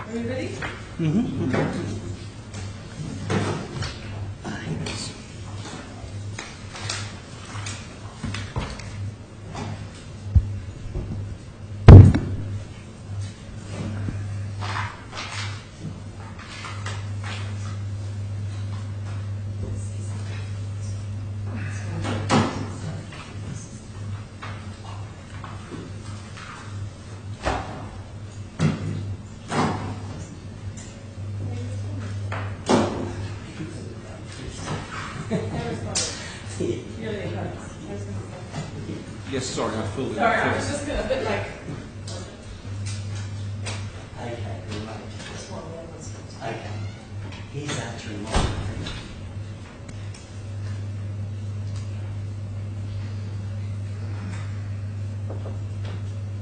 Are you ready? Mm-hmm. Yes, sorry, I filled it Sorry, out I was first. just going to bit like. Okay, right. Okay. He's actually one.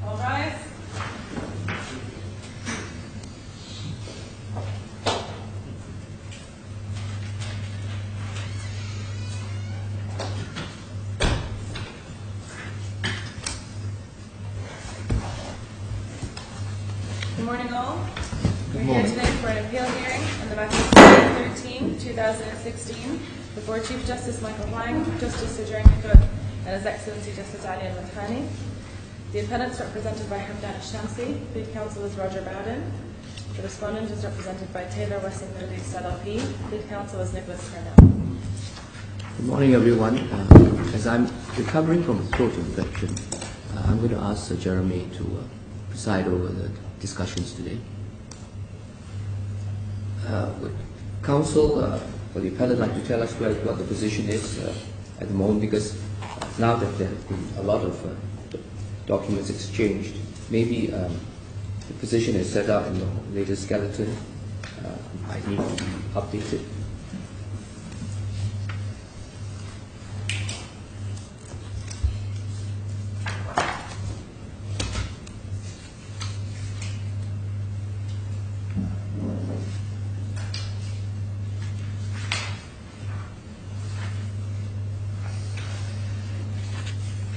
All rise. Good morning, all. We're here today for an appeal hearing on the matter of 13, 2016, before Chief Justice Michael Hwang, Justice Sir Cooke, and His Excellency Justice Madhani. The appellants represented by Pjsc, lead counsel is Roger Bowden. The respondent is represented by Taylor Wessing Middle-East LLP. Lead counsel is Nicholas Cornell. Good morning, everyone. As I'm recovering from a throat infection, I'm going to ask Sir Jeremy to preside over the discussions today. Would counsel for the appellant like to tell us what the position is at the moment, because now that there have been a lot of documents exchanged, maybe the position is set out in the latest skeleton. I need to be updated.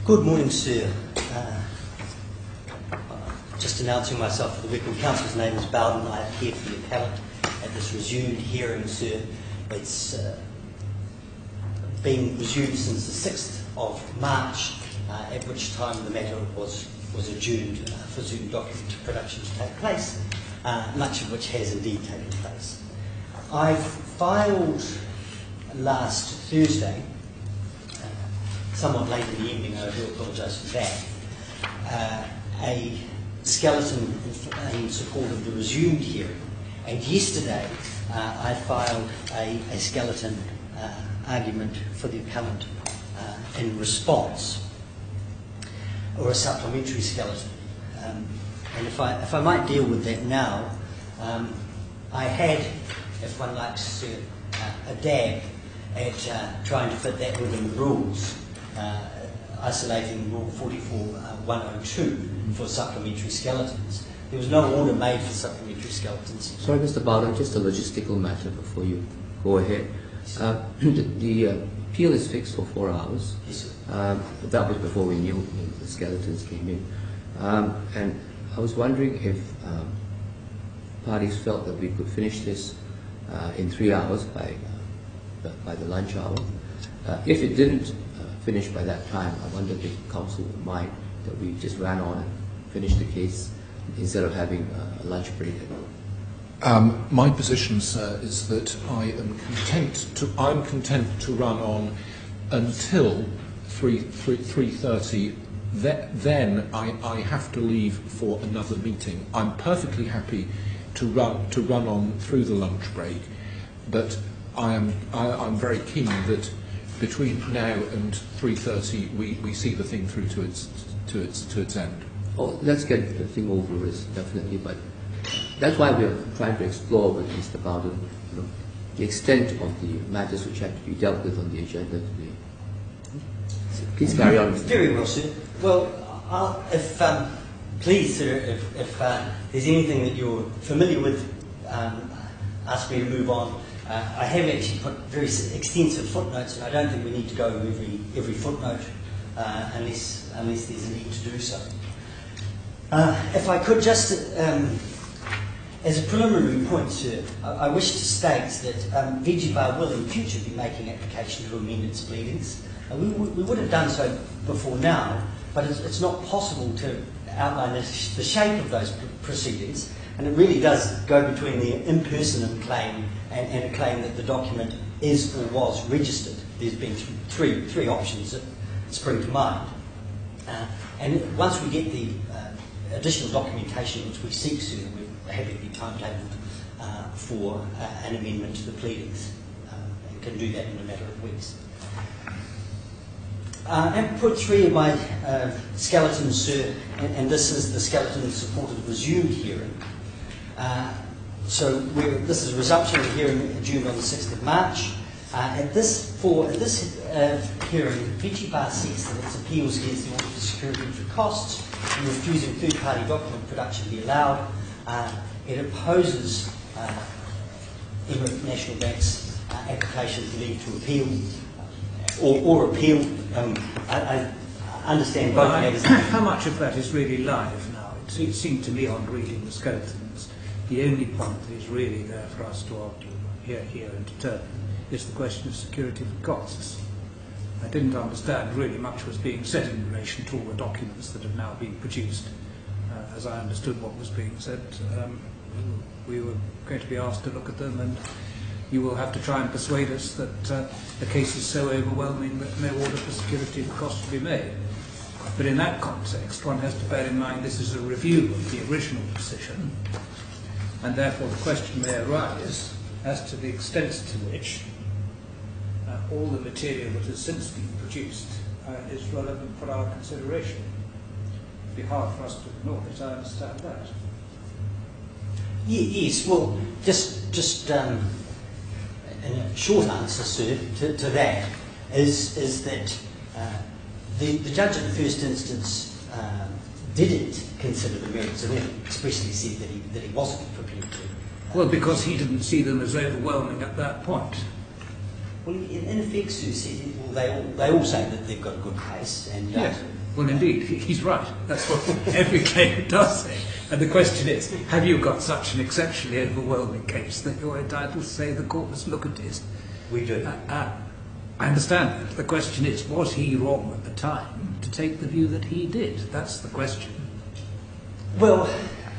Good morning, sir. Just announcing myself for the record, counsel's name is Bowden. I appear for the appellant at this resumed hearing, sir. It's been resumed since the 6th of March, at which time the matter was adjourned for Zoom document production to take place, much of which has indeed taken place. I filed last Thursday, somewhat late in the evening, I do apologise for that, a skeleton in support of the resumed hearing, and yesterday I filed a skeleton argument for the appellant in response, or a supplementary skeleton. And if I might deal with that now, I had, if one likes, a dab at trying to fit that within the rules, isolating Rule 44.102 for supplementary skeletons. There was no order made for supplementary skeletons. Sorry, Mr. Bowden, just a logistical matter before you go ahead. The appeal is fixed for 4 hours. Yes, sir. That was before we knew the skeletons came in. And I was wondering if parties felt that we could finish this in 3 hours by the lunch hour. If it didn't finish by that time, I wondered if counsel would mind that we just ran on and finished the case instead of having a lunch break. My position, sir, is that I'm content to run on until 3:30. Then I have to leave for another meeting. I'm perfectly happy to run on through the lunch break, but I'm very keen that between now and 3:30 we see the thing through to its end. Oh, let's get the thing over with, definitely. But that's why we're trying to explore with Mr. Bowden, the extent of the matters which have to be dealt with on the agenda today. So please carry on. Very well, sir. Well, please, sir, if there's anything that you're familiar with, ask me to move on. I have actually put very extensive footnotes, and I don't think we need to go over every footnote unless there's a need to do so. If I could just, as a preliminary point, sir, I wish to state that Vegie will in future be making application to amend its pleadings. We would have done so before now, but it's not possible to outline the shape of those proceedings, and it really does go between the in-person claim and a claim that the document is or was registered. There's been three options that spring to mind. And once we get the additional documentation which we seek, sir, we're happy to be timetabled for an amendment to the pleadings, and can do that in a matter of weeks. And put three of my skeletons, sir, and this is the skeleton supported resumed hearing. So this is a resumption of the hearing adjourned on the 6th of March. At this hearing, Vegie seeks that its appeals against the order for security for costs and refusing third-party document production be allowed. It opposes Emirates National Bank's application for leave to appeal or appeal. I understand both matters. How much of that is really live now? It seemed to me on reading the skeletons, the only point that is really there for us to argue here and determine is the question of security for costs. I didn't understand really much was being said in relation to all the documents that have now been produced. As I understood what was being said, we were going to be asked to look at them, and you will have to try and persuade us that the case is so overwhelming that no order for security for costs will be made. But in that context, one has to bear in mind this is a review of the original decision, and therefore the question may arise as to the extent to which all the material that has since been produced is relevant for our consideration. It would be hard for us to ignore it, I understand that. Yes, well, just in a short answer, sir, to that is that the judge in the first instance didn't consider the merits of it, expressly said that he wasn't prepared to. Well, because he didn't see them as overwhelming at that point. Well, in effect, Sue said, well, they all say that they've got a good case, and yes. Well, indeed, he's right. That's what every claimant does say. And the question is, have you got such an exceptionally overwhelming case that you're entitled to say the court must look at it? We do. I understand that. The question is, was he wrong at the time to take the view that he did? That's the question. Well,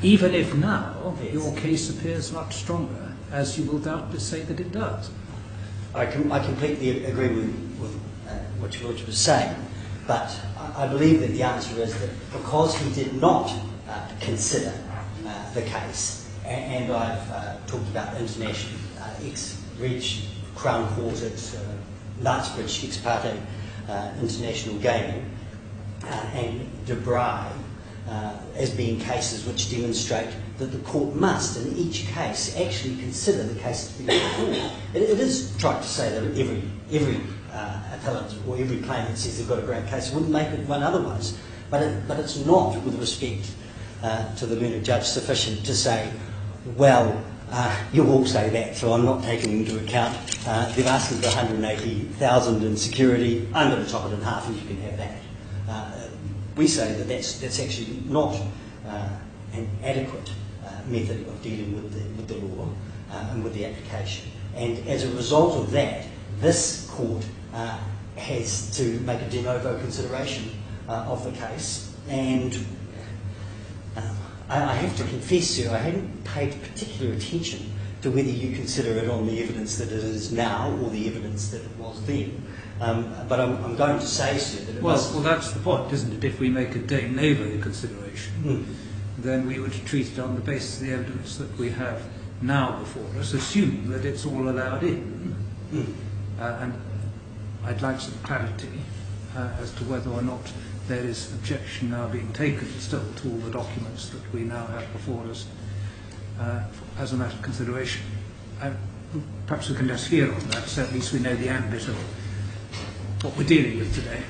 even if now yes, your case appears much stronger, as you will doubtless say that it does. I completely agree with what you were saying, but I believe that the answer is that because he did not consider the case, and I've talked about international ex-reg Crown Court at Knightsbridge ex parte international gaming and Debray as being cases which demonstrate that the court must, in each case, actually consider the case to be before. It is trite to say that every appellant or every claimant says they've got a great case. It wouldn't make it one otherwise. But it's not, with respect to the learned judge, sufficient to say, well, you all say that, so I'm not taking into account. They've asked me for 180,000 in security. I'm going to chop it in half, and you can have that. We say that that's actually not an adequate method of dealing with the law and with the application. And as a result of that, this court has to make a de novo consideration of the case. And I have to confess, sir, I hadn't paid particular attention to whether you consider it on the evidence that it is now or the evidence that it was then. But I'm going to say, sir, that it must... Well, that's the point, isn't it? If we make a de novo consideration, then we would treat it on the basis of the evidence that we have now before us, assuming that it's all allowed in. And I'd like some clarity as to whether or not there is objection now being taken still to all the documents that we now have before us as a matter of consideration. Perhaps we can just hear on that, so at least we know the ambit of what we're dealing with today.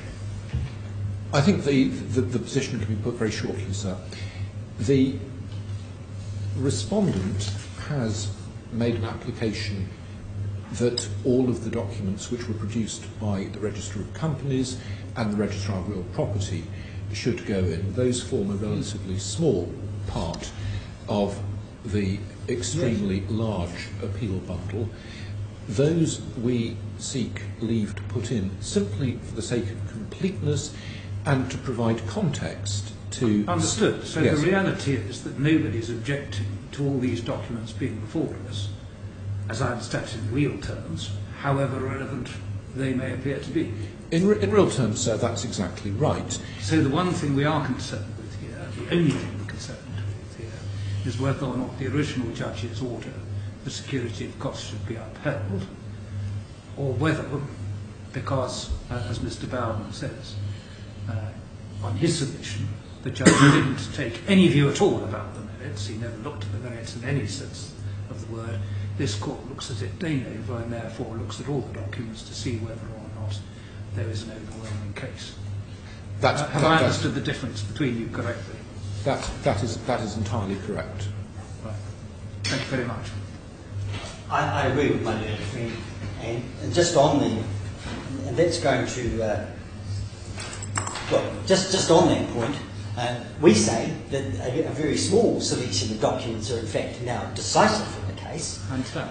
I think the position can be put very shortly, sir. The respondent has made an application that all of the documents which were produced by the Register of Companies and the Registrar of Real Property should go in. Those form a relatively small part of the extremely large appeal bundle. Those we seek leave to put in simply for the sake of completeness and to provide context to... Understood. So yes. The reality is that nobody is objecting to all these documents being before us, as I understand it in real terms, however relevant they may appear to be. In real terms, sir, that's exactly right. So the one thing we are concerned with here, the only thing we're concerned with here, is whether or not the original judge's order for security of costs should be upheld, or whether, because, as Mr. Bowden says, on his submission, the judge didn't take any view at all about the merits, he never looked at the merits in any sense of the word. This court looks at it de novo and therefore looks at all the documents to see whether or not there is an overwhelming case. Have I understood the difference between you correctly? That is entirely correct. Right. Thank you very much. I agree with my learned friend, and just on the, and that's going to, well, just on that point, we say that a very small selection of documents are in fact now decisive in the case. I understand.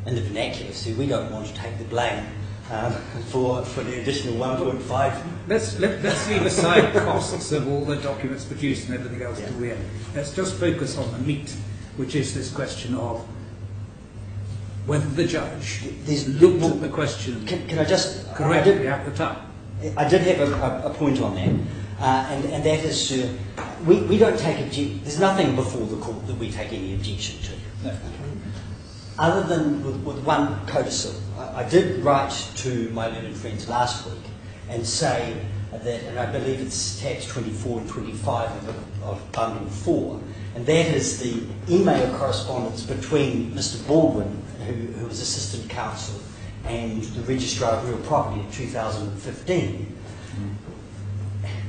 And the vernacular, so we don't want to take the blame for the additional 1.5. Let's leave aside costs of all the documents produced and everything else till the end. Let's just focus on the meat, which is this question of whether the judge looked at the question can I just correctly at the time. I did have a point on that, and that is we don't take there's nothing before the court that we take any objection to. No. Other than with one codicil. I did write to my learned friends last week and say that, and I believe it's tabs 24 and 25 of bundle 4, and that is the email correspondence between Mr. Baldwin, who was assistant counsel, and the Registrar of Real Property in 2015.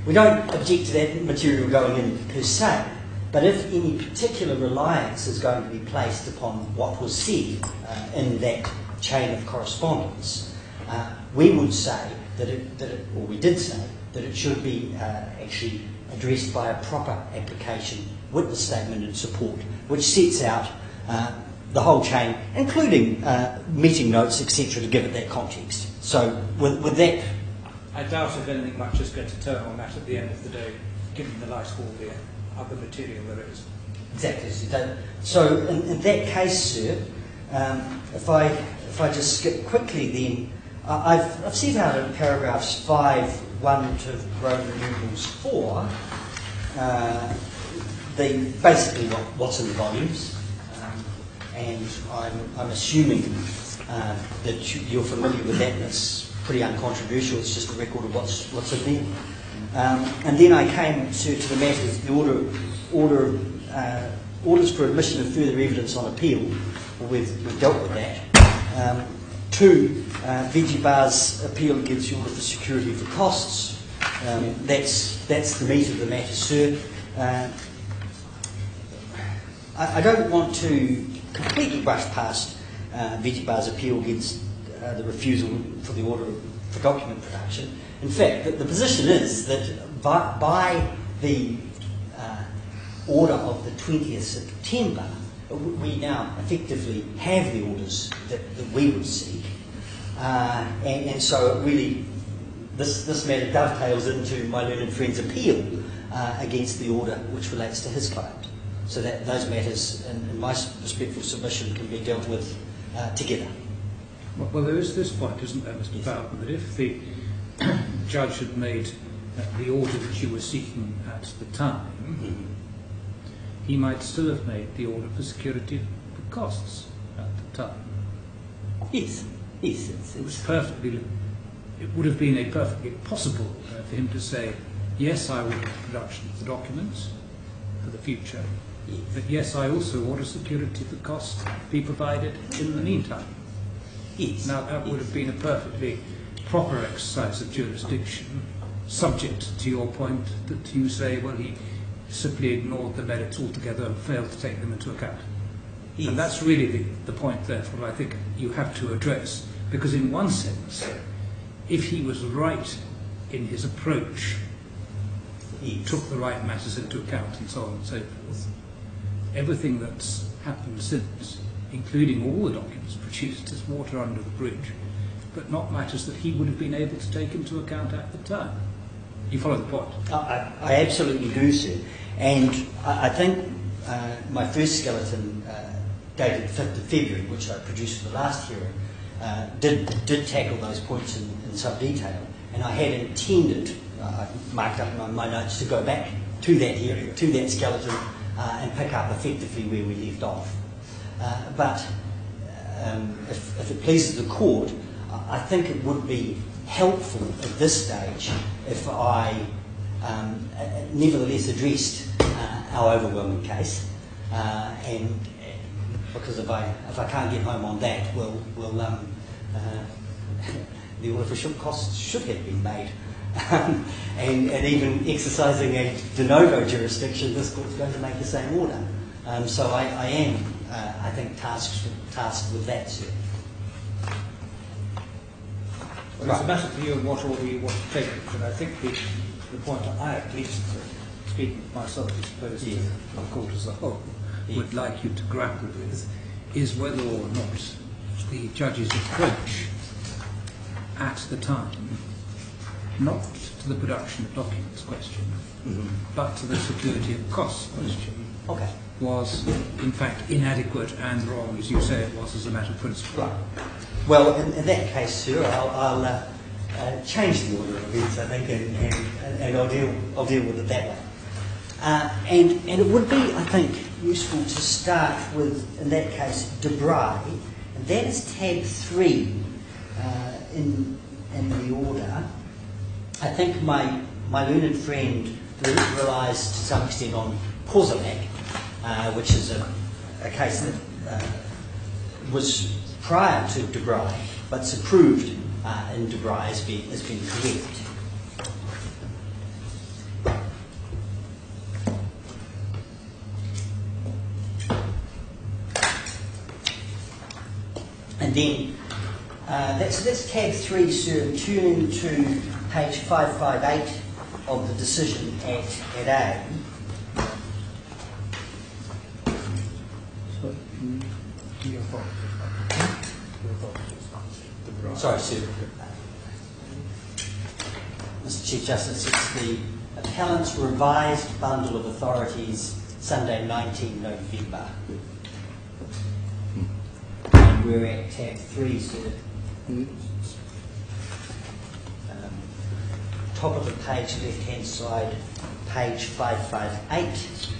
We don't object to that material going in per se, but if any particular reliance is going to be placed upon what was said in that chain of correspondence, we would say or we did say, that it should be actually addressed by a proper application, witness statement and support, which sets out the whole chain, including meeting notes, etc., to give it that context. So with that... I doubt if anything much is going to turn on that at the end of the day, given the light all the other material there is. Exactly. So in that case, sir, if I just skip quickly then, I've set out in paragraphs 5, 1 to Roman numerals 4, basically what's in the volumes. And I'm assuming that you're familiar with that, and it's pretty uncontroversial. It's just a record of what's in there. And then I came to the matters, the orders for admission of further evidence on appeal. Well, we've dealt with that. 2, Vegie Bar's appeal against the order for security for costs. That's the meat of the matter, sir. I don't want to completely brush past Vegie Bar's appeal against the refusal for the order for document production. In fact, the position is that by the order of the 20th September, we now effectively have the orders that we would seek. And so it really, this matter dovetails into my learned friend's appeal against the order which relates to his client. So that those matters, in my respectful submission, can be dealt with together. Well, there is this point, isn't there, Mr. Bowden, that if the judge had made the order that you were seeking at the time, he might still have made the order for security for costs at the time. Yes. It was perfectly it would have been a perfectly possible for him to say, yes, I want production of the documents for the future, but yes, I also want a security for costs be provided in the meantime. Yes. Now, that would have been a perfectly proper exercise of jurisdiction, subject to your point that you say, well, he simply ignored the merits altogether and failed to take them into account. Yes. And that's really the point, therefore, I think you have to address, because in one sense, if he was right in his approach, he took the right matters into account and so on and so forth, everything that's happened since, including all the documents produced, is water under the bridge, but not matters that he would have been able to take into account at the time. You follow the point? I absolutely do, sir. And I think my first skeleton, dated 5th of February, which I produced for the last hearing, did tackle those points in some detail. And I had intended, I marked up in my notes, to go back to that hearing, to that skeleton, and pick up effectively where we left off. But if it pleases the court, I think it would be helpful at this stage if I nevertheless addressed our overwhelming case, and because if I can't get home on that, the artificial costs should have been made. And even exercising a de novo jurisdiction, this court's going to make the same order. So I am, I think, tasked with that, sir. Well, it's a matter for you and what order you want to take it, but I think the point that I, at least, speaking for myself, as opposed to the court as a whole, would like you to grapple with is whether or not the judge's approach at the time, not to the production of documents question, but to the security of costs question, was in fact inadequate and wrong, as you say it was, as a matter of principle. Right. Well, in that case, sir, I'll change the order of events, I think, and I'll deal with it that way. And it would be, I think, useful to start with, in that case, Debray, and that is tab 3 in the order. I think my learned friend relies to some extent on Kozilek, which is a case that was prior to Debray, but's approved in Debray as being correct. And then, that's tab 3, sir. Turn to page 558 of the decision at A. Sorry, sir. Mr. Chief Justice, it's the appellant's revised bundle of authorities, Sunday, 19 November. And we're at tab 3, sir. Top of the page, left-hand side, page 558.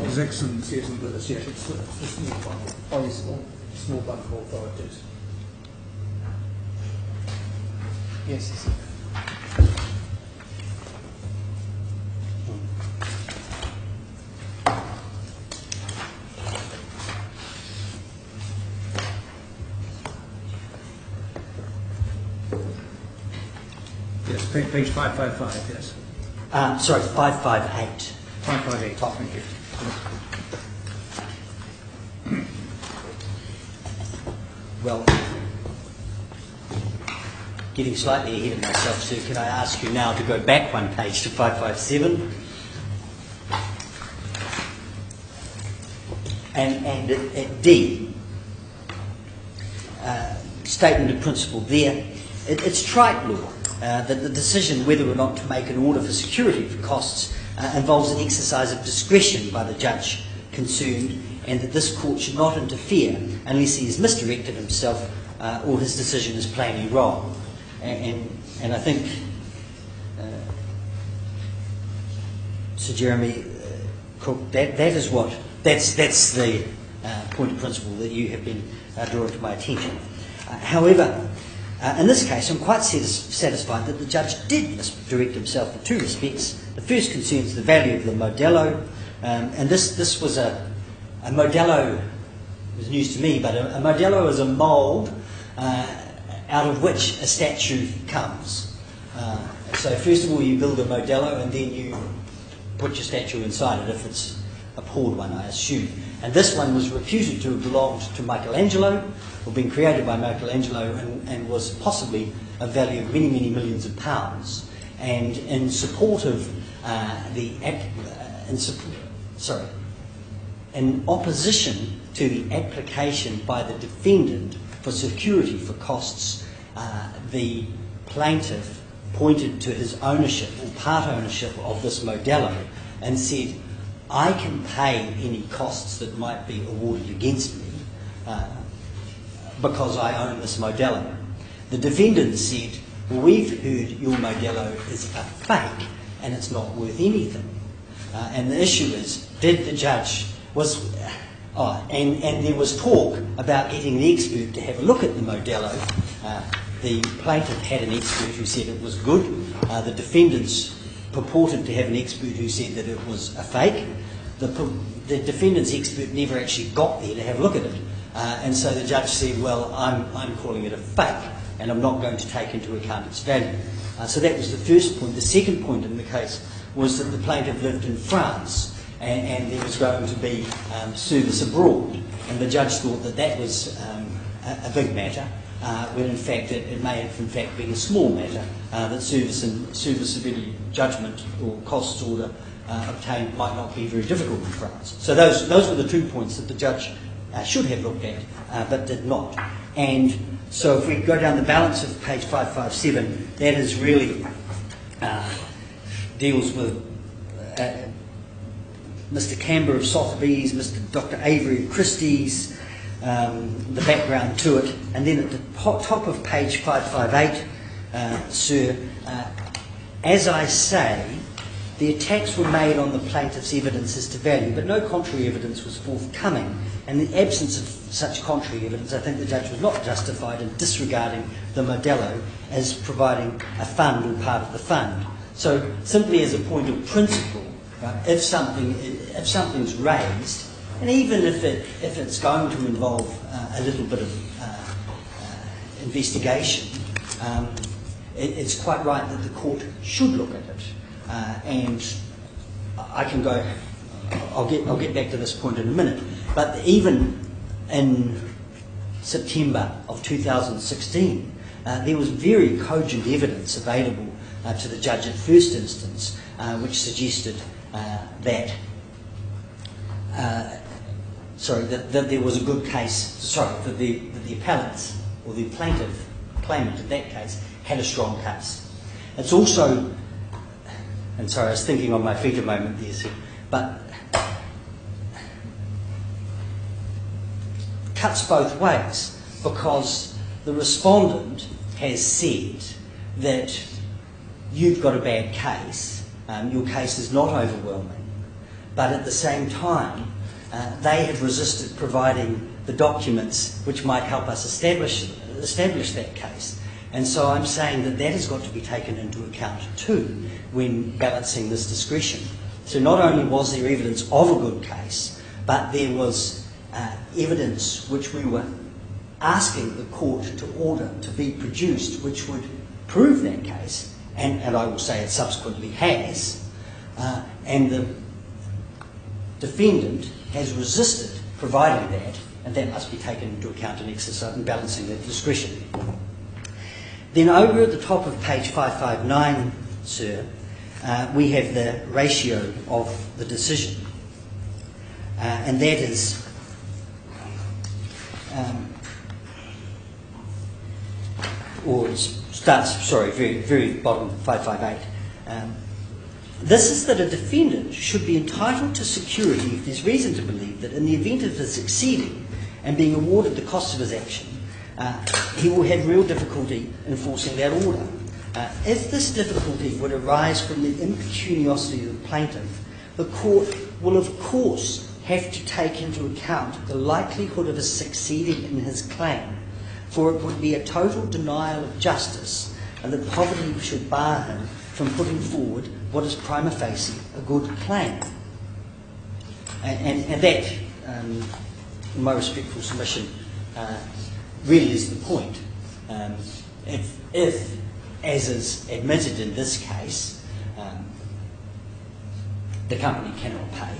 His Excellency isn't with us yet. It's the small bundle. Oh, yes, small bundle of authorities. Yes. Yes, page 555, yes. Sorry, 558. 558, thank you. Well, getting slightly ahead of myself, sir, can I ask you now to go back one page to 557? And at D, statement of principle there, it's trite law that the decision whether or not to make an order for security for costs involves an exercise of discretion by the judge concerned, and that this court should not interfere unless he has misdirected himself or his decision is plainly wrong. And I think Sir Jeremy Cooke, that's the point of principle that you have been drawing to my attention. However, in this case, I'm quite satisfied that the judge did direct himself in two respects. The first concerns the value of the modello, and this was a modello. It was news to me, but a modello is a mould out of which a statue comes. So first of all, you build a modello, and then you put your statue inside it if it's a poured one, I assume. And this one was reputed to have belonged to Michelangelo, or been created by Michelangelo, and was possibly a value of many, many millions of pounds. And in support of in opposition to the application by the defendant for security for costs, the plaintiff pointed to his ownership or part ownership of this modello and said, I can pay any costs that might be awarded against me because I own this modello. The defendant said, well, we've heard your modello is a fake and it's not worth anything. And the issue is, did the judge and there was talk about getting the expert to have a look at the modello. The plaintiff had an expert who said it was good. The defendants purported to have an expert who said that it was a fake. The defendant's expert never actually got there to have a look at it. And so the judge said, well, I'm calling it a fake, and I'm not going to take into account its value. So that was the first point. The second point in the case was that the plaintiff lived in France, and there was going to be service abroad. And the judge thought that that was a big matter, when in fact it may have in fact been a small matter, that serviceability judgment or costs order obtained might not be very difficult in France. So those were the 2 points that the judge should have looked at, but did not. And so if we go down the balance of page 557, that is really deals with Mr. Camber of Sotheby's, Dr. Avery of Christie's, the background to it, and then at the top of page 558, sir, as I say, the attacks were made on the plaintiff's evidence as to value, but no contrary evidence was forthcoming. And in the absence of such contrary evidence, I think the judge was not justified in disregarding the modello as providing a fund or part of the fund. So simply as a point of principle, if something's raised, and even if it's going to involve a little bit of investigation, it's quite right that the court should look at it. And I can go. I'll get back to this point in a minute. But even in September of 2016, there was very cogent evidence available to the judge at first instance, which suggested that there was a good case. That the appellants or the claimant in that case had a strong case. It's also, and sorry, I was thinking on my feet a moment there, sir, but cuts both ways, because the respondent has said that you've got a bad case, your case is not overwhelming, but at the same time they have resisted providing the documents which might help us establish that case. And so I'm saying that that has got to be taken into account too when balancing this discretion. So not only was there evidence of a good case, but there was evidence which we were asking the court to order to be produced, which would prove that case, and I will say it subsequently has, and the defendant has resisted providing that, and that must be taken into account in exercise and balancing that discretion. Then over at the top of page 559, sir, we have the ratio of the decision, and that is very, very bottom 558. This is that a defendant should be entitled to security if there's reason to believe that in the event of his succeeding and being awarded the cost of his action, he will have real difficulty enforcing that order. If this difficulty would arise from the impecuniosity of the plaintiff, the court will of course have to take into account the likelihood of us succeeding in his claim, for it would be a total denial of justice, and that poverty should bar him from putting forward what is prima facie a good claim. And that, in my respectful submission, really is the point. If, as is admitted in this case, the company cannot pay,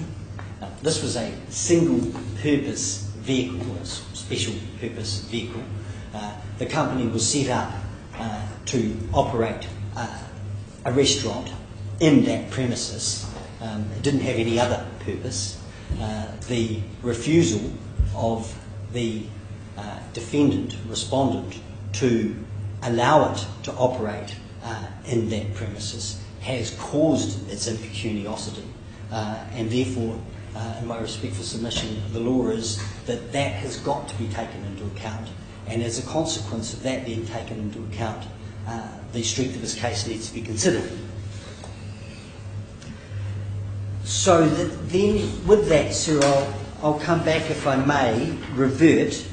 this was a single-purpose vehicle, or special-purpose vehicle. The company was set up to operate a restaurant in that premises. It didn't have any other purpose. The refusal of the defendant, respondent, to allow it to operate in that premises has caused its impecuniosity, and therefore, in my respectful submission, the law is that that has got to be taken into account, and as a consequence of that being taken into account, the strength of his case needs to be considered. So then, with that, sir, I'll come back, if I may, revert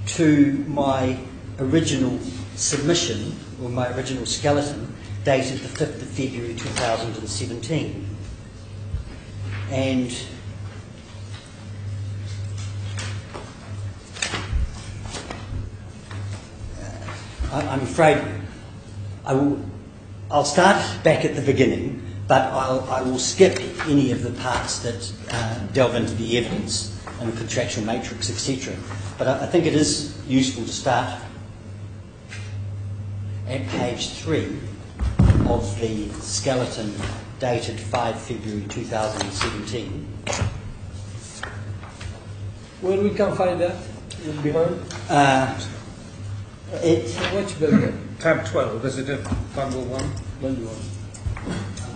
to my original submission, or my original skeleton, dated the 5th of February 2017. And I'm afraid I'll start back at the beginning, but I will skip any of the parts that delve into the evidence and the contractual matrix, etc. But I think it is useful to start at page 3 of the skeleton dated 5 February 2017. Where we can find that? Behind? Which building? Tab 12, is it a bundle one? Bundle one.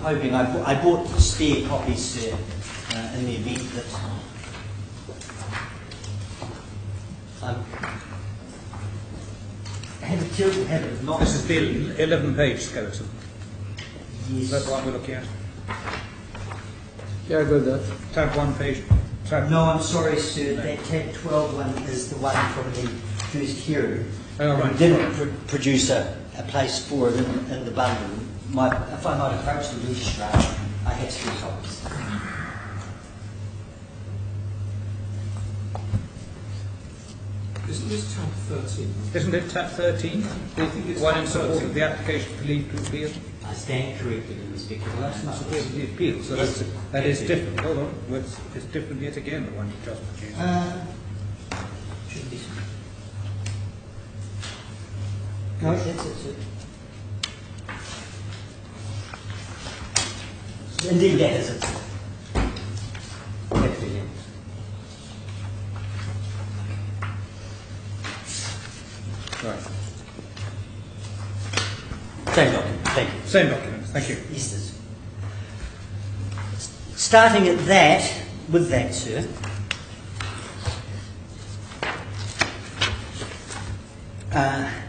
I'm hoping I bought spare copies in the event that I have a terrible habit of not. This is the 11-page skeleton. Yes. Is that what we're looking at? Yeah, I got that. Tab 1, page. Tab. No, I'm sorry, sir. That tab 12 one is the one from the first hearing. Oh, right. We didn't produce a place for it in the bundle. If I might approach the registrar, I had 3 copies. Isn't this tab 13? Isn't it tab 13? One in support of the application for leave to appeal? I stand corrected in respect of that. Support of the appeal, so that is different. Hold on, it's different yet again, the one you just produced. Should be. No, that's it, sir. Indeed, that is it. That's it, yeah. Right. Same document, thank you. Same document, thank you. Yes, it is. Starting at that, with that, sir,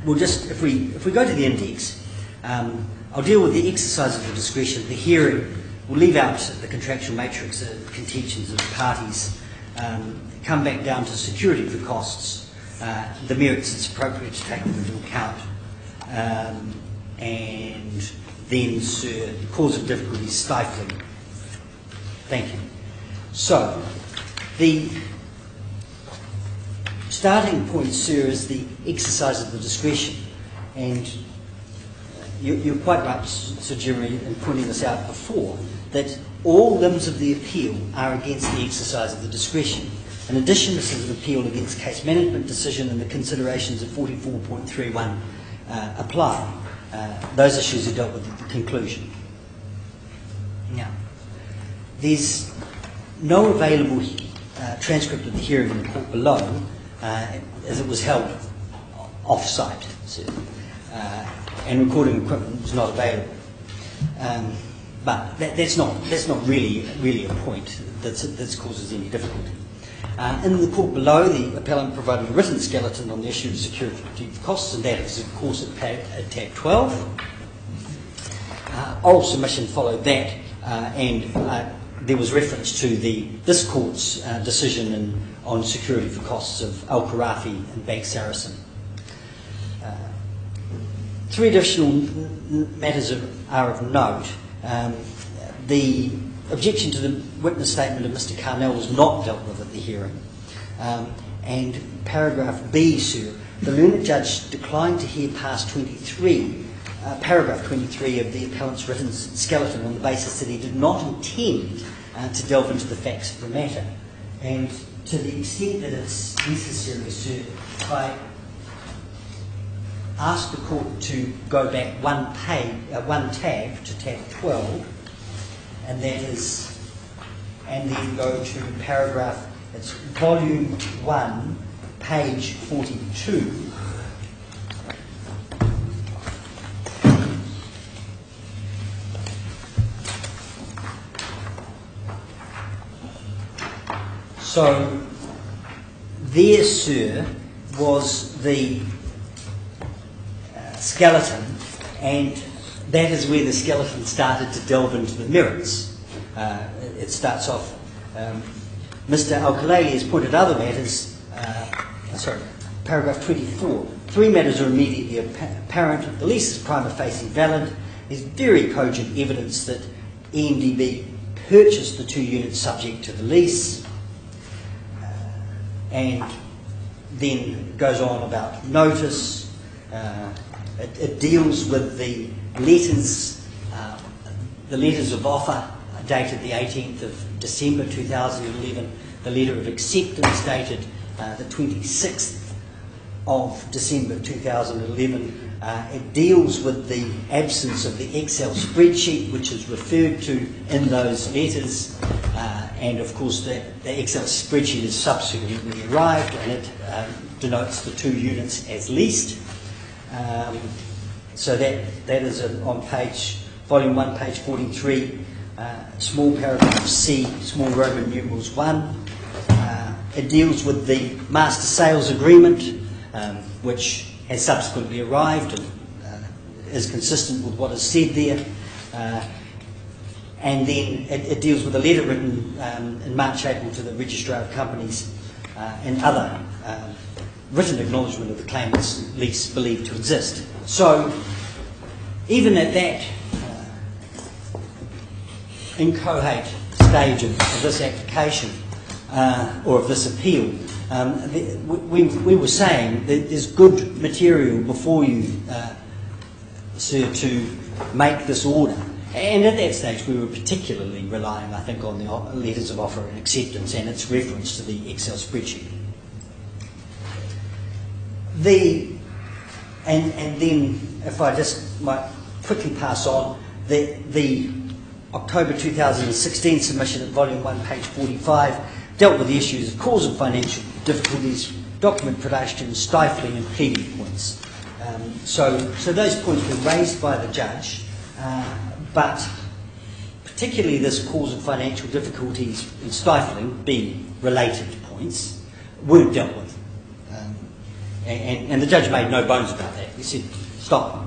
we'll just, if we go to the index, I'll deal with the exercise of the discretion, the hearing. We'll leave out the contractual matrix, the contentions of the parties, come back down to security for costs, the merits it's appropriate to take them into account, and then, sir, the cause of difficulty, stifling. Thank you. So, the starting point, sir, is the exercise of the discretion, and you're quite right, Sir Jeremy, in pointing this out before, that all limbs of the appeal are against the exercise of the discretion. In addition, this is an appeal against case management decision, and the considerations of 44.31 apply. Those issues are dealt with at the conclusion. Now, there's no available transcript of the hearing in the court below, as it was held off-site, and recording equipment was not available. But that's not really a point that causes any difficulty. In the court below, the appellant provided a written skeleton on the issue of security costs, and that is, of course, at tab 12. Oral submission followed that, and there was reference to this court's decision on security for costs of Al Kharafi and Bank Saracen. Three additional matters are of note. The objection to the witness statement of Mr. Carnell was not dealt with at the hearing. And paragraph B, sir, the learned judge declined to hear past 23, paragraph 23 of the appellant's written skeleton on the basis that he did not intend to delve into the facts of the matter. And to the extent that it's necessary, sir, I ask the court to go back one tab to tab 12, and then go to paragraph, it's volume 1, page 42. So there, sir, was the skeleton, and that is where the skeleton started to delve into the merits. It starts off, Mr. Al-Khalili has pointed other matters, paragraph 24. Three matters are immediately apparent. The lease is prima facie valid. There's very cogent evidence that EMDB purchased the 2 units subject to the lease, and then goes on about notice. It deals with the letters of offer dated the 18th of December 2011, the letter of acceptance dated the 26th of December 2011. It deals with the absence of the Excel spreadsheet which is referred to in those letters, and of course the Excel spreadsheet is subsequently arrived, and it denotes the 2 units as leased. So that is on volume 1, page 43, small paragraph C, small Roman numerals 1. It deals with the master sales agreement, which has subsequently arrived and is consistent with what is said there. And then it deals with a letter written in March, April to the Registrar of Companies and other written acknowledgement of the claimant's lease believed to exist. So, even at that inchoate stage of this application or of this appeal, we were saying that there's good material before you, sir, to make this order. And at that stage we were particularly relying, I think, on the letters of offer and acceptance and its reference to the Excel spreadsheet. And then, if I just might quickly pass on, the October 2016 submission at volume 1, page 45, dealt with the issues of cause of financial difficulties, document production, stifling and pleading points. So those points were raised by the judge, but particularly this cause of financial difficulties and stifling, being related points, weren't dealt with. And the judge made no bones about that. He said, stop,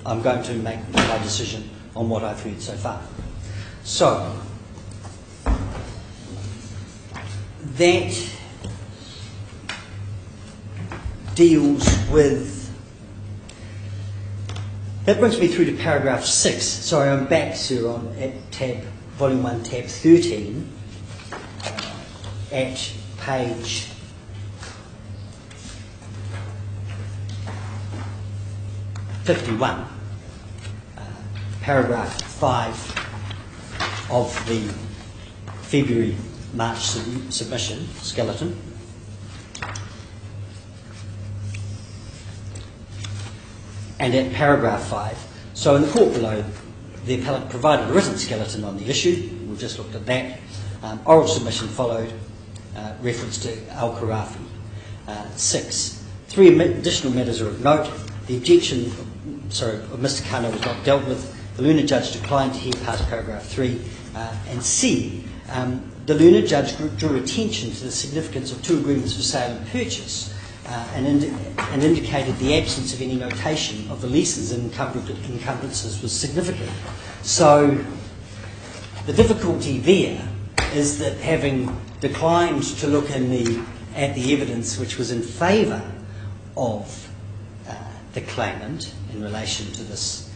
I'm going to make my decision on what I've heard so far. So, that deals with, that brings me through to paragraph 6. Sorry, I'm back, sir, at volume 1, tab 13, at page 51, paragraph 5 of the February-March submission, skeleton. And at paragraph 5, so in the court below, the appellant provided a written skeleton on the issue. We've just looked at that. Oral submission followed, reference to Al Kharafi. 6. 3 additional matters are of note. The objection of Mr. Kano was not dealt with. The learned judge declined to hear past paragraph 3. And C, the learned judge drew attention to the significance of 2 agreements for sale and purchase, and indicated the absence of any notation of the leases and encumbrances was significant. So The difficulty there is that having declined to look at the evidence which was in favour of the claimant in relation to this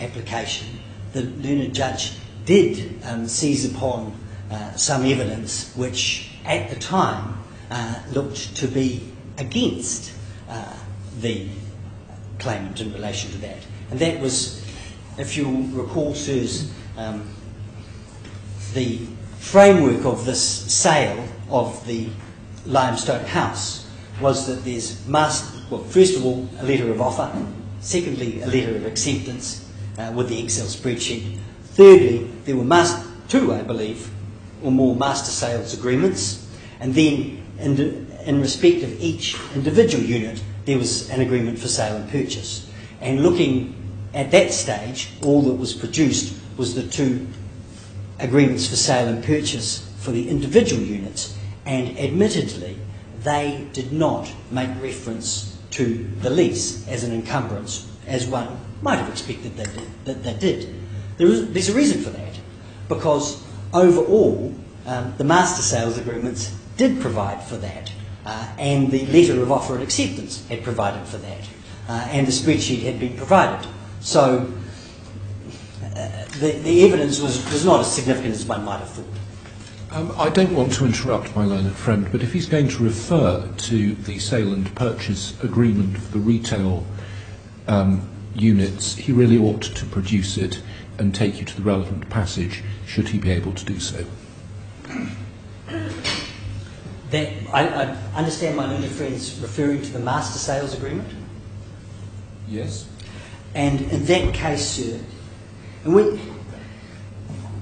application, the learned judge did seize upon some evidence which at the time looked to be against the claimant in relation to that. And that was, if you'll recall, sirs, the framework of this sale of the limestone house was that there's first of all, a letter of offer, secondly, a letter of acceptance with the Excel spreadsheet. Thirdly, there were two, I believe, or more master sales agreements, and then in respect of each individual unit, there was an agreement for sale and purchase. And looking at that stage, all that was produced was the two agreements for sale and purchase for the individual units, and admittedly, they did not make reference to the lease as an encumbrance, as one might have expected they did. There's a reason for that, because overall, the master sales agreements did provide for that, and the letter of offer and acceptance had provided for that, and the spreadsheet had been provided. So the evidence was not as significant as one might have thought. I don't want to interrupt my learned friend, but if he's going to refer to the sale and purchase agreement for the retail units, he really ought to produce it and take you to the relevant passage, should he be able to do so. I understand my learned friend's referring to the master sales agreement. Yes. And in that case, sir, and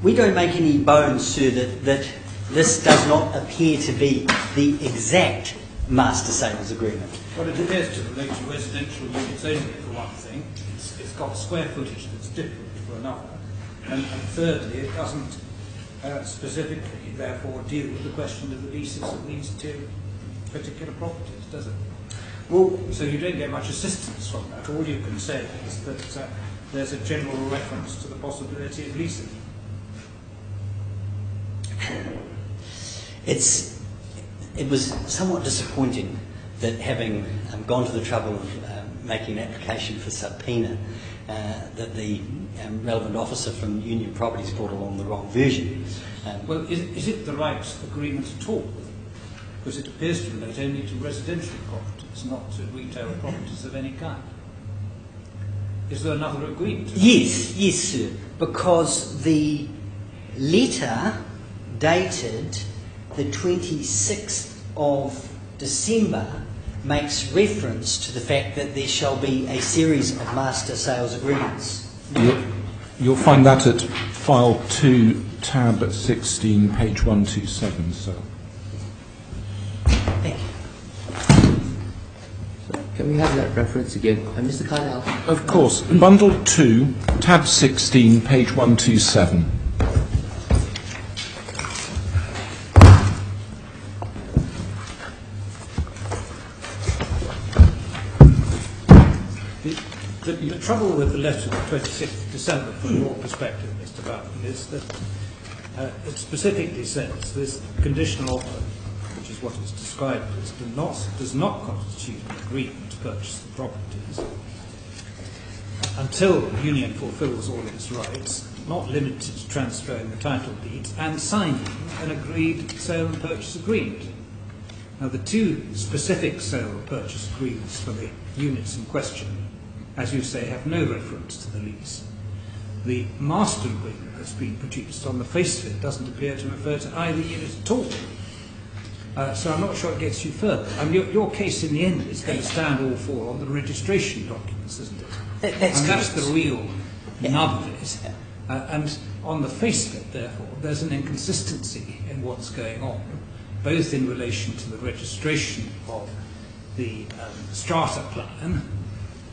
we don't make any bones, sir, that this does not appear to be the exact master sales agreement. Well, it appears to relate to residential units only, for one thing. It's got square footage that's different for another. And thirdly, it doesn't specifically, therefore, deal with the question of the leases of these two particular properties, does it? Well, so you don't get much assistance from that. All you can say is that there's a general reference to the possibility of leasing. It was somewhat disappointing that, having gone to the trouble of making an application for subpoena, that the relevant officer from Union Properties brought along the wrong version. Well, is it the right agreement at all? Because it appears to relate only to residential properties, not to retail properties of any kind. Is there another agreement? Yes, sir. Because the letter dated the 26th of December makes reference to the fact that there shall be a series of master sales agreements. You'll find that at file 2, tab 16, page 127, sir. Thank you. Can we have that reference again? Mr. Cardell? Of course. Bundle 2, tab 16, page 127. The trouble with the letter of 26th of December, from your perspective, Mr. Bowden, is that it specifically says this conditional offer, which is what is described as, does not constitute an agreement to purchase the properties until the Union fulfills all its rights, not limited to transferring the title deeds, and signing an agreed sale and purchase agreement. Now, the two specific sale and purchase agreements for the units in question, as you say, have no reference to the lease. The master agreement that's been produced on the face of it doesn't appear to refer to either unit at all. So I'm not sure it gets you further. I mean, your case in the end is going to stand all four on the registration documents, isn't it? That's the real nub of it. And on the face of it, therefore, there's an inconsistency in what's going on, both in relation to the registration of the strata plan,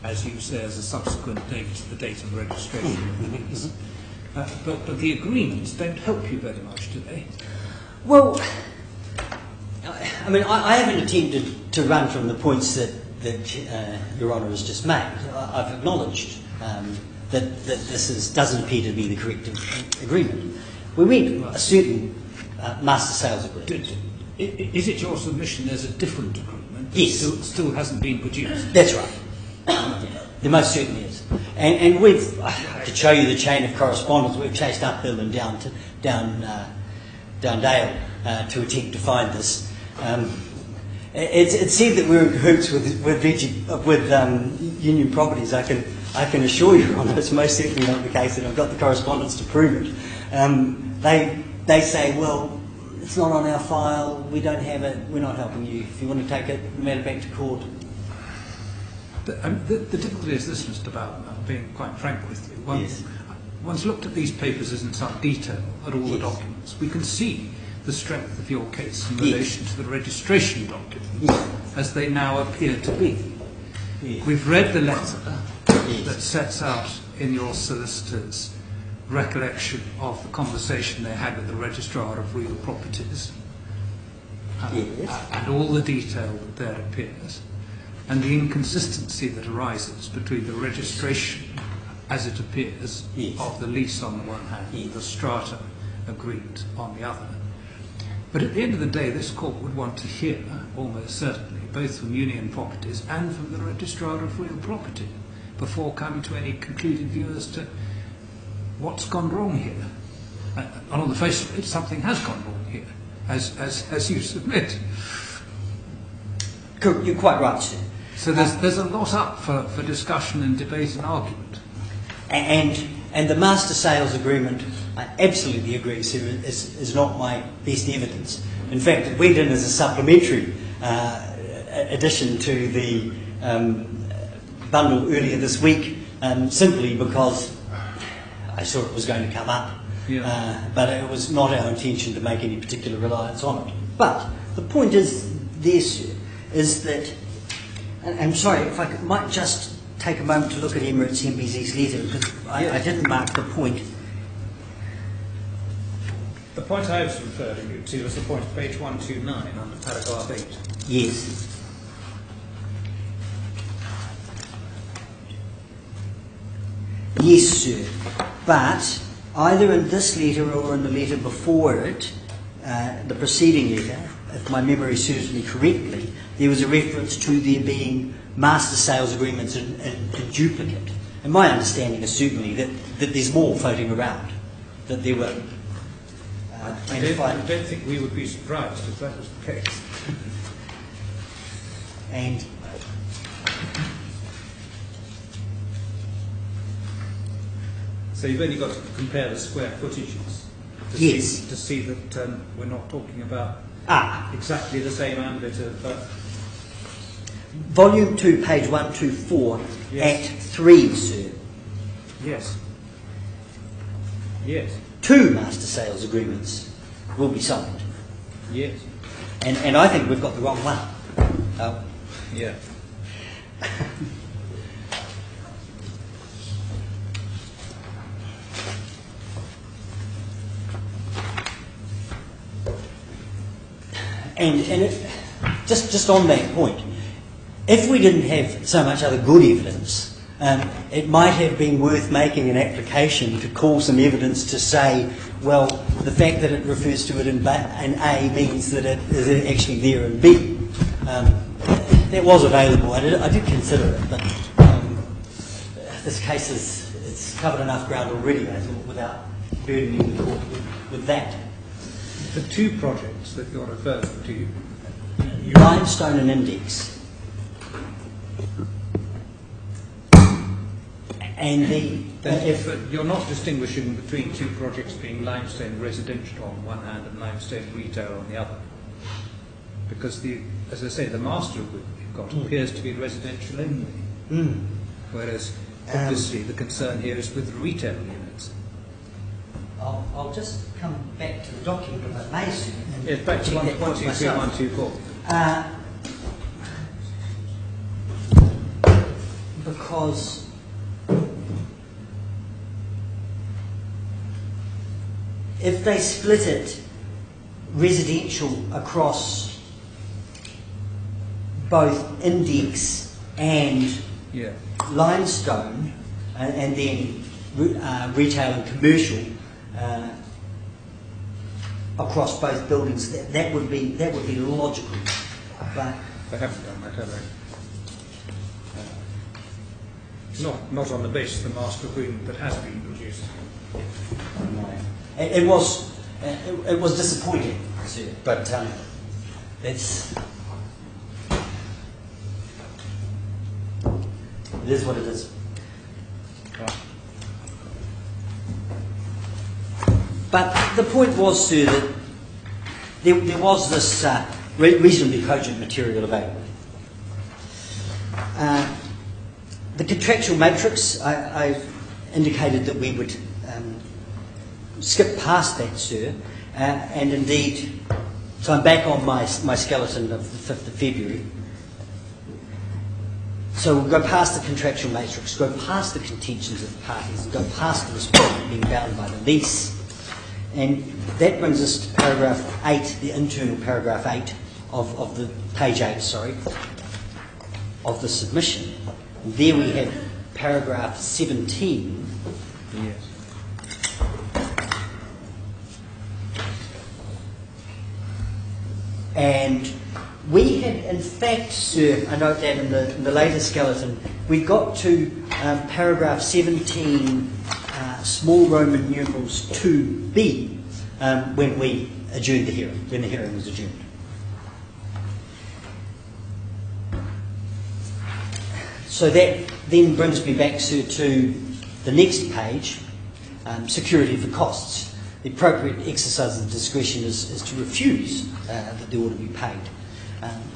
as you say, as a subsequent date to the date of registration of the lease. But the agreements don't help you very much, do they? Well, I mean, I haven't attempted to run from the points that Your Honour has just made. I've acknowledged that doesn't appear to be the correct agreement. We went a certain master sales agreement. Is it your submission there's a different agreement that Yes. still hasn't been produced? That's right. There most certainly is. And we've, I could show you the chain of correspondence. We've chased uphill and down Dale to attempt to find this. It's said that we're in cahoots with Vegie, with Union Properties. I can assure you, Ron, it's most certainly not the case, and I've got the correspondence to prove it. They say, well, it's not on our file, we don't have it, we're not helping you. If you want to take it, matter back to court. The difficulty is this, Mr. Bowden, I'm being quite frank with you. Once looked at these papers in some detail, at all the documents, we can see the strength of your case in relation to the registration documents as they now appear to be. We've read the letter that sets out in your solicitor's recollection of the conversation they had with the registrar of real properties and all the detail that there appears, and the inconsistency that arises between the registration as it appears of the lease on the one hand and the strata agreed on the other. But at the end of the day, this court would want to hear, almost certainly, both from Union Properties and from the registrar of real property before coming to any concluded view as to what's gone wrong here. And on the face of it, something has gone wrong here, as you submit. Cooke, you're quite right, sir. So there's a lot up for discussion and debate and argument. And the master sales agreement, I absolutely agree, sir, is not my best evidence. In fact, it went in as a supplementary addition to the bundle earlier this week, simply because I saw it was going to come up. But it was not our intention to make any particular reliance on it. But the point is this, is that, and I'm sorry, if I might just take a moment to look at Emirates MBZ's letter, because I didn't mark the point. The point I was referring you to was the point of page 129 under paragraph 8. Yes. Yes, sir. But either in this letter or in the letter before it, the preceding letter, if my memory serves me correctly, there was a reference to there being master sales agreements in duplicate. And my understanding is certainly that there's more floating around, that there were. I don't think we would be surprised if that was the case. And so you've only got to compare the square footages to see that we're not talking about exactly the same ambit of... Volume 2, page 124, Yes. Act 3, sir. Yes. Yes. 2 master sales agreements will be signed. Yes. And I think we've got the wrong one. Yeah. And just on that point, if we didn't have so much other good evidence, it might have been worth making an application to call some evidence to say, well, the fact that it refers to it in A means that it is actually there in B. That was available. I did consider it, but this case it's covered enough ground already, I thought, without burdening the court with that. The 2 projects that you're referring to... Limestone and Index. And if you're not distinguishing between 2 projects being limestone residential on one hand and limestone retail on the other, because as I say, the master agreement you've got appears to be residential only, whereas obviously the concern here is with retail units. I'll just come back to the document if I may soon. Yes, back to 123, 124. Because if they split it residential across both Index and Limestone, and then retail and commercial across both buildings. That would be logical, but They haven't done that, have they? Not on the basis of the master agreement that has been produced. it was disappointing, sir, but it's. It is what it is. But the point was, sir, that there was this reasonably cogent material available. The contractual matrix, I indicated that we would skip past that, sir, and indeed, so I'm back on my skeleton of the 5th of February. So we'll go past the contractual matrix, go past the contentions of the parties, and go past the respondent being bound by the lease. And that brings us to paragraph 8, the internal paragraph 8 of the page 8, of the submission. And there we have paragraph 17. Yes. And we had, in fact, sir, I note that in the later skeleton, we got to paragraph 17, small Roman numerals 2b, when we adjourned the hearing, when the hearing was adjourned. So that then brings me back, sir, to the next page, security for costs. The appropriate exercise of discretion is to refuse that the order be paid.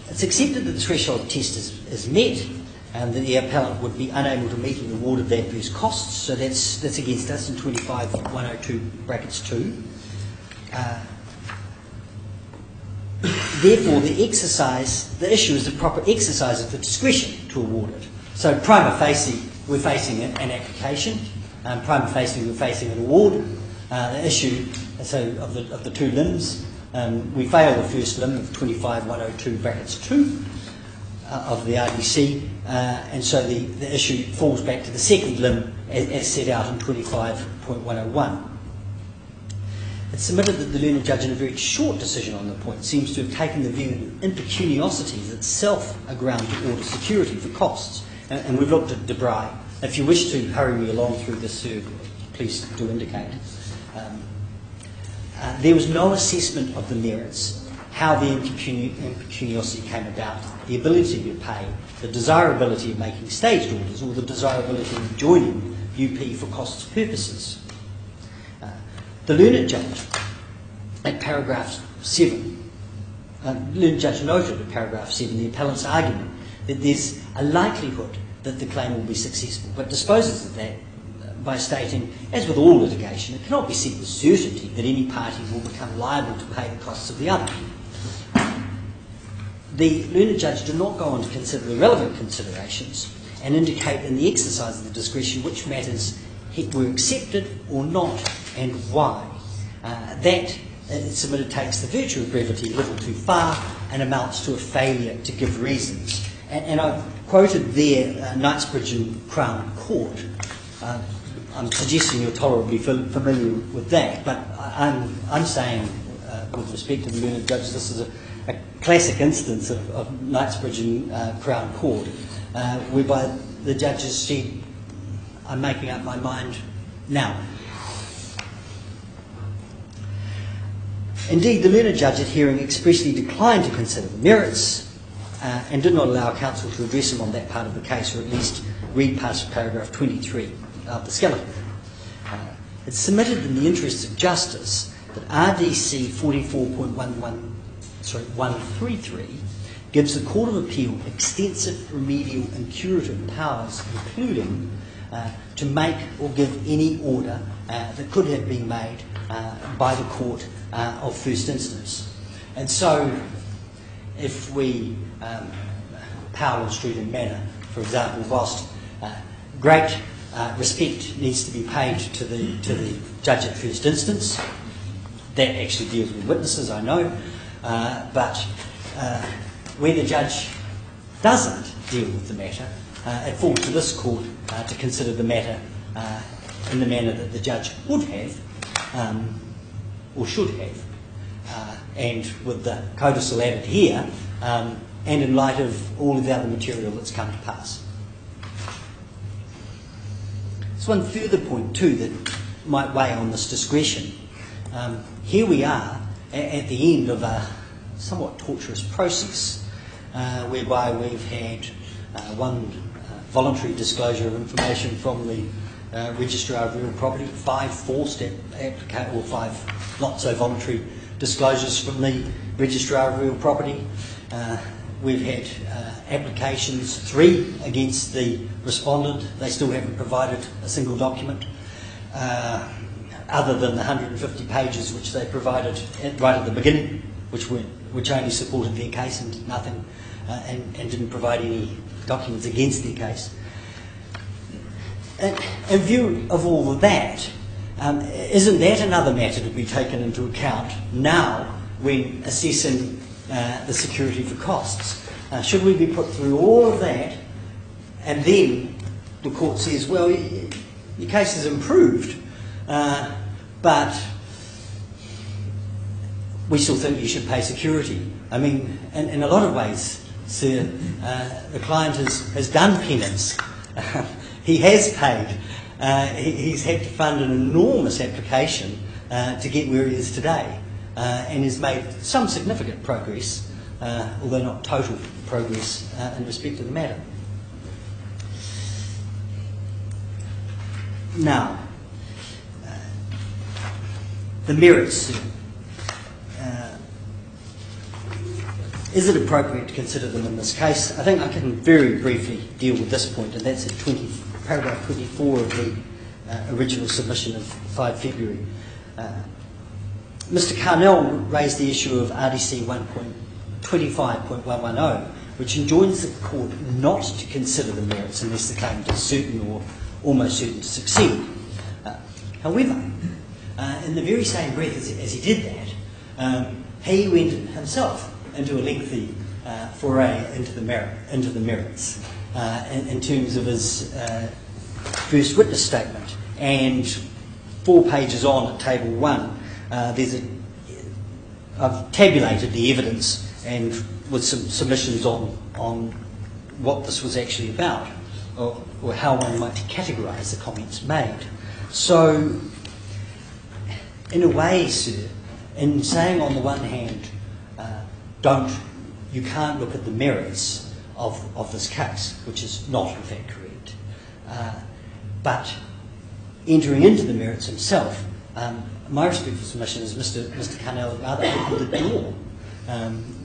It's accepted that the threshold test is met, and that the appellant would be unable to meet an award of adverse costs, so that's against us in 25.102 brackets 2. Therefore, the issue is the proper exercise of the discretion to award it. So prima facie, we're facing an application. Prima facie, we're facing an award. The issue of the two limbs, we fail the first limb of 25.102 brackets 2 of the RDC, and so the issue falls back to the second limb as set out in 25.101. It's submitted that the learned judge, in a very short decision on the point, seems to have taken the view that impecuniosity is itself a ground to order security for costs. And we've looked at Debray. If you wish to hurry me along through this, sir, please do indicate. There was no assessment of the merits, how the impecuniosity came about, the ability to pay, the desirability of making staged orders, or the desirability of joining UP for costs purposes. The learned judge, at paragraph 7, learned judge noted at paragraph 7 the appellant's argument that there's a likelihood that the claim will be successful, but disposes of that by stating, as with all litigation, it cannot be said with certainty that any party will become liable to pay the costs of the other. The learned judge did not go on to consider the relevant considerations and indicate in the exercise of the discretion which matters were accepted or not and why. That, submitted, takes the virtue of brevity a little too far and amounts to a failure to give reasons. And I've quoted there Knightsbridge and Crown Court. I'm suggesting you're tolerably familiar with that, but I'm saying, with respect to the learned judge, this is a classic instance of Knightsbridge and Crown Court, whereby the judges said, I'm making up my mind now. Indeed, the learned judge at hearing expressly declined to consider the merits and did not allow counsel to address him on that part of the case, or at least read past paragraph 23 of the skeleton. It's submitted in the interests of justice that RDC 133 gives the Court of Appeal extensive remedial and curative powers, including to make or give any order that could have been made by the court of first instance. And so, if we, Powell Street and Manor, for example, whilst great respect needs to be paid to the judge at first instance, that actually deals with witnesses, I know, but where the judge doesn't deal with the matter, it falls to this court to consider the matter in the manner that the judge would have, or should have, and with the codicil added here, and in light of all of the other material that's come to pass. There's one further point too that might weigh on this discretion. Here we are at the end of a somewhat torturous process whereby we've had one voluntary disclosure of information from the Registrar of Real Property, 5 4-step or 5 not so voluntary disclosures from the Registrar of Real Property. We've had applications, 3 against the respondent. They still haven't provided a single document other than the 150 pages which they provided right at the beginning, which only supported their case and nothing, and didn't provide any documents against their case. In view of all of that, isn't that another matter to be taken into account now when assessing the security for costs? Should we be put through all of that and then the court says, well, your case is improved, but we still think you should pay security? I mean, in a lot of ways, sir, the client has done penance. He has paid. He's had to fund an enormous application to get where he is today, and has made some significant progress, although not total progress in respect to the matter. Now, the merits. Is it appropriate to consider them in this case? I think I can very briefly deal with this point, and that's at paragraph 24 of the original submission of 5 February. Mr. Carnell raised the issue of RDC 1.25.110, which enjoins the court not to consider the merits unless the claimant is certain or almost certain to succeed. However, in the very same breath as he did that, he went himself into a lengthy foray into the merits in terms of his first witness statement. And 4 pages on at table 1, I've tabulated the evidence and with some submissions on what this was actually about, or how one might categorise the comments made. So, in a way, sir, in saying on the one hand, you can't look at the merits of this case, which is not in fact correct, but entering into the merits himself, my respectful submission is Mr. Carnell rather opened the door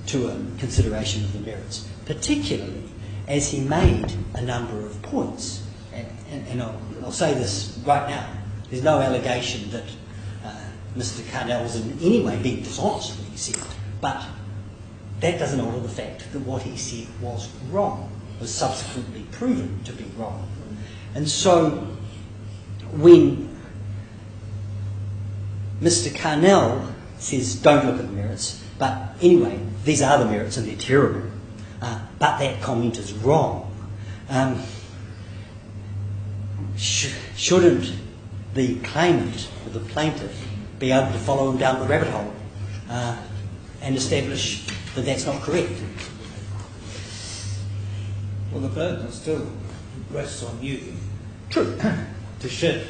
to a consideration of the merits, particularly as he made a number of points. And I'll say this right now, there's no allegation that Mr. Carnell was in any way being dishonest in what he said, but that doesn't alter the fact that what he said was wrong, was subsequently proven to be wrong. And so when Mr. Carnell says don't look at the merits, but anyway, these are the merits and they're terrible, but that comment is wrong, shouldn't the claimant or the plaintiff be able to follow him down the rabbit hole and establish that that's not correct? Well, the burden still rests on you. True. To show,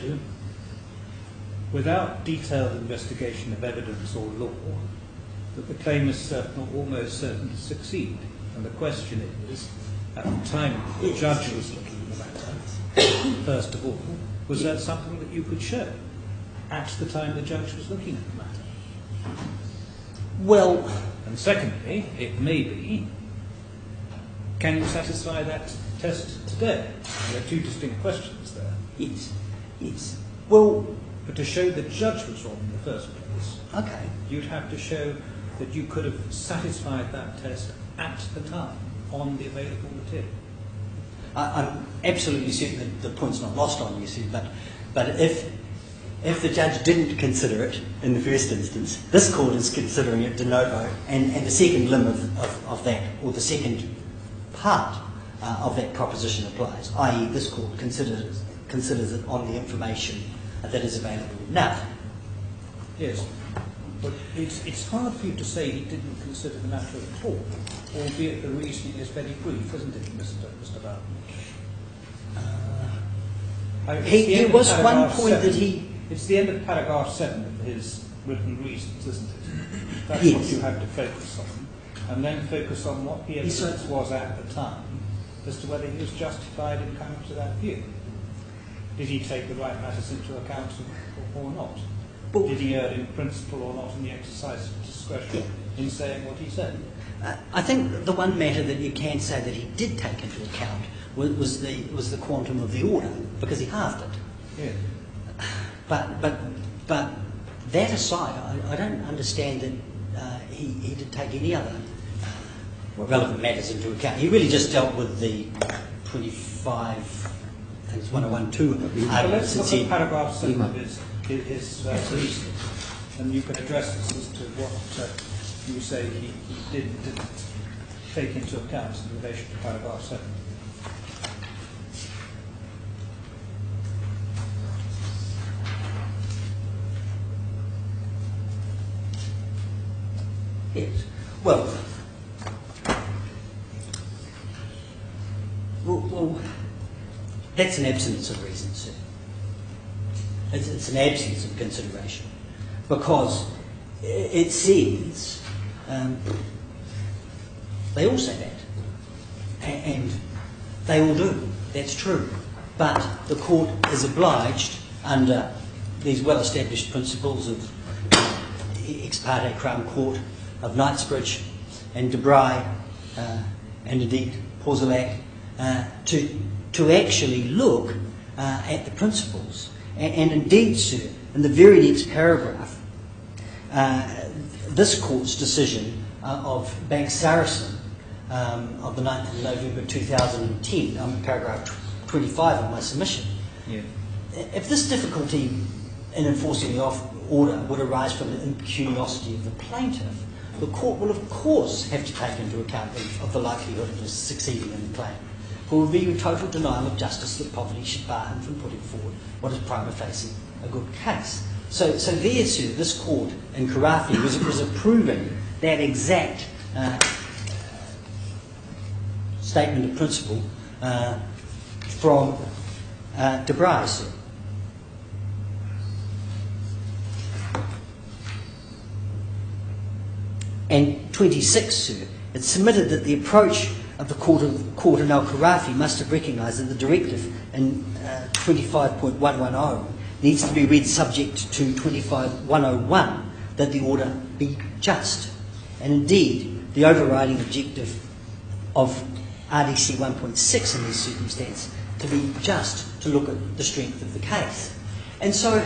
without detailed investigation of evidence or law, that the claim is certain or almost certain to succeed. And the question is, at the time the judge was looking at the matter, first of all, was that something that you could show at the time the judge was looking at the matter? Well, and secondly, it may be, can you satisfy that test today? There are 2 distinct questions there. yes. Well, but to show the judge was wrong in the first place, okay. you'd have to show that you could have satisfied that test at the time on the available material. I'm absolutely certain that the point's not lost on you, sir, but if the judge didn't consider it in the first instance, this court is considering it de novo, and the second limb of that, or the second part of that proposition applies, i.e. this court considers it on the information that is available now. Yes, but it's hard for you to say he didn't consider the matter at all, albeit the reasoning is very brief, isn't it, Mr. Bowden? There was one point that he... It's the end of paragraph 7 of his written reasons, isn't it? That's Yes. what you have to focus on, and then focus on what the evidence was at the time as to whether he was justified in coming to that view. Did he take the right matters into account or not? Did he err in principle or not in the exercise of discretion in saying what he said? I think the one matter that you can say that he did take into account was the quantum of the order, because he halved it. Yeah. But that aside, I don't understand that he did take any other relevant matters into account. He really just dealt with the 25, I think it's 101.2 But let's look at paragraph 7 of his reasoning, and you can address this as to what you say he didn't take into account in relation to paragraph 7. Yes. Well, that's an absence of reason, sir. It's an absence of consideration, because it says they all say that, and they all do. That's true. But the court is obliged, under these well-established principles of ex parte Crown Court, of Knightsbridge and De Bry, and indeed Porzelak, to actually look at the principles. And indeed, sir, in the very next paragraph, this court's decision of Bank Saracen of the 9th of November 2010, paragraph 25 of my submission, if this difficulty in enforcing the order would arise from the impecuniosity of the plaintiff, the court will of course have to take into account of the likelihood of his succeeding in the claim. For it would be a total denial of justice that poverty should bar him from putting forward what is prima facie a good case. So there, sir, this court in Karafi was approving that exact statement of principle from De Bry, sir. And 26, sir, it's submitted that the approach of the court in Al-Karafi must have recognised that the directive in 25.110 needs to be read subject to 25.101, that the order be just. And indeed, the overriding objective of RDC 1.6 in this circumstance to be just, to look at the strength of the case. And so,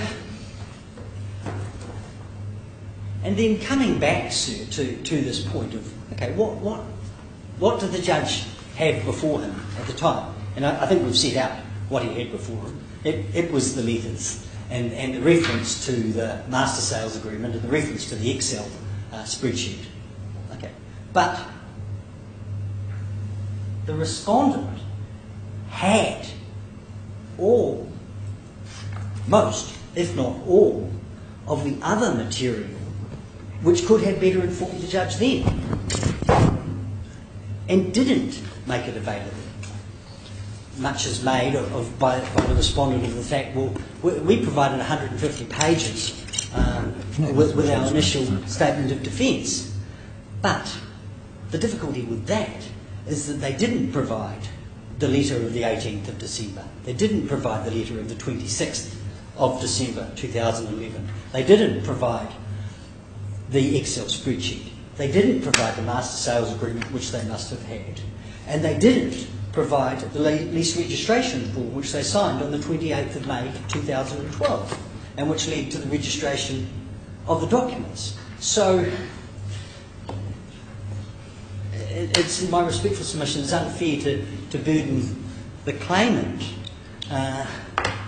and then coming back, sir, to this point of, okay, what did the judge have before him at the time? And I think we've set out what he had before him. It was the letters and the reference to the master sales agreement and the reference to the Excel spreadsheet. Okay, but the respondent had all, most, if not all, of the other material which could have better informed the judge then, and didn't make it available. Much is made by the respondent of the fact, well, we provided 150 pages with our initial statement of defence. But the difficulty with that is that they didn't provide the letter of the 18th of December. They didn't provide the letter of the 26th of December 2011. They didn't provide the Excel spreadsheet. They didn't provide the master sales agreement, which they must have had. And they didn't provide the lease registration form, which they signed on the 28th of May 2012, and which led to the registration of the documents. So, it's, in my respectful submission, it's unfair to burden the claimant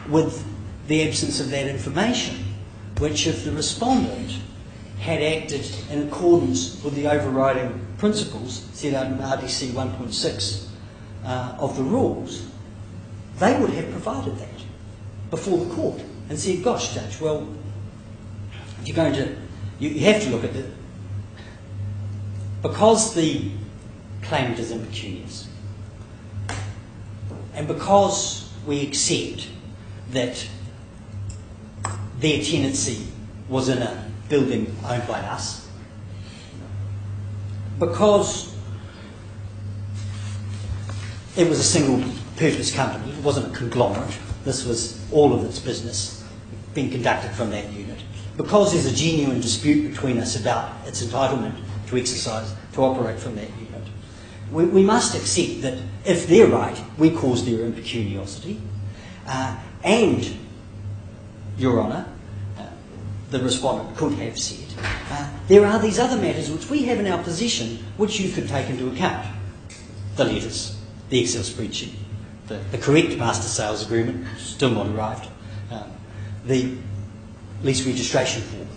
with the absence of that information, which if the respondent had acted in accordance with the overriding principles set out in RDC 1.6 of the rules, they would have provided that before the court and said, gosh, Judge, well, if you're going to, you have to look at it, because the claimant is impecunious, and because we accept that their tenancy was in a building owned by us, because it was a single purpose company, it wasn't a conglomerate, this was all of its business being conducted from that unit, because there's a genuine dispute between us about its entitlement to exercise, to operate from that unit, we must accept that if they're right, we caused their impecuniosity, and, Your Honour, the respondent could have said, there are these other matters which we have in our possession which you could take into account. The letters, the Excel spreadsheet, the correct master sales agreement, still not arrived, the lease registration form.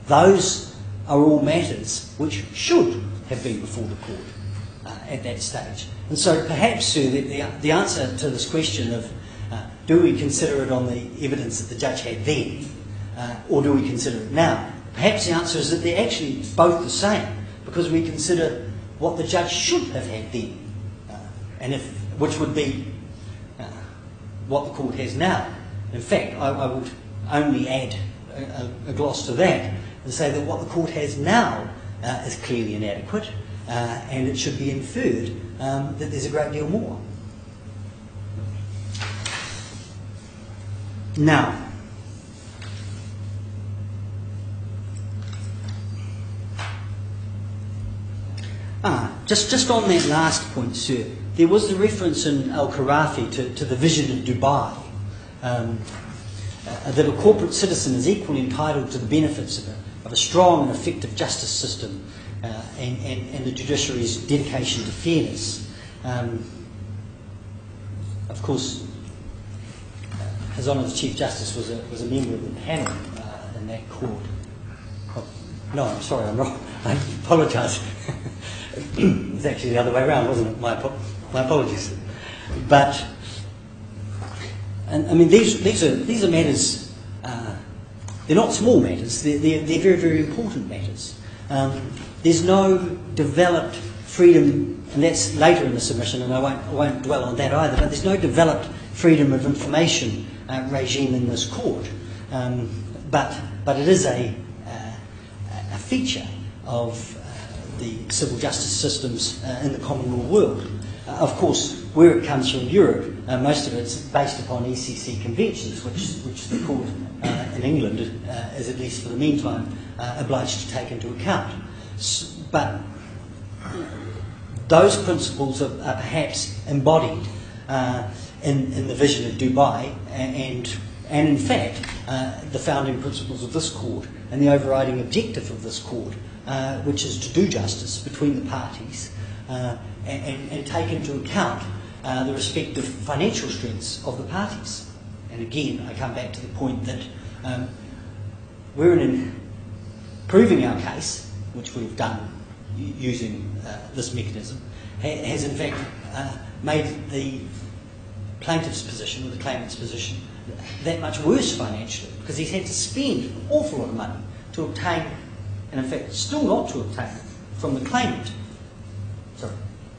Those are all matters which should have been before the court at that stage. And so perhaps, sir, the answer to this question of do we consider it on the evidence that the judge had then, or do we consider it now? Perhaps the answer is that they're actually both the same, because we consider what the judge should have had then, which would be what the court has now. In fact, I would only add a gloss to that and say that what the court has now is clearly inadequate, and it should be inferred that there's a great deal more. Now, just on that last point, sir, there was the reference in Al-Kharafi to the vision of Dubai, that a corporate citizen is equally entitled to the benefits of a strong and effective justice system and the judiciary's dedication to fairness. Of course, His Honour the Chief Justice was a member of the panel in that court. Oh, no, I'm sorry, I'm wrong. I apologise. It was actually the other way around, wasn't it? My apologies. But, and I mean, these are matters. They're not small matters. They're very, very important matters. There's no developed freedom, and that's later in the submission, and I won't dwell on that either. But there's no developed freedom of information regime in this court. But it is a feature of the civil justice systems in the common law world. Of course, where it comes from Europe, most of it's based upon ECC conventions, which the court in England is, at least for the meantime, obliged to take into account. But those principles are perhaps embodied in the vision of Dubai, and in fact, the founding principles of this court and the overriding objective of this court, which is to do justice between the parties and take into account the respective financial strengths of the parties. And again, I come back to the point that we're in proving our case, which we've done using this mechanism, has in fact made the plaintiff's position, or the claimant's position, that much worse financially, because he's had to spend an awful lot of money to obtain, and in fact still not to obtain, from the claimant,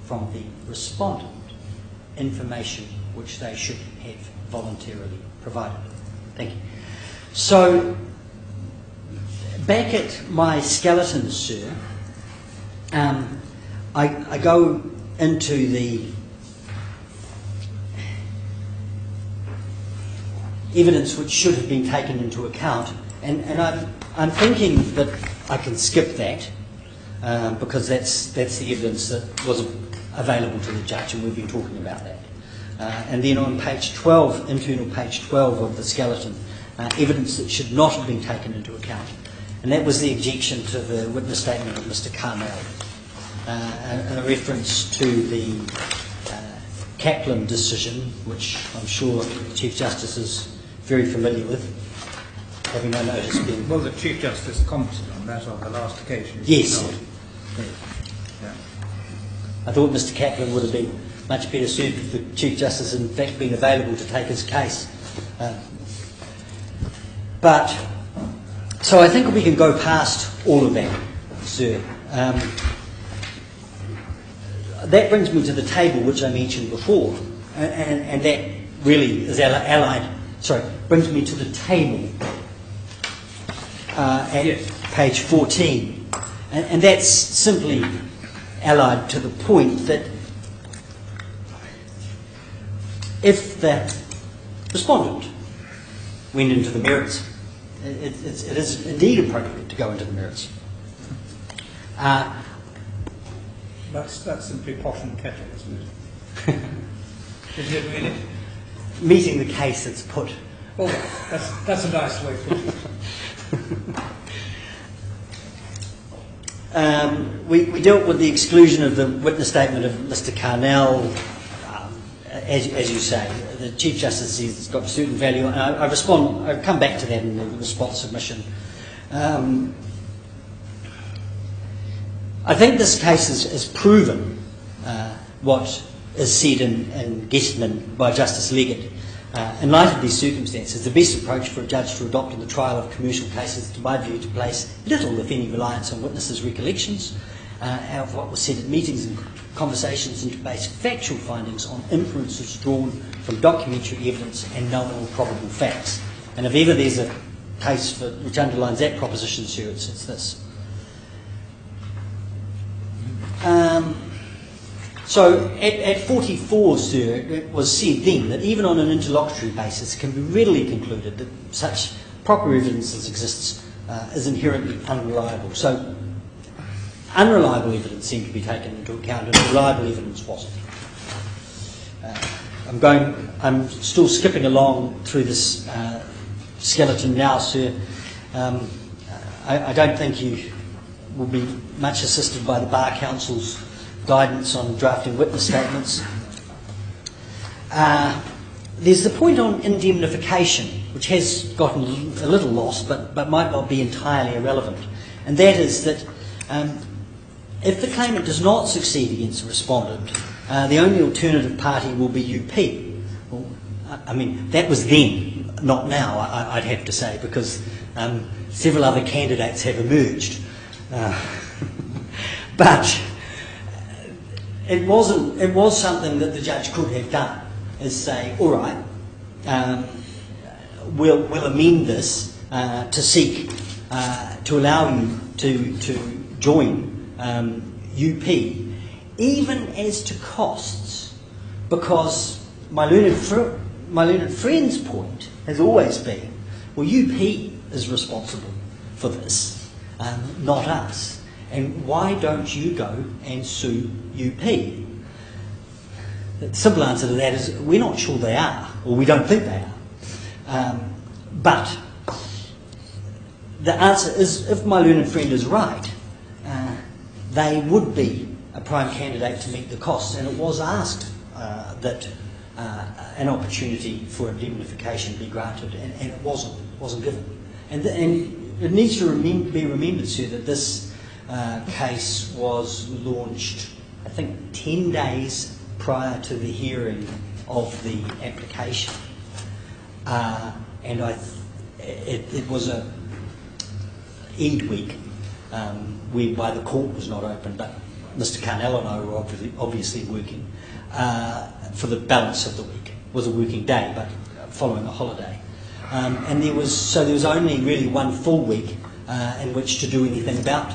from the respondent, information which they should have voluntarily provided. Thank you. So, back at my skeleton, sir, I go into the evidence which should have been taken into account, and I'm thinking that I can skip that because that's the evidence that was available to the judge, and we've been talking about that. And then on page 12, internal page 12 of the skeleton, evidence that should not have been taken into account, and that was the objection to the witness statement of Mr. Carmel, and a reference to the Kaplan decision, which I'm sure the Chief Justice is very familiar with, having no notice being... Well, the Chief Justice commented on that on the last occasion. Yes. Yeah. I thought Mr. Kaplan would have been much better suited if the Chief Justice had in fact been available to take his case. So I think we can go past all of that, sir. That brings me to the table which I mentioned before, and that really is brings me to the table at page 14. And that's simply allied to the point that if the respondent went into the merits, it is indeed appropriate to go into the merits. That's simply pot and kettle, isn't it? Is it really? Meeting the case that's put. Oh, that's a nice way to put it. We dealt with the exclusion of the witness statement of Mr. Carnell. As you say, the Chief Justice says it's got a certain value, and I come back to that in the response submission. I think this case has proven what is said in Guestman by Justice Leggett. In light of these circumstances, the best approach for a judge to adopt in the trial of commercial cases, to my view, to place little, if any, reliance on witnesses' recollections of what was said at meetings and conversations, and to base factual findings on inferences drawn from documentary evidence and known or probable facts. And if ever there's a case which underlines that proposition, sir, it's this. So at 44, sir, it was said then that even on an interlocutory basis it can be readily concluded that such proper evidence as exists is inherently unreliable. So unreliable evidence seemed to be taken into account and reliable evidence wasn't. I'm still skipping along through this skeleton now, sir. I don't think you will be much assisted by the Bar Council's guidance on drafting witness statements. There's the point on indemnification, which has gotten a little lost, but might not be entirely irrelevant. And that is that if the claimant does not succeed against the respondent, the only alternative party will be UP. Well, I mean, that was then, not now, I'd have to say, because several other candidates have emerged. But it was something that the judge could have done, is say, all right, we'll amend this to seek to allow you to join UP, even as to costs, because my learned friend's point has always been, well, UP is responsible for this, not us. And why don't you go and sue UP? The simple answer to that is we're not sure they are, or we don't think they are. But the answer is, if my learned friend is right, they would be a prime candidate to meet the costs, and it was asked that an opportunity for indemnification be granted, and it wasn't given. And it needs to be remembered, sir, that this case was launched, I think, 10 days prior to the hearing of the application, and it was a Eid week whereby the court was not open, but Mr. Carnell and I were obviously working for the balance of the week. It was a working day, but following a holiday, and there was only really one full week in which to do anything about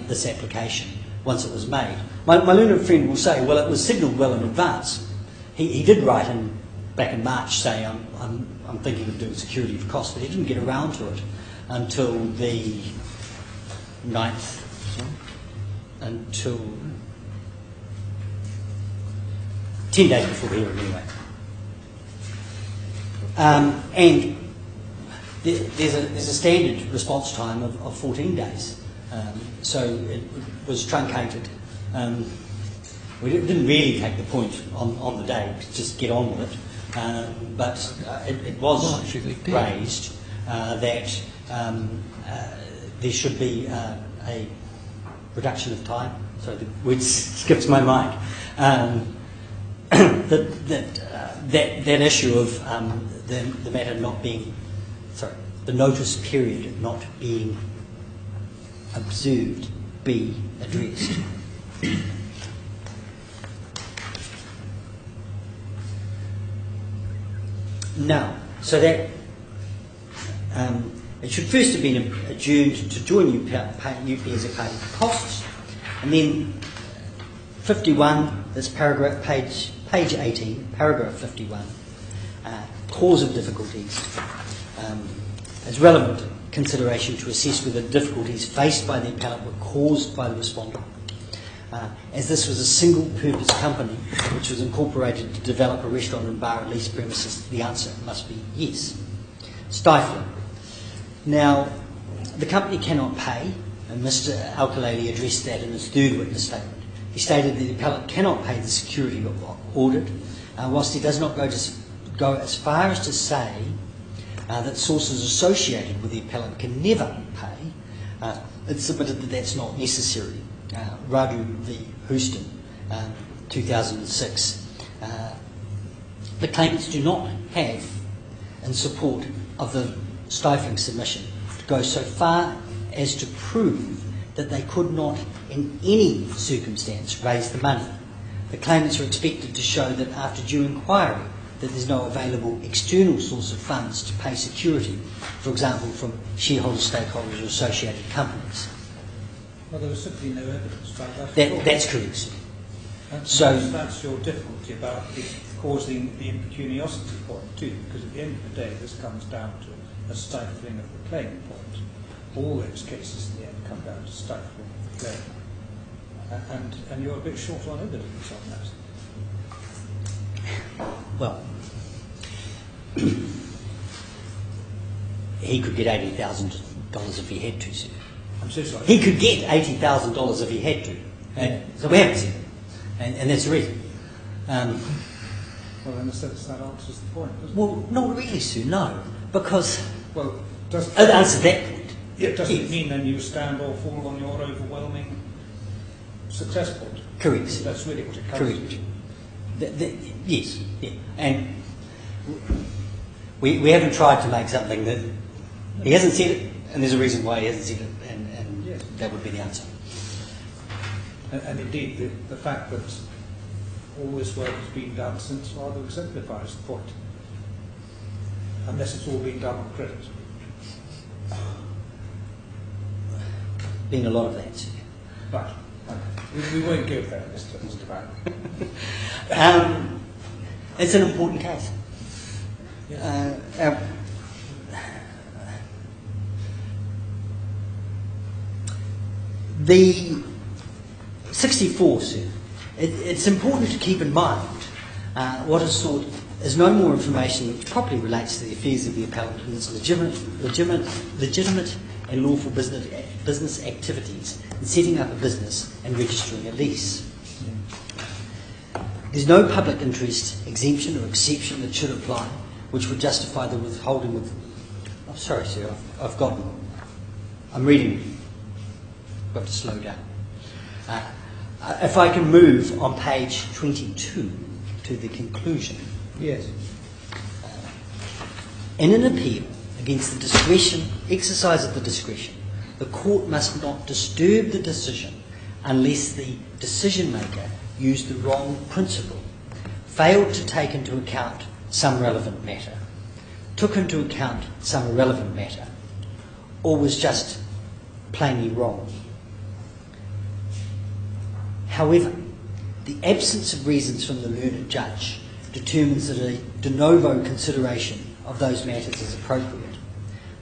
this application once it was made. My learned friend will say, well, it was signalled well in advance. He did write back in March saying, I'm thinking of doing security of cost, but he didn't get around to it until the 9th, until 10 days before the hearing anyway. And there's a standard response time of 14 days. So it was truncated. We didn't really take the point on the day to just get on with it, but it was raised that there should be a reduction of time. So the word skips my mind. that issue of the matter not being, sorry, the notice period not being observed be addressed. Now, so that it should first have been adjourned to join UP as a party to costs, and then 51, this paragraph, page 18, paragraph 51, cause of difficulties, as relevant consideration to assess whether difficulties faced by the appellant were caused by the respondent. As this was a single-purpose company which was incorporated to develop a restaurant and bar at leased premises, the answer must be yes. Stifling. Now, the company cannot pay, and Mr. Al-Khalili addressed that in his third witness statement. He stated that the appellant cannot pay the security audit, whilst he does not go as far as to say that sources associated with the appellant can never pay. It's submitted that that's not necessary. Radu v. Houston, 2006. The claimants do not have, in support of the stifling submission, to go so far as to prove that they could not in any circumstance raise the money. The claimants are expected to show that after due inquiry that there's no available external source of funds to pay security, for example from shareholders, stakeholders or associated companies. Well, there was simply no evidence about that at all. That's correct, sir. So that's your difficulty about causing the impecuniosity point too, because at the end of the day this comes down to a stifling of the claim point. All those cases in the end come down to stifling of the claim. And you're a bit short on evidence on that. Well, he could get $80,000 if he had to, sir. I'm so sorry. He could get $80,000 if he had to. So we haven't seen it. And that's the reason. Well, in a sense, that answers the point, doesn't it? Well, not really, Sue, no. Because, Well, does answer that point. doesn't it mean then you stand or fall on your overwhelming success point? Correct. That's really what it comes Correct. to. Yes, yeah. And we haven't tried to make something that he hasn't said it, and there's a reason why he hasn't said it, and Yes. that would be the answer. And indeed, the fact that all this work has been done since rather exemplifies the point. Unless it's all been done on credit. Been a lot of that, sir. But we won't go there, Mr. Hwang. It's an important case. Yes. The 64, sir, it's important to keep in mind what is sought is no more information which properly relates to the affairs of the appellant and its legitimate and lawful business activities in setting up a business and registering a lease. There's no public interest exemption or exception that should apply which would justify the withholding of... Oh, sorry, sir, I'm reading. I've got to slow down. If I can move on page 22 to the conclusion. Yes. In an appeal against the exercise of the discretion, the court must not disturb the decision unless the decision maker used the wrong principle, failed to take into account some relevant matter, took into account some irrelevant matter, or was just plainly wrong. However, the absence of reasons from the learned judge determines that a de novo consideration of those matters is appropriate.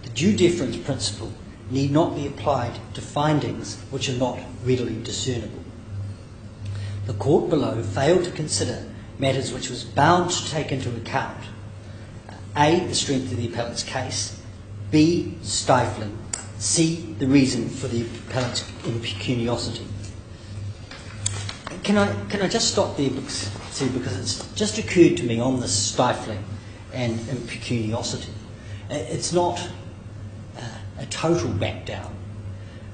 The due deference principle need not be applied to findings which are not readily discernible. The court below failed to consider matters which was bound to take into account A, the strength of the appellant's case, B, stifling, C, the reason for the appellant's impecuniosity. Can I just stop there because it's just occurred to me on this stifling and impecuniosity. It's not a total back down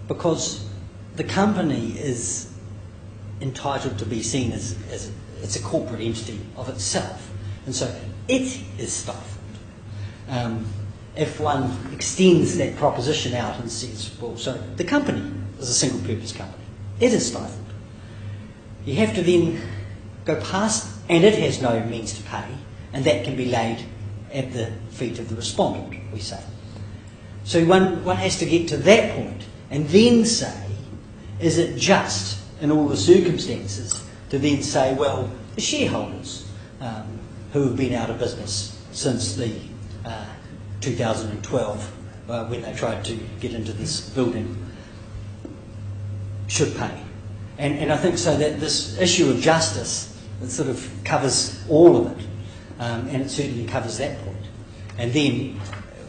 because the company is entitled to be seen as it's a corporate entity of itself, and so it is stifled. If one extends that proposition out and says, well, so the company is a single purpose company, it is stifled. You have to then go past, and it has no means to pay, and that can be laid at the feet of the respondent, we say. So one has to get to that point and then say, is it just in all the circumstances to then say, well, the shareholders who have been out of business since the 2012 when they tried to get into this building should pay. And I think so that this issue of justice, it sort of covers all of it, and it certainly covers that point. And then,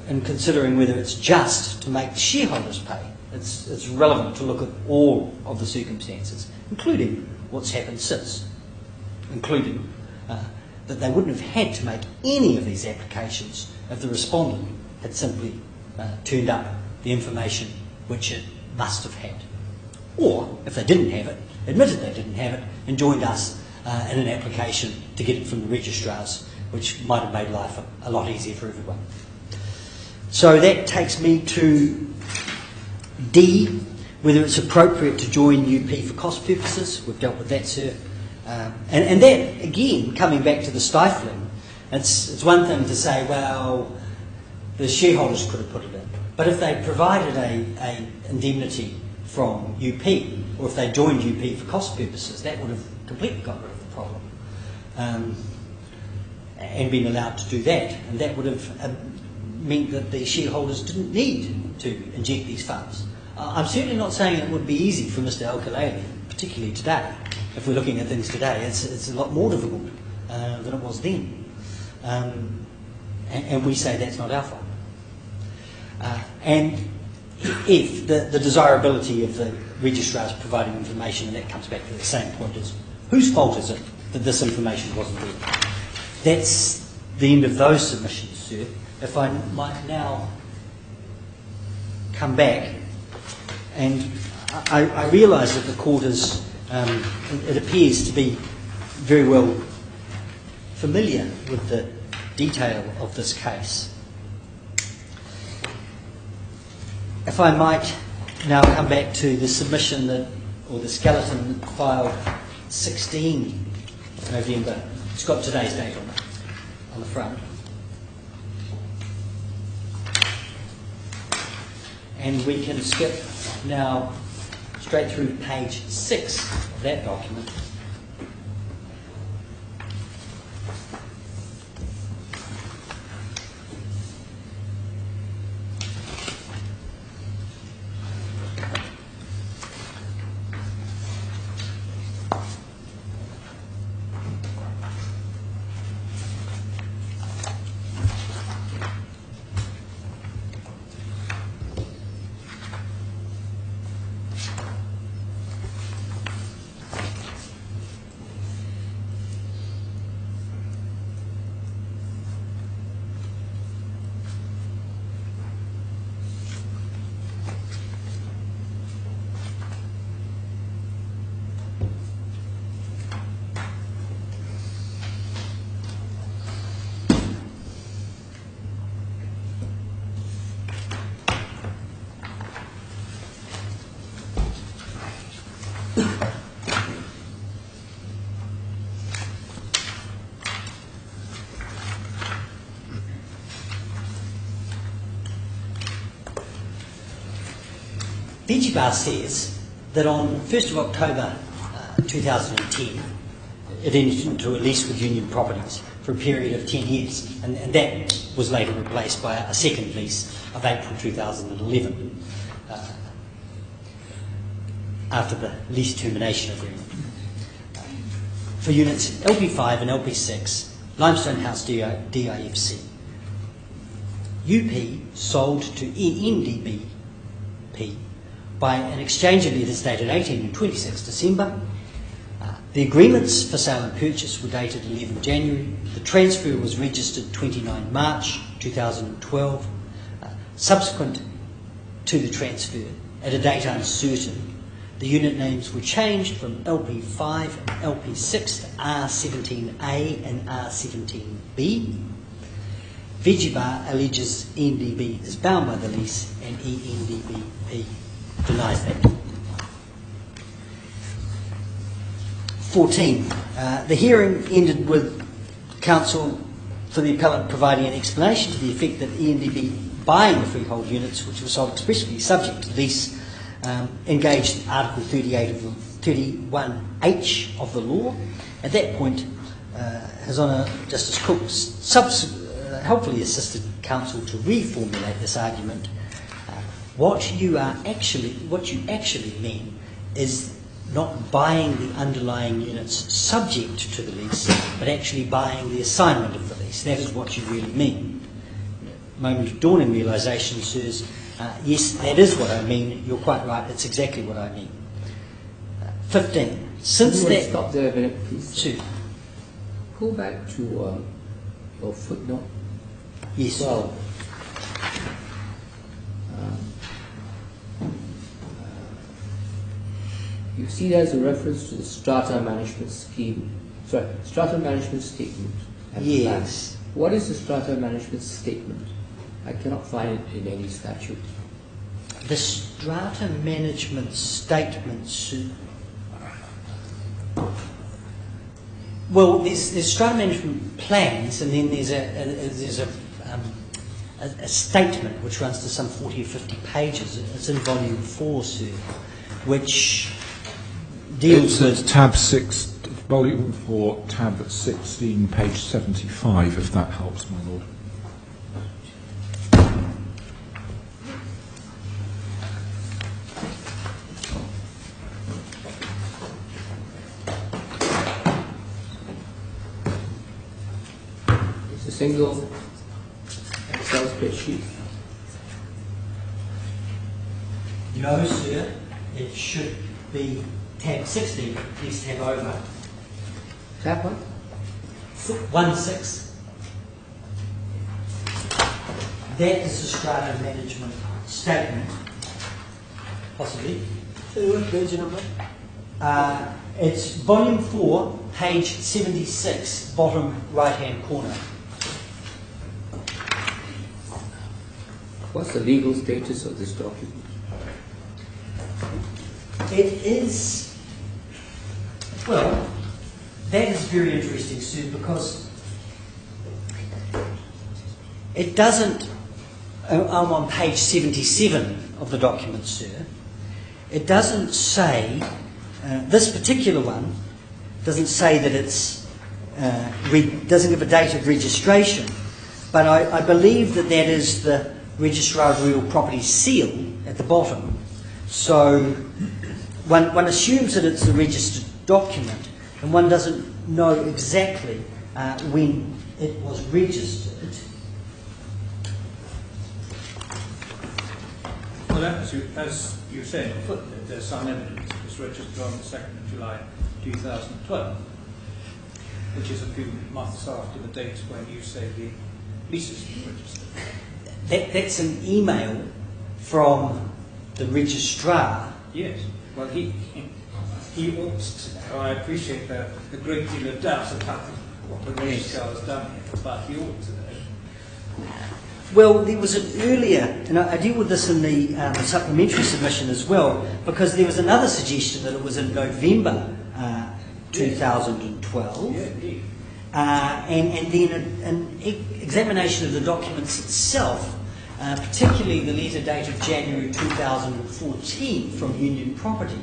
in considering whether it's just to make the shareholders pay, it's relevant to look at all of the circumstances, including what's happened since, including that they wouldn't have had to make any of these applications if the respondent had simply turned up the information which it must have had. Or, if they didn't have it, admitted they didn't have it, and joined us in an application to get it from the registrars, which might have made life a lot easier for everyone. So that takes me to D, whether it's appropriate to join UP for cost purposes. We've dealt with that, sir. And that, again, coming back to the stifling, it's one thing to say, well, the shareholders could have put it in. But if they provided a indemnity from UP, or if they joined UP for cost purposes, that would have completely got rid of the problem and been allowed to do that. And that would have meant that the shareholders didn't need to inject these funds. I'm certainly not saying it would be easy for Mr. Al-Khalili, particularly today. If we're looking at things today, it's a lot more difficult than it was then. And we say that's not our fault. And if the desirability of the registrars providing information, and that comes back to the same point, is whose fault is it that this information wasn't there? That's the end of those submissions, sir. If I might now come back, and I realise that the court is, it appears to be very well familiar with the detail of this case. If I might now come back to the submission that, or the skeleton filed 16 November. It's got today's date on the front. And we can skip now straight through to page 6 of that document. Vegie says that on 1st of October 2010, it entered into a lease with Union Properties for a period of 10 years, and that was later replaced by a second lease of April 2011 after the lease termination agreement. For units LP5 and LP6, Limestone House DIFC, UP sold to NDBP by an exchange of letters dated 18 and 26 December. The agreements for sale and purchase were dated 11 January. The transfer was registered 29 March 2012. Subsequent to the transfer, at a date uncertain, The unit names were changed from LP5 and LP6 to R17A and R17B. Vegie Bar alleges ENDB is bound by the lease and ENDB denies that. 14. The hearing ended with counsel for the appellant providing an explanation to the effect that ENDB buying the freehold units, which were sold expressly subject to lease, engaged in Article 31H of the law. At that point, His Honour Justice Cooke helpfully assisted counsel to reformulate this argument. What you actually mean is not buying the underlying units subject to the lease, but actually buying the assignment of the lease. That is what you really mean. Moment of dawning realisation says, yes, that is what I mean. You're quite right. It's exactly what I mean. 15. Since Can you that, stop there a minute, please? Sure. Go back to your footnote. Yes. 12. You see there's a reference to the strata management scheme. Sorry, strata management statement. And Yes. plan. What is the strata management statement? I cannot find it in any statute. The strata management statements. Well, there's strata management plans, and then there's a statement which runs to some 40 or 50 pages. It's in volume 4, sir, which deals It's with tab 6, volume 4, tab 16, page 75, if that helps, my lord. It's a single Excel spreadsheet. No, sir. It should be tab 16. Please tab over. Tab what? 16. That is the strata management statement. Possibly. What page number? It's volume 4, page 76, bottom right-hand corner. What's the legal status of this document? It is, well, that is very interesting, Sue, because it doesn't, I'm on page 77 of the document, sir. It doesn't say, this particular one doesn't say that it's, doesn't give a date of registration, but I believe that that is the Registrar of Real Property seal at the bottom. So one assumes that it's a registered document, and one doesn't know exactly when it was registered. Well, as you say in the footnote, there's some evidence it was registered on the 2nd of July 2012, which is a few months after the date when you say the leases were registered. That's an email from the registrar. Yes. Well, he ought to know. I appreciate the great deal of doubt about what the registrar has done here, but he ought to know. Well, there was an earlier, and I deal with this in the supplementary submission as well, because there was another suggestion that it was in November 2012. Yeah, indeed. And then an examination of the documents itself, particularly the letter dated January 2014 from Union Property,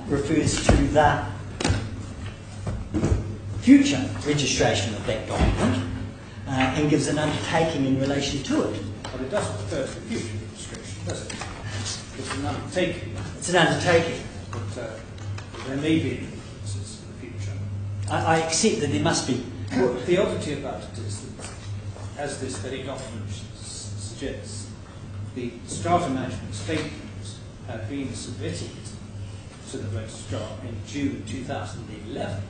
refers to the future registration of that document and gives an undertaking in relation to it. But it doesn't refer to the future registration, does it? It's an undertaking. It's an undertaking. But there may be influences in the future. I accept that there must be. Well, the oddity about it is that, as this very document suggests, the strata management statements have been submitted to the registrar in June 2011.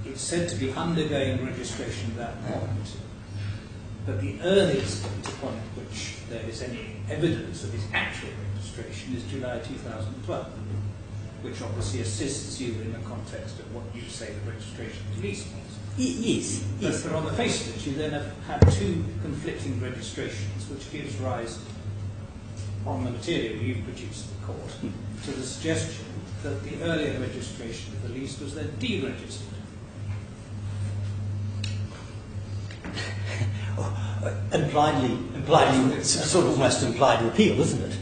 It's said to be undergoing registration at that point. But the earliest date upon which there is any evidence of his actual registration is July 2012, which obviously assists you in the context of what you say the registration of the lease was. Yes. But on the face of it, you then have had two conflicting registrations, which gives rise, on the material you've produced to the court, to the suggestion that the earlier registration of the lease was then deregistered. Impliedly, it's sort of almost implied repeal, isn't it?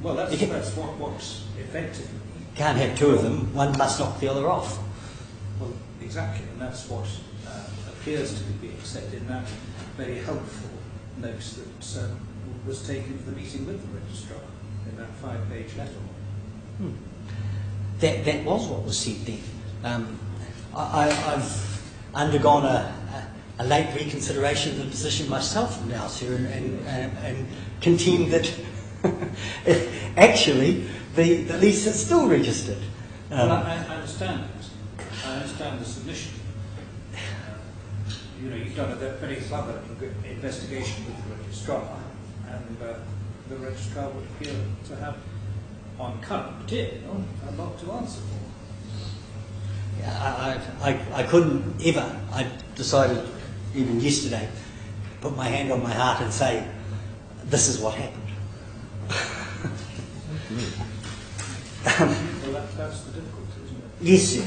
Well, that's what's effective. Can't have two of them. One must knock the other off. Well, exactly, and that's what appears to be being said in that very helpful note that was taken for the meeting with the registrar in that 5-page letter. That was what was said then. I've undergone a late reconsideration of the position myself now, sir, and contend that actually the lease is still registered. Well, I understand that. I understand the submission. You've done a very thorough investigation with the registrar, and the registrar would appear to have, on current material, a lot to answer for. I couldn't ever, I decided even yesterday, put my hand on my heart and say, this is what happened. Well, that's the difficulty, isn't it? Yes, sir.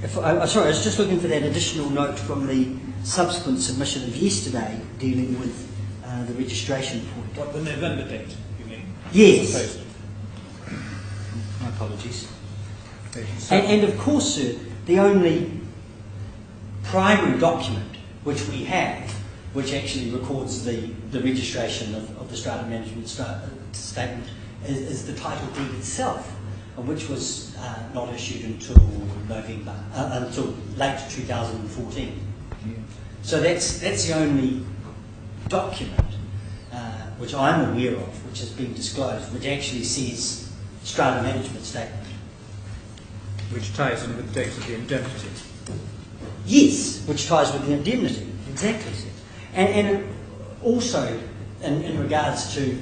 Sorry, I was just looking for that additional note from the subsequent submission of yesterday dealing with the registration point. What, the November date, you mean? Yes. My apologies. And of course, sir, the only primary document which we have, which actually records the registration of the strata management statement, is the title deed itself, which was not issued until until late 2014. Yeah. So that's the only document which I'm aware of, which has been disclosed, which actually says strata management statement. Which ties in with the date of the indemnity. Yes, which ties with the indemnity, exactly, sir. And also, in regards to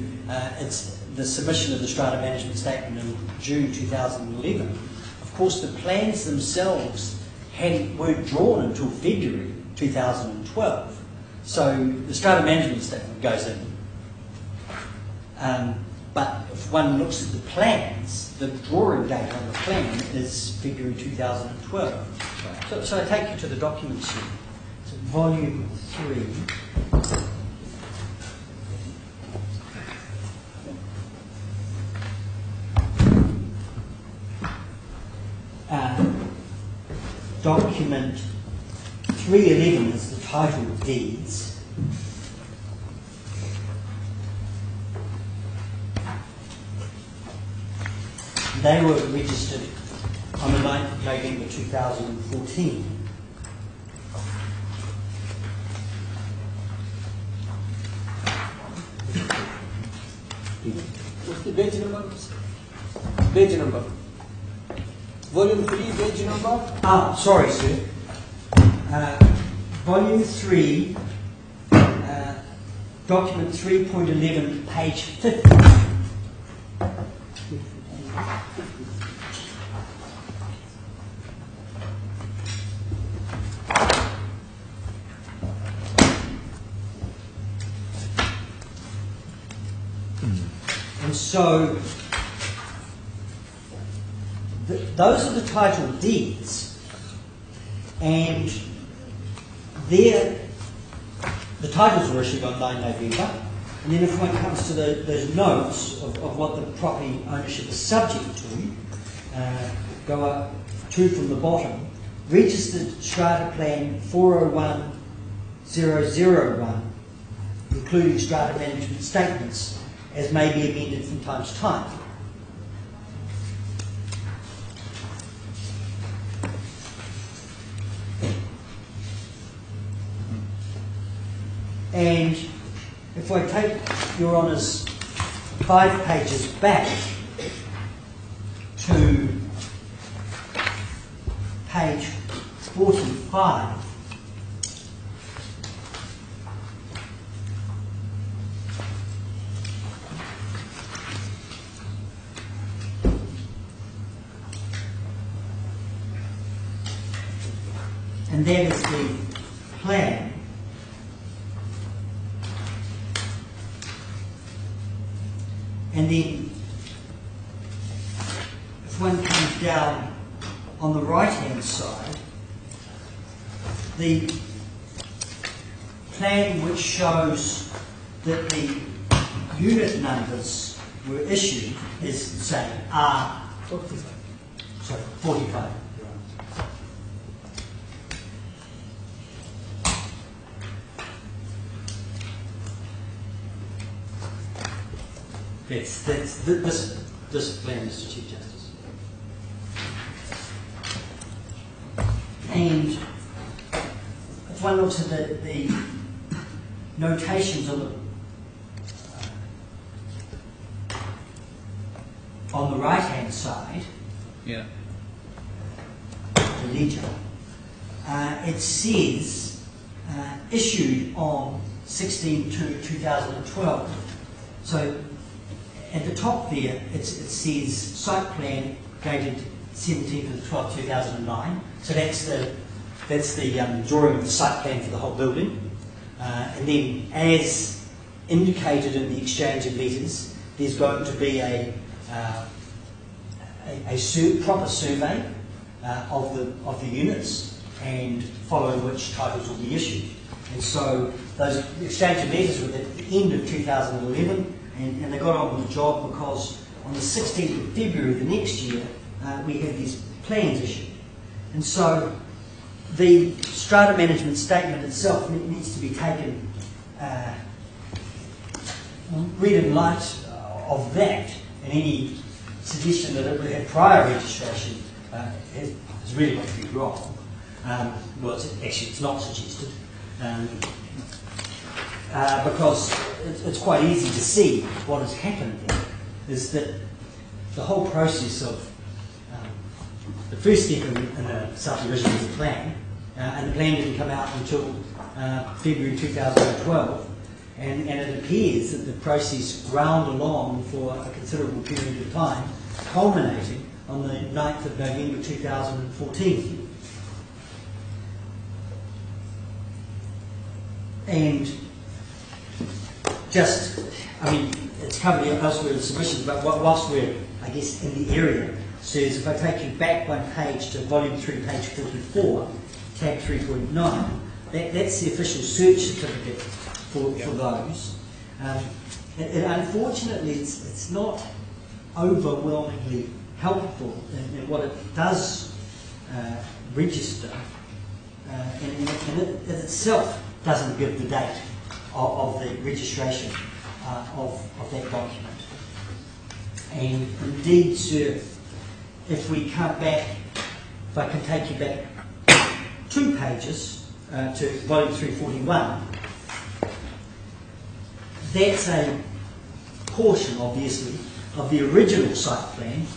the submission of the strata management statement in June 2011, of course the plans themselves weren't drawn until February 2012. So the strata management statement goes in. But if one looks at the plans, the drawing date on the plan is February 2012. So I take you to the documents here. So volume 3. Document 311 is the title of deeds. They were registered on the 9th of November 2014. What's the page number? Page number. Volume 3, page number? Sorry, sir. Volume 3, document 3.11, page 50. And so, those are the title deeds, and the titles were issued on 9 November, and then if one comes to those notes of what the property ownership is subject to, go up 2 from the bottom, registered strata plan 401001, including strata management statements, as may be amended from time to time. And if I take Your Honour's 5 pages back to 45, and that is the plan. And then if one comes down on the right-hand side, the plan which shows that the unit numbers were issued is, say, R45. That's this plan, Mr. Chief Justice. And if one looks at the notations on the right-hand side, Yeah. the ledger, it says issued on 16/2/2012. So at the top there, it says site plan dated 17/12/2009. So that's the drawing of the site plan for the whole building. And then, as indicated in the exchange of letters, there's going to be a proper survey of the units, and following which titles will be issued. And so those exchange of letters were at the end of 2011. And they got on with the job because on the 16th of February the next year, we had these plans issued. And so the strata management statement itself needs to be taken, read in light of that, and any suggestion that it would have prior registration is really going to be wrong. Well, it's not suggested. Because it's quite easy to see what has happened there, is that the whole process of the first step in the subdivision is the plan, and the plan didn't come out until February 2012, and it appears that the process ground along for a considerable period of time, culminating on the 9th of November 2014. And it's covered elsewhere in the submissions, but whilst we're, I guess, in the area, says if I take you back one page to volume 3, page 44, tab 3.9, that's the official search certificate for those. Unfortunately, it's not overwhelmingly helpful in what it does register, and it itself doesn't give the date of the registration of that document. And indeed, sir, if we come back, if I can take you back 2 pages to volume 341, that's a portion, obviously, of the original site plan.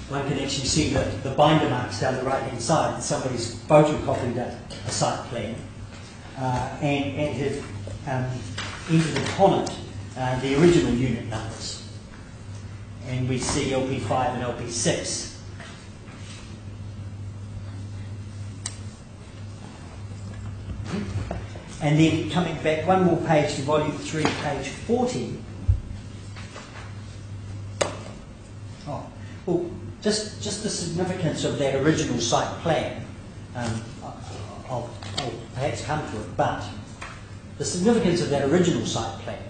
One can actually see the binder marks down the right-hand side, that somebody's photocopied a site plan and have entered upon it the original unit numbers. And we see LP5 and LP6. And then coming back one more page to volume 3, page 40. Well, just the significance of that original site plan, I'll perhaps come to it, but the significance of that original site plan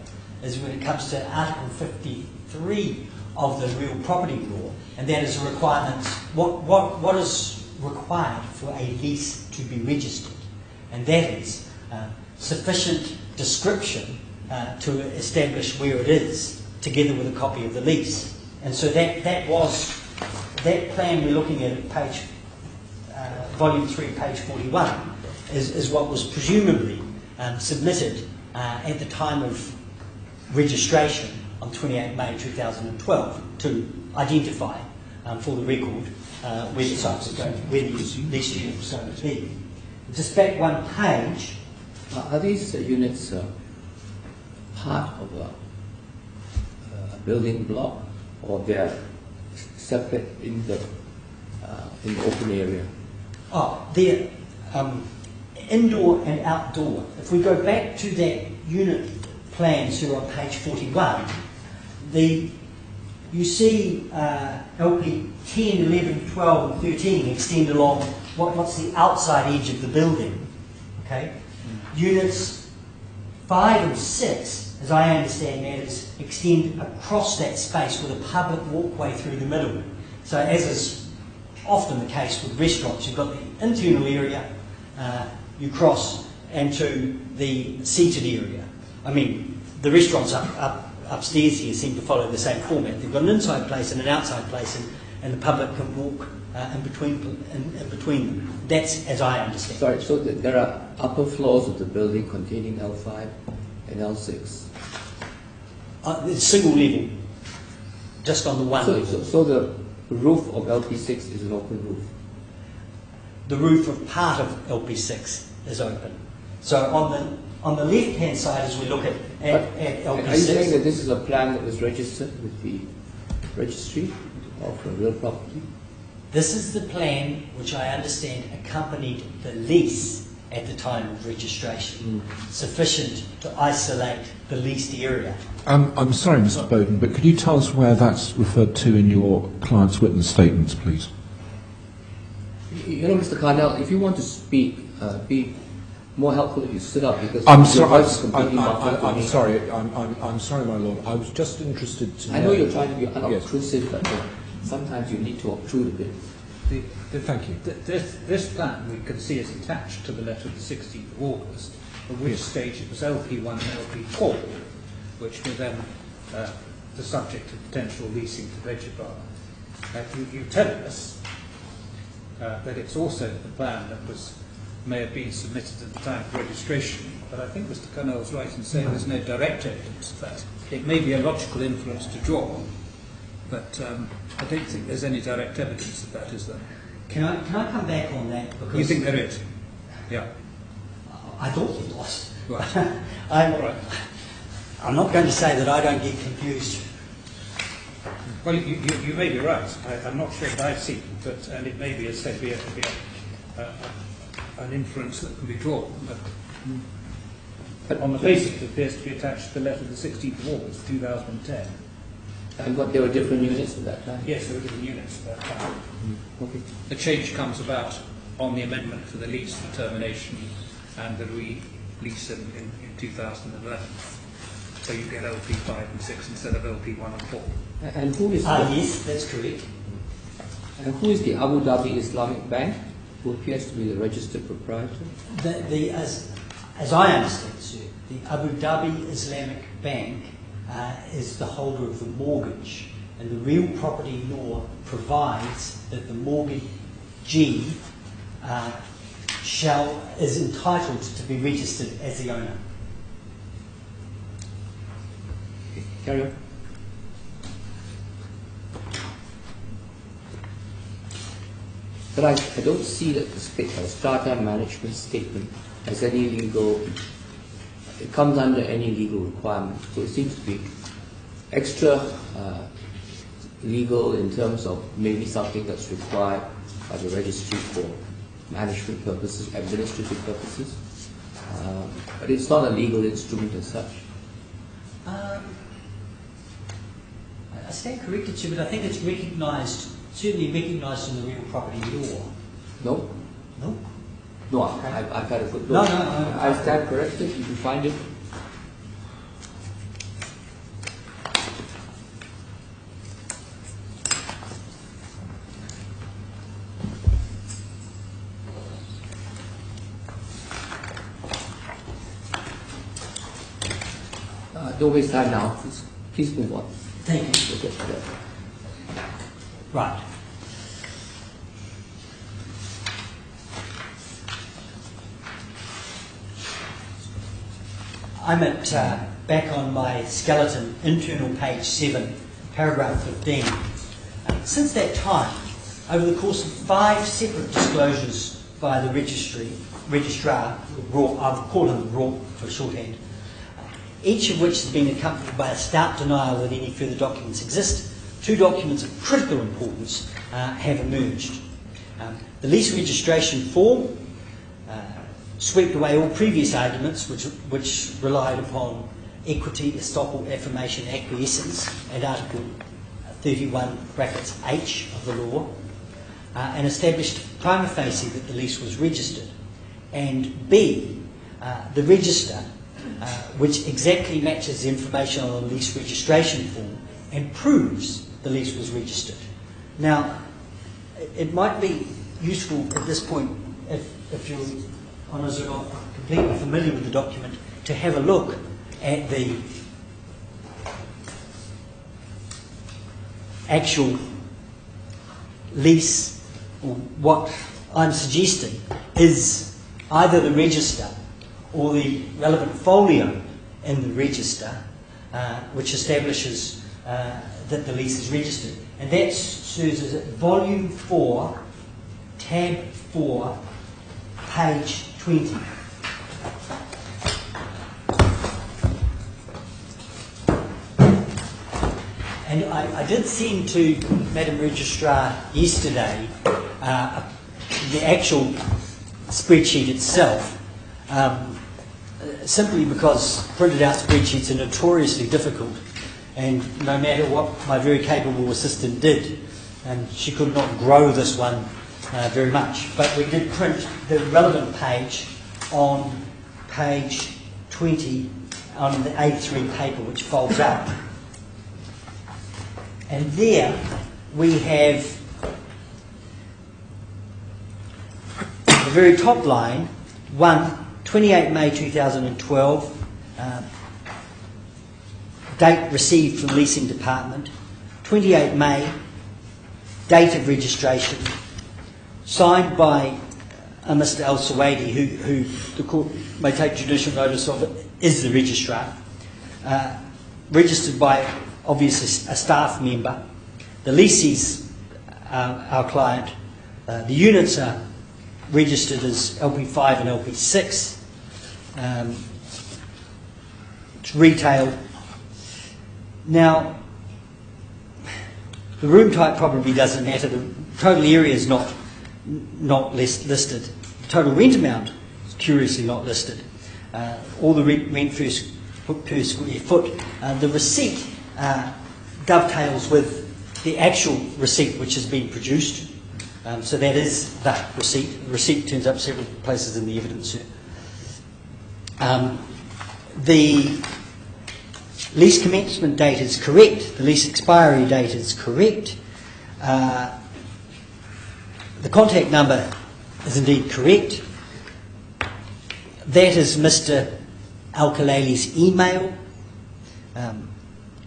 is when it comes to Article 53 of the Real Property Law, and that is a requirement, what is required for a lease to be registered, and that is sufficient description to establish where it is, together with a copy of the lease. And so that plan we're looking at page volume 3, page 41, is what was presumably submitted at the time of registration on 28 May 2012 to identify for the record where the site was going, where the lease unit was going to be. Just back one page. Are these units part of a building block, or they are separate in the open area? Oh, they're indoor and outdoor. If we go back to that unit plans here on page 41, you see LP 10, 11, 12 and 13 extend along what's the outside edge of the building. Okay? Units 5 and 6, as I understand that, extend across that space with a public walkway through the middle. So as is often the case with restaurants, you've got the internal area, you cross, and to the seated area. I mean, the restaurants upstairs here seem to follow the same format. They've got an inside place and an outside place, and the public can walk in between them. That's as I understand. Sorry, so there are upper floors of the building containing L5 and L6. It's single level, just on the one level. So the roof of LP6 is an open roof? The roof of part of LP6 is open. So on the left-hand side, as we look at LP6... Are you saying that this is a plan that was registered with the registry of real property? This is the plan which I understand accompanied the lease at the time of registration, sufficient to isolate the leased area. I'm sorry, Mr. Bowden, but could you tell us where that's referred to in your client's witness statements, please? You know, Mr. Carnell, if you want to speak, be more helpful if you sit up, because I'm your sorry, voice is completely muffled. I'm sorry, my lord. I was just interested to know. I know you're trying to be unobtrusive, but sometimes you need to obtrude a bit. Thank you. This plan we can see is attached to the letter of the 16th of August, at which stage it was LP1 and LP4, which were then the subject of potential leasing to Vegie. You tell us that it's also the plan that may have been submitted at the time of registration, but I think Mr. Carnell was right in saying there's no direct evidence of that. It may be a logical inference to draw, but I don't think there's any direct evidence of that, is there? Can I come back on that? Because You think there is? Yeah. I thought it was. Right. All right. I'm not going to say that I don't get confused. Well, you may be right. I'm not sure that I've seen it, and it may be, as said, an inference that can be drawn. But on the face of it, it appears to be attached to the letter of the 16th of August, 2010. And what, there were different units at that time? Yes, there were different units at that time. Okay. The change comes about on the amendment for the lease for termination and the re-lease in 2011. So you get LP 5 and 6 instead of LP 1 and 4. And who is Yes, that's correct. And who is the Abu Dhabi Islamic Bank, who appears to be the registered proprietor? As I understand, sir, the Abu Dhabi Islamic Bank is the holder of the mortgage, and the real property law provides that the mortgagee is entitled to be registered as the owner. Okay, carry on. But I don't see that the strata management statement has any legal, it comes under any legal requirement. So it seems to be extra legal in terms of maybe something that's required by the registry for management purposes, administrative purposes. But it's not a legal instrument as such. I stand corrected, sir, but I think it's recognised, certainly recognised in the real property law. No? No? No, I've had a good No, look. no. I stand corrected. You can find it. Don't waste time now. Please move on. Thank you. We'll get to that. Right. I'm back on my skeleton, internal page 7, paragraph 15. Since that time, over the course of 5 separate disclosures by the registry, registrar, I've called him Raw for shorthand, each of which has been accompanied by a stout denial that any further documents exist. Two documents of critical importance have emerged. The lease registration form swept away all previous arguments which relied upon equity, estoppel, affirmation, acquiescence, and Article 31 brackets H of the law, and established prima facie that the lease was registered. And B, the register, which exactly matches the information on the lease registration form and proves the lease was registered. Now, it might be useful at this point, if your honours are not completely familiar with the document, to have a look at the actual lease, or what I'm suggesting is either the register or the relevant folio in the register which establishes that the lease is registered. And that serves as volume 4, tab 4, page 20. And I did send to Madam Registrar yesterday the actual spreadsheet itself, simply because printed out spreadsheets are notoriously difficult, and no matter what my very capable assistant did, she could not grow this one very much. But we did print the relevant page on page 20 on the A3 paper, which folds out. And there we have the very top line, 28 May 2012, date received from leasing department, 28 May, date of registration, signed by Mr. Al Sawadi, who the court may take judicial notice of, is the registrar, registered by obviously a staff member. The lessee's our client. The units are registered as LP5 and LP6. It's retail. Now, the room type probably doesn't matter. The total area is not listed. The total rent amount is curiously not listed. All the rent per square foot. The receipt dovetails with the actual receipt which has been produced. So that is the receipt. The receipt turns up several places in the evidence. The lease commencement date is correct. The lease expiry date is correct. The contact number is indeed correct. That is Mr. Al-Khalali's email.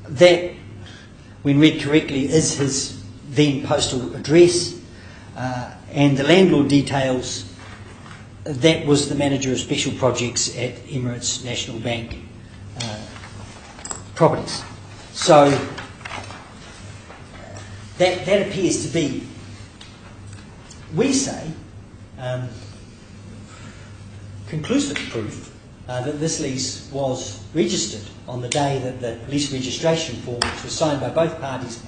That, when read correctly, is his then postal address. And the landlord details, that was the manager of special projects at Emirates National Bank Properties. So that appears to be, we say, conclusive proof that this lease was registered on the day that the lease registration form, which was signed by both parties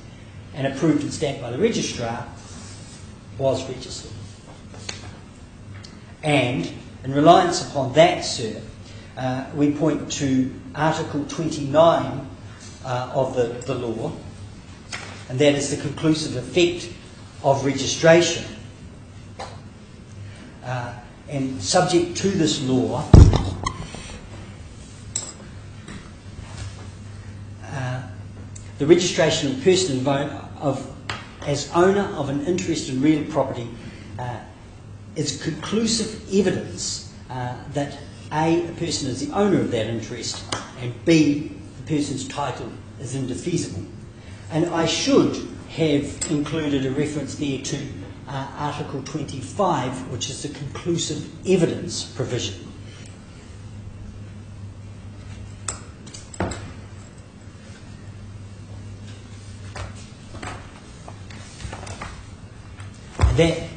and approved and stamped by the registrar, was registered. And in reliance upon that, sir, we point to Article 29 of the law, and that is the conclusive effect of registration. And subject to this law, the registration of a person as owner of an interest in real property is conclusive evidence that A, the person is the owner of that interest, and B, the person's title is indefeasible. And I should have included a reference there to Article 25, which is the conclusive evidence provision. That,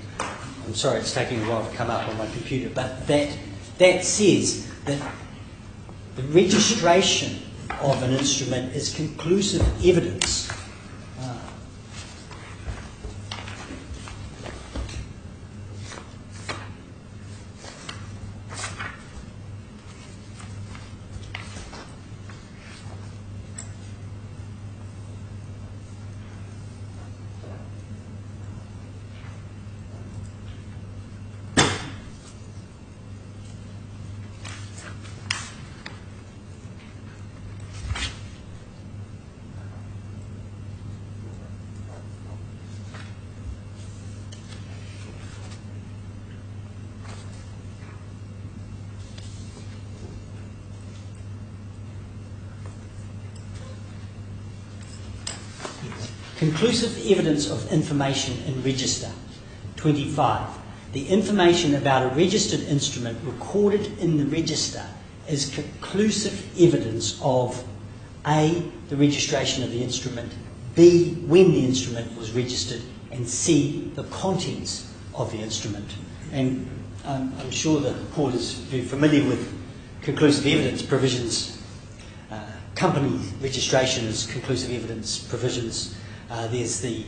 I'm sorry it's taking a while to come up on my computer, but that says that the registration of an instrument is conclusive evidence. Conclusive evidence of information in register. 25. The information about a registered instrument recorded in the register is conclusive evidence of A, the registration of the instrument, B, when the instrument was registered, and C, the contents of the instrument. And I'm sure the court is very familiar with conclusive evidence provisions. Company registration is conclusive evidence provisions. There's the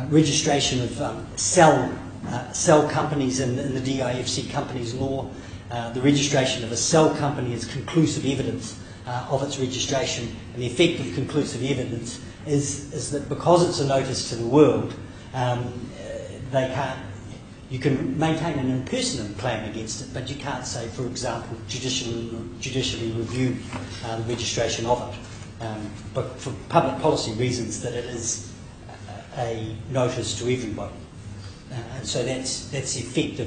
registration of cell companies in the DIFC companies law. The registration of a cell company is conclusive evidence of its registration, and the effect of conclusive evidence is that because it's a notice to the world, you can maintain an impersonal claim against it, but you can't say, for example, judicially review the registration of it. But for public policy reasons, that it is a notice to everybody. And so that's the effect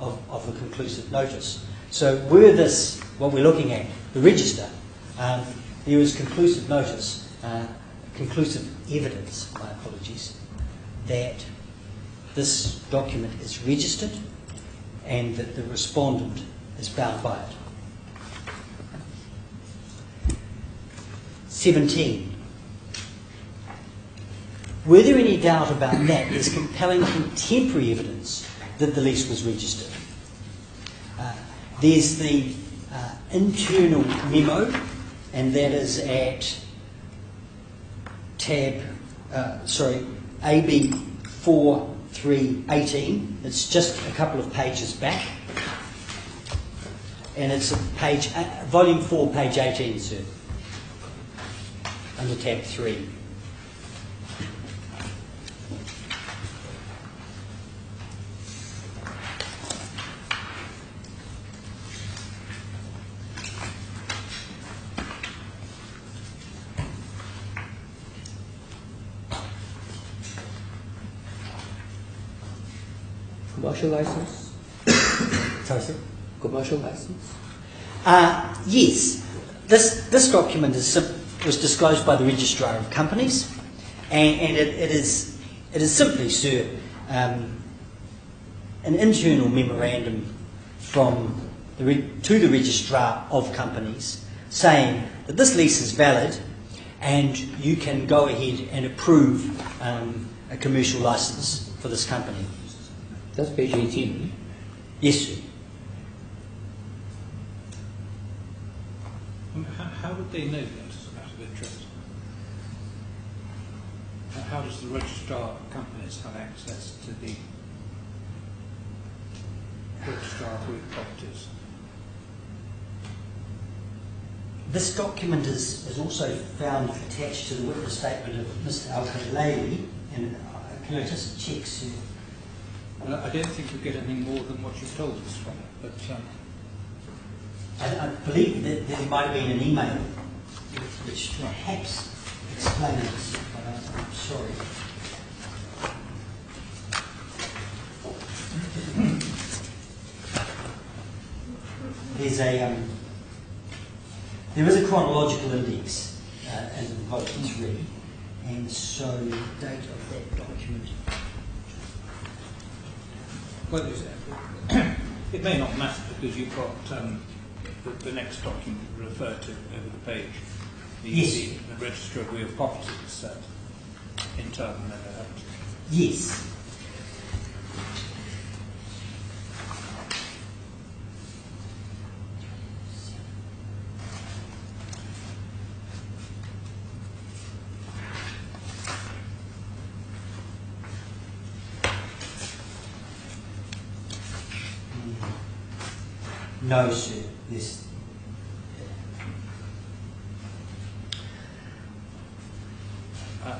of the conclusive notice. So were this, what we're looking at, the register, there is conclusive notice, conclusive evidence, my apologies, that this document is registered and that the respondent is bound by it. 17. Were there any doubt about that? There's compelling contemporary evidence that the lease was registered. There's the internal memo, and that is at tab, AB 4318. It's just a couple of pages back. And it's page, volume 4, page 18, sir. Under tab 3. Commercial license? Sorry, sir? Commercial license? Yes. This document was disclosed by the Registrar of Companies, and it is simply, sir, an internal memorandum to the Registrar of Companies saying that this lease is valid and you can go ahead and approve a commercial license for this company. That's page 18. Yes, sir. How would they know that, out of interest? How does the Registrar of Companies have access to the Registrar of Group Properties? This document is also found attached to the witness statement of Mr. Al-Khalili, and can I just check, sir? I don't think you get anything more than what you've told us from it, but I believe that there might have been an email which perhaps explains, but I'm sorry. There is a chronological index in volume 3, and so the date of that document. well, it may not matter because you've got the next document referred to over the page. The Register of Real Properties internal memo. Yes. No, sir. Yes.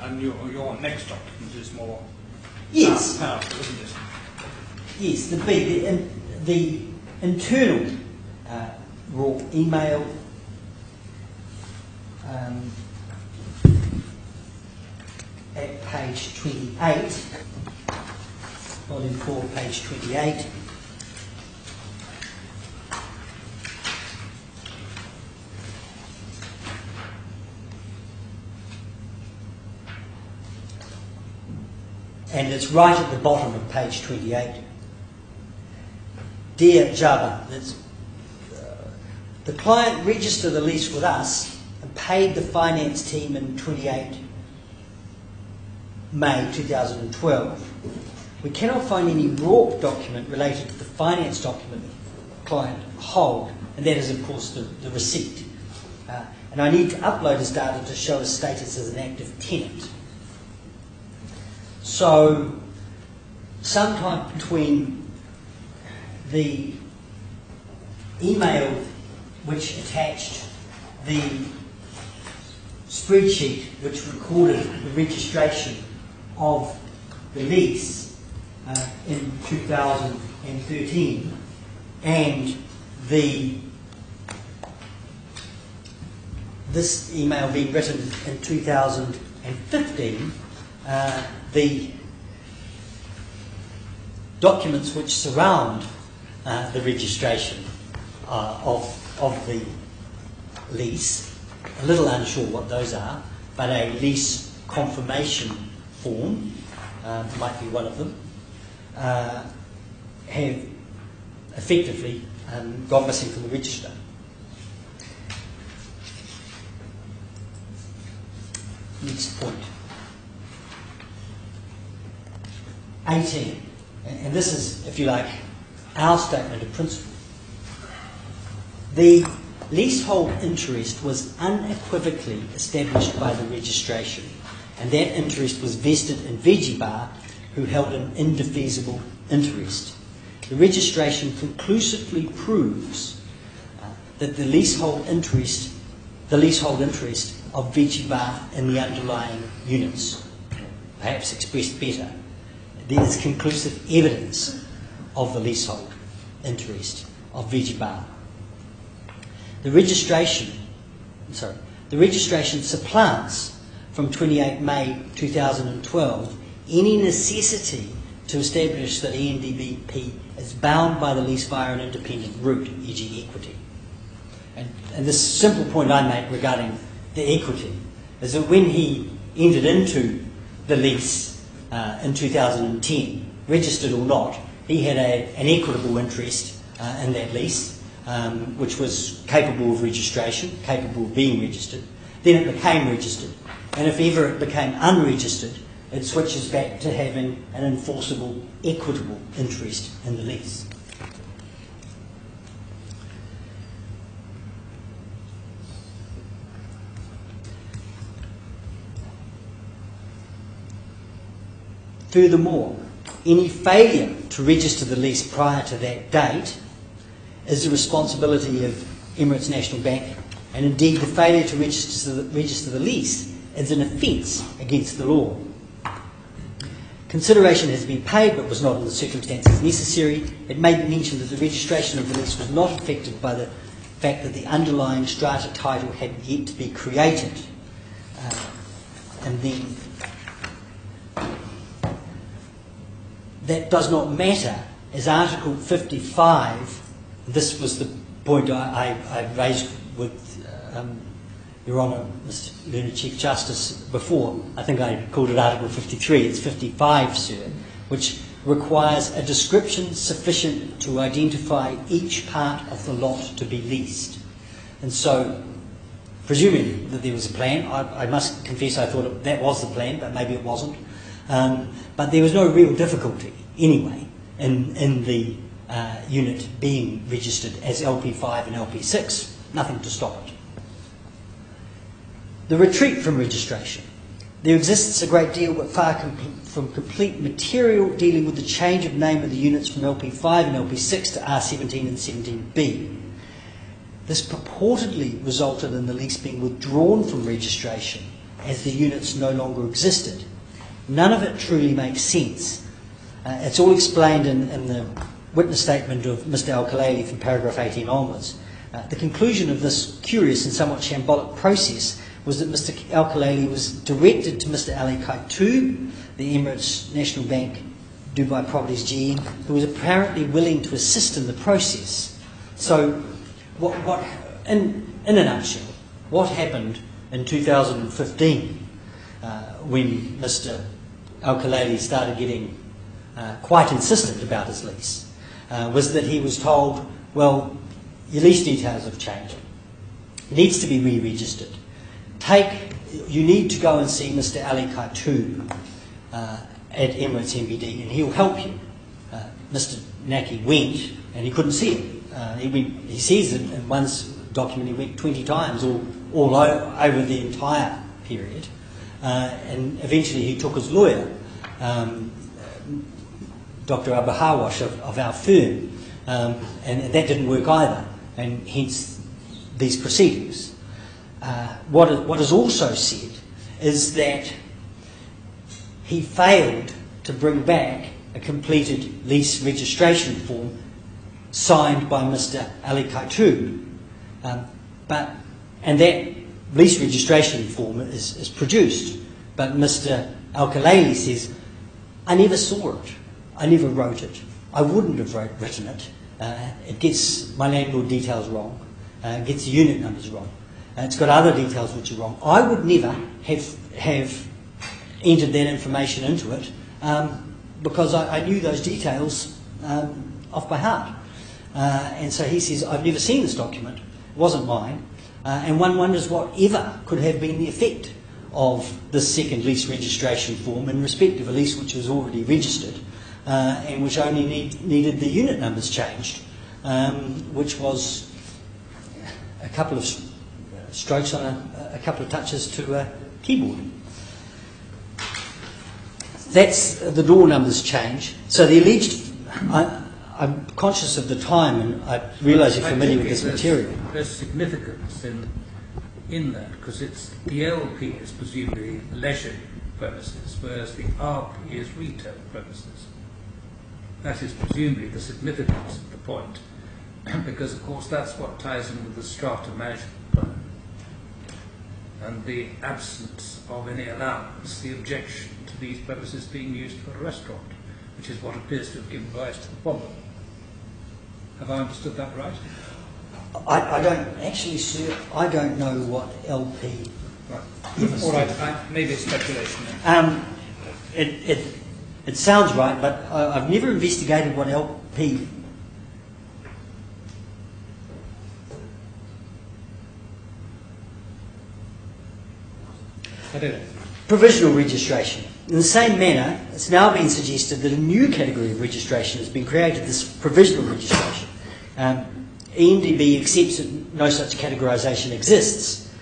And your next document is more Yes. powerful, isn't it? Yes, the internal raw email at page 28, volume 4, page 28. And it's right at the bottom of page 28. Dear Jabba, the client registered the lease with us and paid the finance team in 28 May 2012. We cannot find any raw document related to the finance document client hold, and that is, of course, the receipt. And I need to upload his data to show his status as an active tenant. So, sometime between the email which attached the spreadsheet which recorded the registration of the lease in 2013 and this email being written in 2015, the documents which surround the registration of the lease, a little unsure what those are, but a lease confirmation form might be one of them, have effectively gone missing from the register. Next point. 18, and this is, if you like, our statement of principle. The leasehold interest was unequivocally established by the registration, and that interest was vested in Vegie Bar, who held an indefeasible interest. The registration conclusively proves that the leasehold interest of Vegie Bar in the underlying units, perhaps expressed better, there is conclusive evidence of the leasehold interest of Vegie Bar. The registration supplants from 28 May 2012 any necessity to establish that ENDBP is bound by the lease via an independent route, e.g. equity. And this simple point I make regarding the equity is that when he entered into the lease in 2010, registered or not, he had an equitable interest in that lease, which was capable of registration, capable of being registered. Then it became registered. And if ever it became unregistered, it switches back to having an enforceable, equitable interest in the lease. Furthermore, any failure to register the lease prior to that date is the responsibility of Emirates National Bank, and indeed the failure to register the lease is an offence against the law. Consideration has been paid but was not in the circumstances necessary. It may be mentioned that the registration of the lease was not affected by the fact that the underlying strata title had yet to be created. And then that does not matter, as Article 55, this was the point I raised with Your Honour, Mr. Learned Chief Justice before. I think I called it Article 53. It's 55, sir, which requires a description sufficient to identify each part of the lot to be leased. And so, presuming that there was a plan, I must confess I thought that was the plan, but maybe it wasn't. But there was no real difficulty, anyway, in the unit being registered as LP5 and LP6. Nothing to stop it. The retreat from registration. there exists a great deal, but far from complete material dealing with the change of name of the units from LP5 and LP6 to R17 and 17B. This purportedly resulted in the lease being withdrawn from registration as the units no longer existed. None of it truly makes sense. It's all explained in the witness statement of Mr. Al-Khalili from paragraph 18 onwards. The conclusion of this curious and somewhat shambolic process was that Mr. Al-Khalili was directed to Mr. Ali Khaitoub, the Emirates National Bank Dubai Properties GM, who was apparently willing to assist in the process. So, in a nutshell, what happened in 2015 when Mr. Al-Khalili started getting quite insistent about his lease was that he was told, well, your lease details have changed. It needs to be re-registered. You need to go and see Mr. Ali Khaitoub at Emirates MBD and he'll help you. Mr. Naki went and he couldn't see it. He sees it in one document, he went 20 times all over the entire period. And eventually he took his lawyer, Dr. Abu Hawash of our firm, and that didn't work either, and hence these proceedings. What is also said is that he failed to bring back a completed lease registration form signed by Mr. Ali Khaitoub. And that lease registration form is produced, but Mr. Al-Khalili says, I never saw it, I never wrote it, I wouldn't have written it, it gets my landlord details wrong, it gets the unit numbers wrong, it's got other details which are wrong. I would never have entered that information into it because I knew those details off by heart. And so he says, I've never seen this document, it wasn't mine, and one wonders whatever could have been the effect of this second lease registration form in respect of a lease which was already registered and which only needed the unit numbers changed, which was a couple of strokes on a couple of touches to a keyboard. That's the door numbers change. So the alleged, I'm conscious of the time and I realise you're familiar with this material. There's significance in that because the LP is presumably leisure premises, whereas the RP is retail premises. That is presumably the significance of the point, because of course that's what ties in with the strata management plan and the absence of any allowance, the objection to these premises being used for a restaurant, which is what appears to have given rise to the problem. Have I understood that right? I don't actually see. I don't know what LP. Right. All right. Maybe it's speculation. It sounds right, but I've never investigated what LP. I don't know. Provisional registration. In the same manner, it's now been suggested that a new category of registration has been created, this provisional registration. EMDB accepts that no such categorisation exists.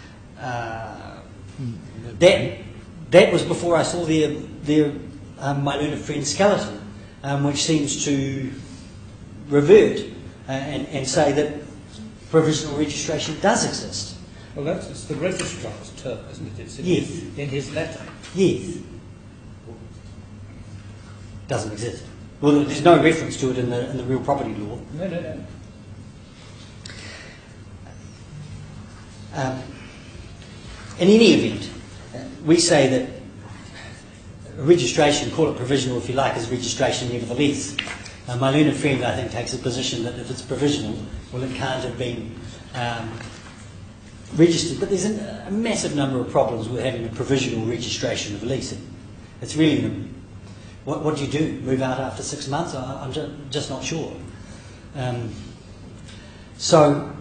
That was before I saw my learned friend skeleton, which seems to revert and say that provisional registration does exist. Well, it's the registrar's term, isn't it? It's in his letter. Yes. Doesn't exist. Well, there's no reference to it in the real property law. No. In any event, we say that registration, call it provisional if you like, is registration nevertheless. My learned friend, I think, takes a position that if it's provisional, well, it can't have been registered. But there's a massive number of problems with having a provisional registration of a lease. It's really, what do you do? Move out after 6 months? I'm just not sure. So,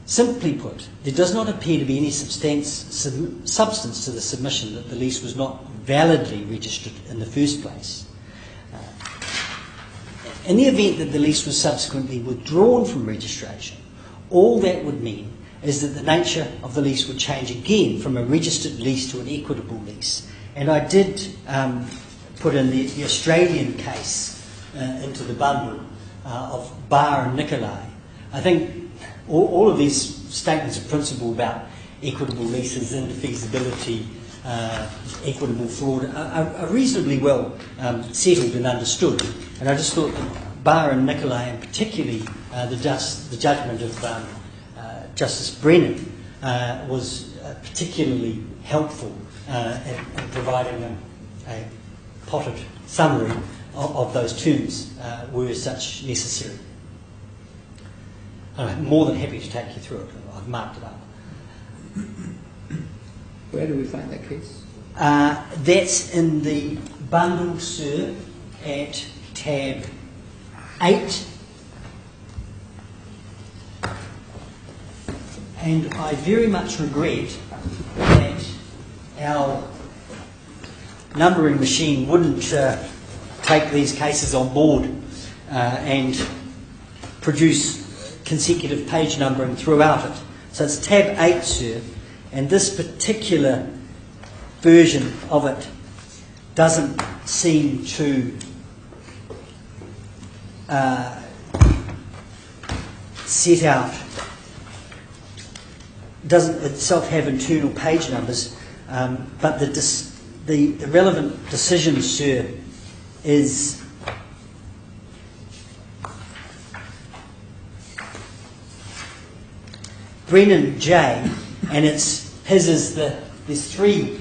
simply put, there does not appear to be any substance to the submission that the lease was not validly registered in the first place. In the event that the lease was subsequently withdrawn from registration, all that would mean is that the nature of the lease would change again from a registered lease to an equitable lease, And I did put in the Australian case into the bundle of Barr and Nicolai. I think all of these statements of principle about equitable leases, indefeasibility, equitable fraud are reasonably well settled and understood. And I just thought that Barr and Nicolai, and particularly the judgment of Justice Brennan, was particularly helpful in providing a potted summary of those terms were such necessary. I'm more than happy to take you through it. I've marked it up. Where do we find that case? That's in the bundle, sir, at tab 8. And I very much regret that our numbering machine wouldn't take these cases on board and produce consecutive page numbering throughout it. So it's tab 8, sir, and this particular version of it doesn't seem to set out, doesn't itself have internal page numbers, but the relevant decision, sir, is Brennan J, and his is there's 3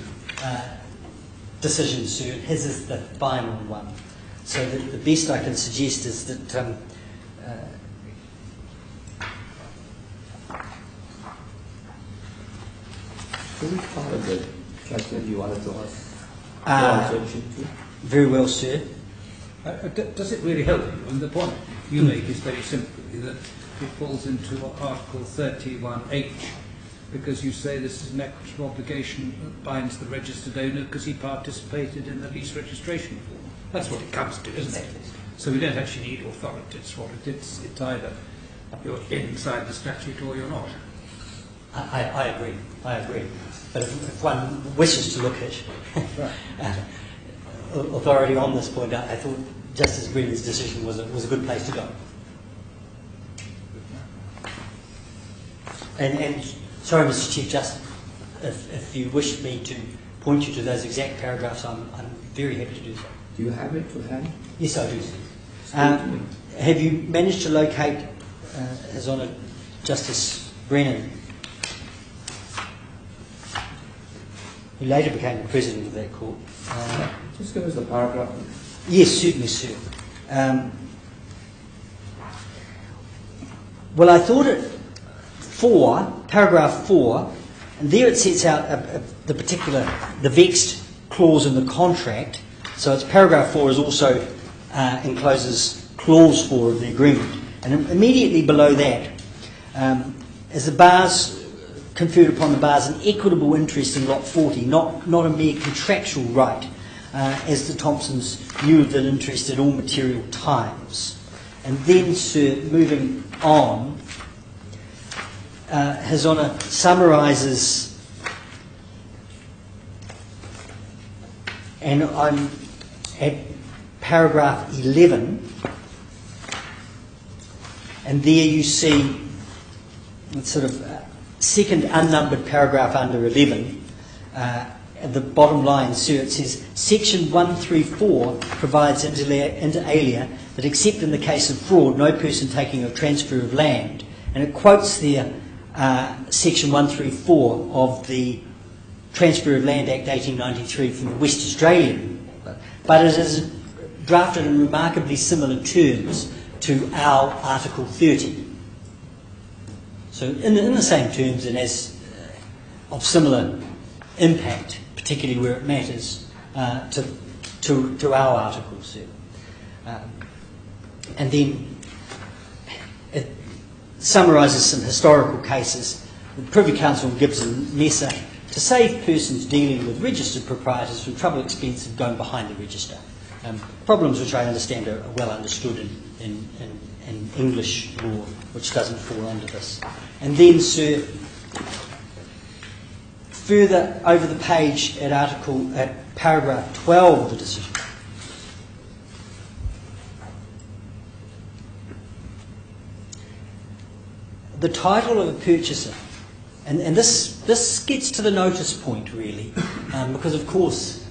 decisions, sir. His is the final one. So the best I can suggest is that Which part of the judgment you wanted to ask? very well, sir. Does it really help you? And the point you make is very simply that it falls into Article 31H, because you say this is an equitable obligation that binds the registered owner because he participated in the lease registration form. That's what it comes to, isn't it? So we don't actually need authority. It's what it is. It's either you're inside the statute or you're not. I agree. I agree. But if one wishes to look at authority on this point, I thought Justice Brennan's decision was a good place to go. And sorry, Mr. Chief Justice, if you wish me to point you to those exact paragraphs, I'm very happy to do so. Do you have it to hand? Yes, I do. Have you managed to locate His Honour Justice Brennan, who later became the president of that court? Just give us the paragraph. Yes, certainly, sir. Well, I thought it paragraph 4, and there it sets out the vexed clause in the contract. So it's paragraph 4 is also encloses clause 4 of the agreement. And immediately below that, as the bars conferred upon the bars an equitable interest in lot 40, not a mere contractual right, as the Thompsons knew of that interest at all material times. And then, sir, moving on, His Honour summarises, and I'm at paragraph 11, and there you see sort of second unnumbered paragraph under 11. At the bottom line, sir, it says, Section 134 provides inter alia that except in the case of fraud, no person taking a transfer of land. And it quotes there Section 134 of the Transfer of Land Act 1893 from the West Australian. But it is drafted in remarkably similar terms to our Article 30. So in the same terms and as of similar impact, particularly where it matters, to our articles, sir. And then it summarises some historical cases. The Privy Council gives a Messer to save persons dealing with registered proprietors from trouble, expense of going behind the register. Problems which I understand are well understood in English law, which doesn't fall under this. And then, sir, further over the page at paragraph 12 of the decision. The title of a purchaser, and this gets to the notice point really, because of course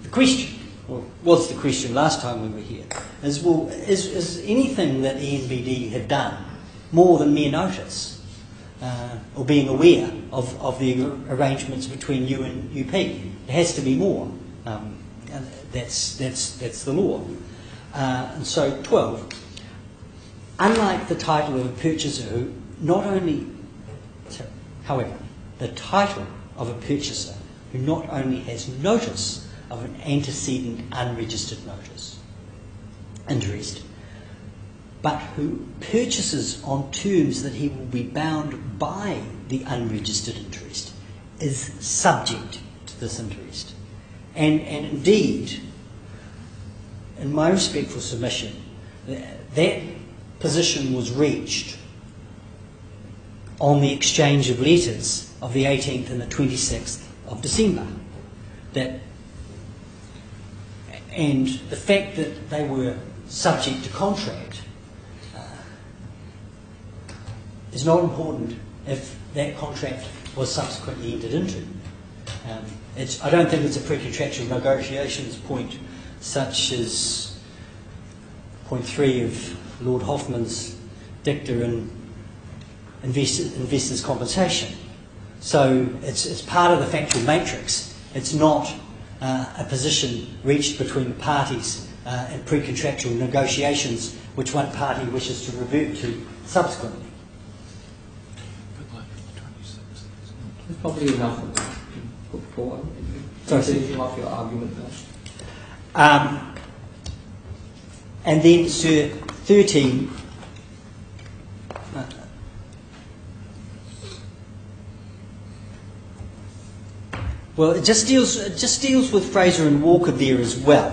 the question, or was the question last time we were here, is well, is anything that ENBD have done more than mere notice, or being aware of the arrangements between you and UP? It has to be more. And that's the law. And so 12. Unlike the title of a purchaser who not only, however, the title of a purchaser who not only has notice of an antecedent unregistered notice, interest, but who purchases on terms that he will be bound by the unregistered interest, is subject to this interest. And indeed, in my respectful submission, that position was reached on the exchange of letters of the 18th and the 26th of December. And the fact that they were subject to contract is not important if that contract was subsequently entered into. I don't think it's a pre-contractual negotiations point such as point 3 of Lord Hoffman's dicta in investors' compensation. So it's part of the factual matrix. It's not a position reached between the parties in pre-contractual negotiations which one party wishes to revert to subsequently. It's probably enough of that to put forward. Finishing off your argument now. And then, Sir, 13. Well, it just deals with Fraser and Walker there as well,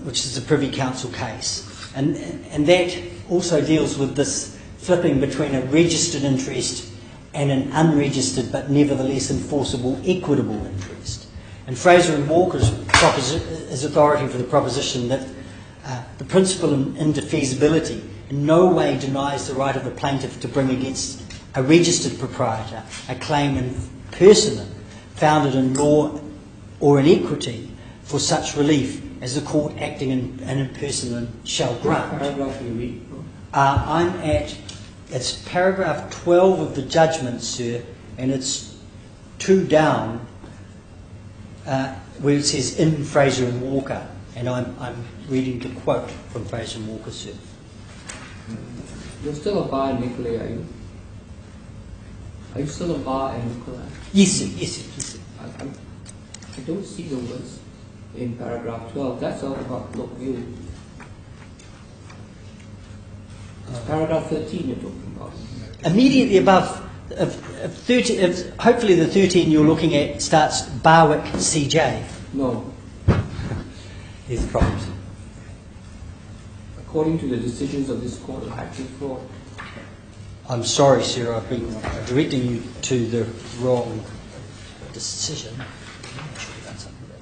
which is a Privy Council case, and that also deals with this flipping between a registered interest and an unregistered but nevertheless enforceable equitable interest. And Fraser and Walker's is authority for the proposition that the principle of indefeasibility in no way denies the right of the plaintiff to bring against a registered proprietor a claim in person founded in law or in equity for such relief as the court acting in person shall grant. Paragraph you read. I'm at, it's paragraph 12 of the judgment, sir, and it's 2 down where it says in Fraser and Walker, and I'm reading the quote from Fraser and Walker, sir. You're still a bar in Nicolay, are you? Are you still a bar in Nicolay? Yes, sir. Yes, sir. Yes, sir. I don't see the words in paragraph 12. That's all about look view. It's paragraph 13 you're talking about. Immediately above, hopefully the 13 you're looking at starts Barwick CJ. No. Here's the problem. According to the decisions of this court of active fraud. I'm sorry, sir, I've been directing you to the wrong decision. I should have done something with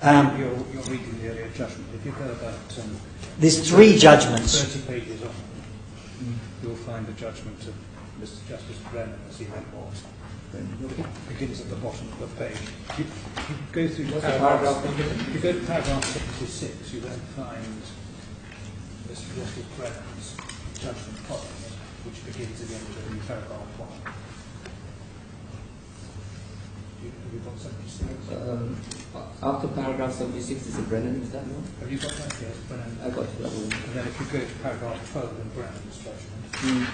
that. You're reading the earlier judgment. If you go about There's 3 judgments. 30 pages on, you'll find the judgment of Mr. Justice Brennan as he then was. It begins at the bottom of the page. You go through paragraph. If you go to paragraph 76, you then find Mr. Justice Brennan's judgment following it, which begins again with paragraph 1. Have you got 76? After paragraph 76 is a Brennan, is that no? Have you got that? Yes, Brennan. I got that one. And then if you go to paragraph 12 in Brennan's judgment.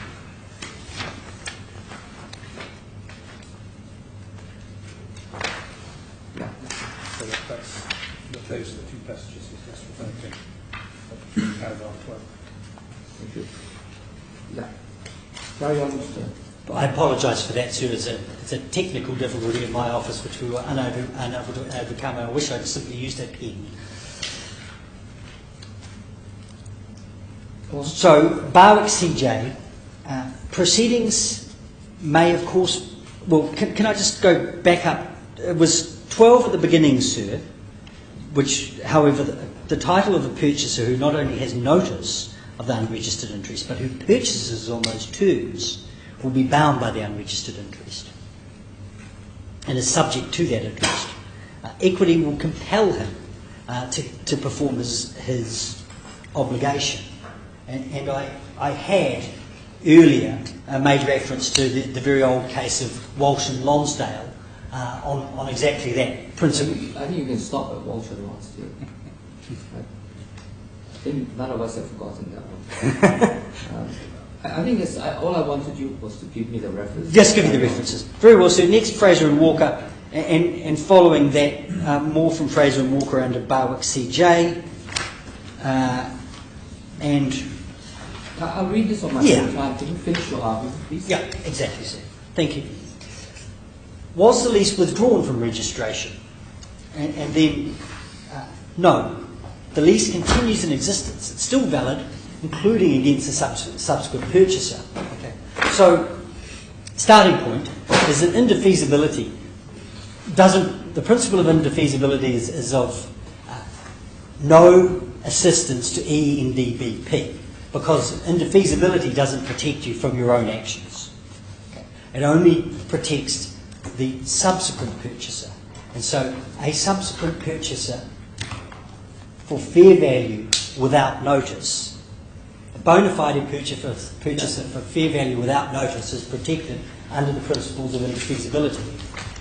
Yeah. So those are the 2 passages he's just referring to. Paragraph 12. Thank you. Yeah. Carry on, Mr. I apologise for that, sir. It's a technical difficulty in my office which we were unable to overcome. I wish I'd simply used a pen. So, Barwick CJ, proceedings may, of course, well, can I just go back up it was 12 at the beginning, sir, which, however, the title of a purchaser who not only has notice of the unregistered interest, but who purchases on those terms, will be bound by the unregistered interest and is subject to that interest. Equity will compel him to perform his obligation. And I had earlier made reference to the very old case of Walsh and Lonsdale on exactly that principle. I think you can stop at Walsh and Lonsdale. I think none of us have forgotten that one. I think all I wanted you was to give me the references. Just give me the references. Very well. So next, Fraser and Walker, and following that, more from Fraser and Walker under Barwick CJ, and I'll read this on my Yeah. time. Can you finish your argument, please? yeah, exactly, sir. Thank you. Was the lease withdrawn from registration? And then, no. The lease continues in existence. It's still valid, including against a subsequent purchaser. Okay. So, starting point is that indefeasibility the principle of indefeasibility is of no assistance to ENDBP, because indefeasibility doesn't protect you from your own actions. Okay. It only protects the subsequent purchaser. And so a subsequent purchaser for fair value without notice, a bona fide purchaser for fair value without notice is protected under the principles of indefeasibility.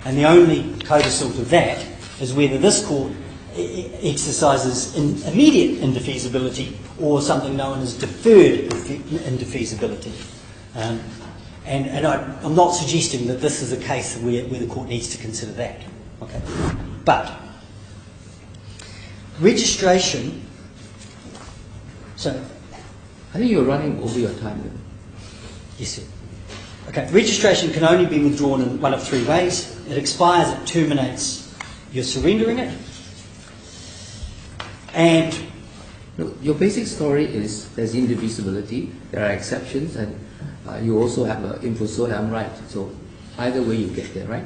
And the only codicil to that is whether this court exercises immediate indefeasibility or something known as deferred indefeasibility. And I'm not suggesting that this is a case where the court needs to consider that. Okay. But registration, so I think you're running over your time limit. yes, sir. Okay, registration can only be withdrawn in one of three ways. It expires, it terminates, you're surrendering it. And Look, your basic story is there's indivisibility, there are exceptions, and you also have an info so I'm right. So either way you get there, right?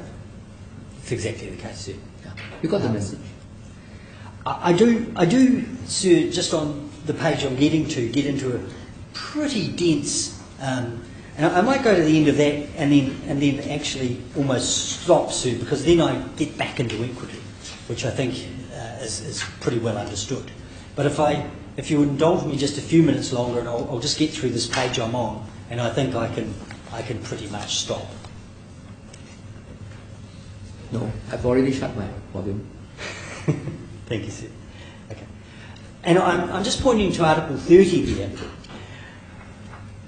it's exactly the case, sir. Yeah. You got the message. I do, sir, just on the page I'm getting to, get into a pretty dense, and I might go to the end of that and then actually almost stop, sir, because then I get back into equity, which I think is pretty well understood. But if you would indulge me just a few minutes longer, and I'll just get through this page I'm on, and I think I can pretty much stop. No, I've already shut my volume. Thank you, sir. Okay. And I'm just pointing to Article 30 there.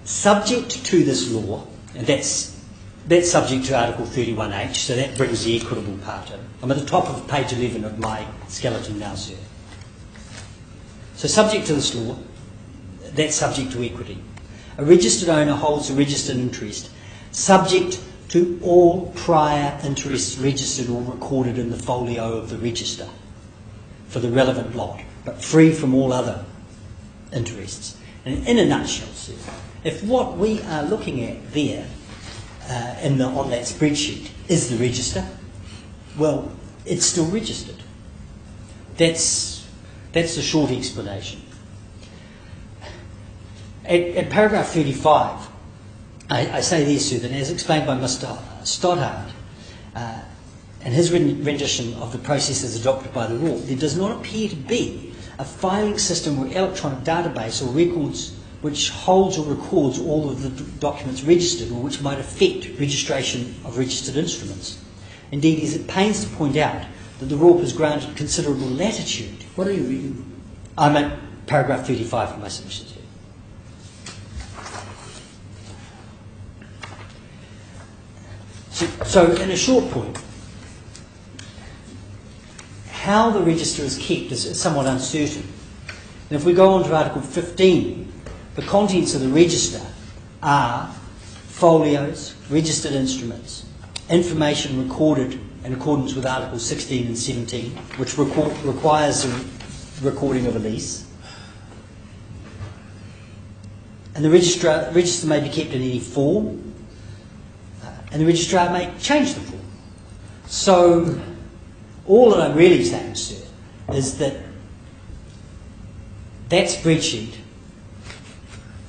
Subject to this law, and that's subject to Article 31H, so that brings the equitable part in. I'm at the top of page 11 of my skeleton now, sir. So subject to this law, that's subject to equity. A registered owner holds a registered interest, subject to all prior interests registered or recorded in the folio of the register for the relevant lot, but free from all other interests. And in a nutshell, sir, if what we are looking at there on that spreadsheet is the register, well, it's still registered. That's the short explanation. At paragraph 35, I say there, sir, that as explained by Mr. Stoddard, and his rendition of the processes adopted by the law, there does not appear to be a filing system or electronic database or records which holds or records all of the documents registered or which might affect registration of registered instruments. Indeed, he is at pains to point out that the RORP has granted considerable latitude. What are you reading? I'm at paragraph 35 of my submission here. So in a short point, how the register is kept is somewhat uncertain. And if we go on to Article 15, the contents of the register are folios, registered instruments, information recorded in accordance with Articles 16 and 17, which requires a recording of a lease. And the register may be kept in any form, and the registrar may change the form. So All that I'm really saying, sir, is that that spreadsheet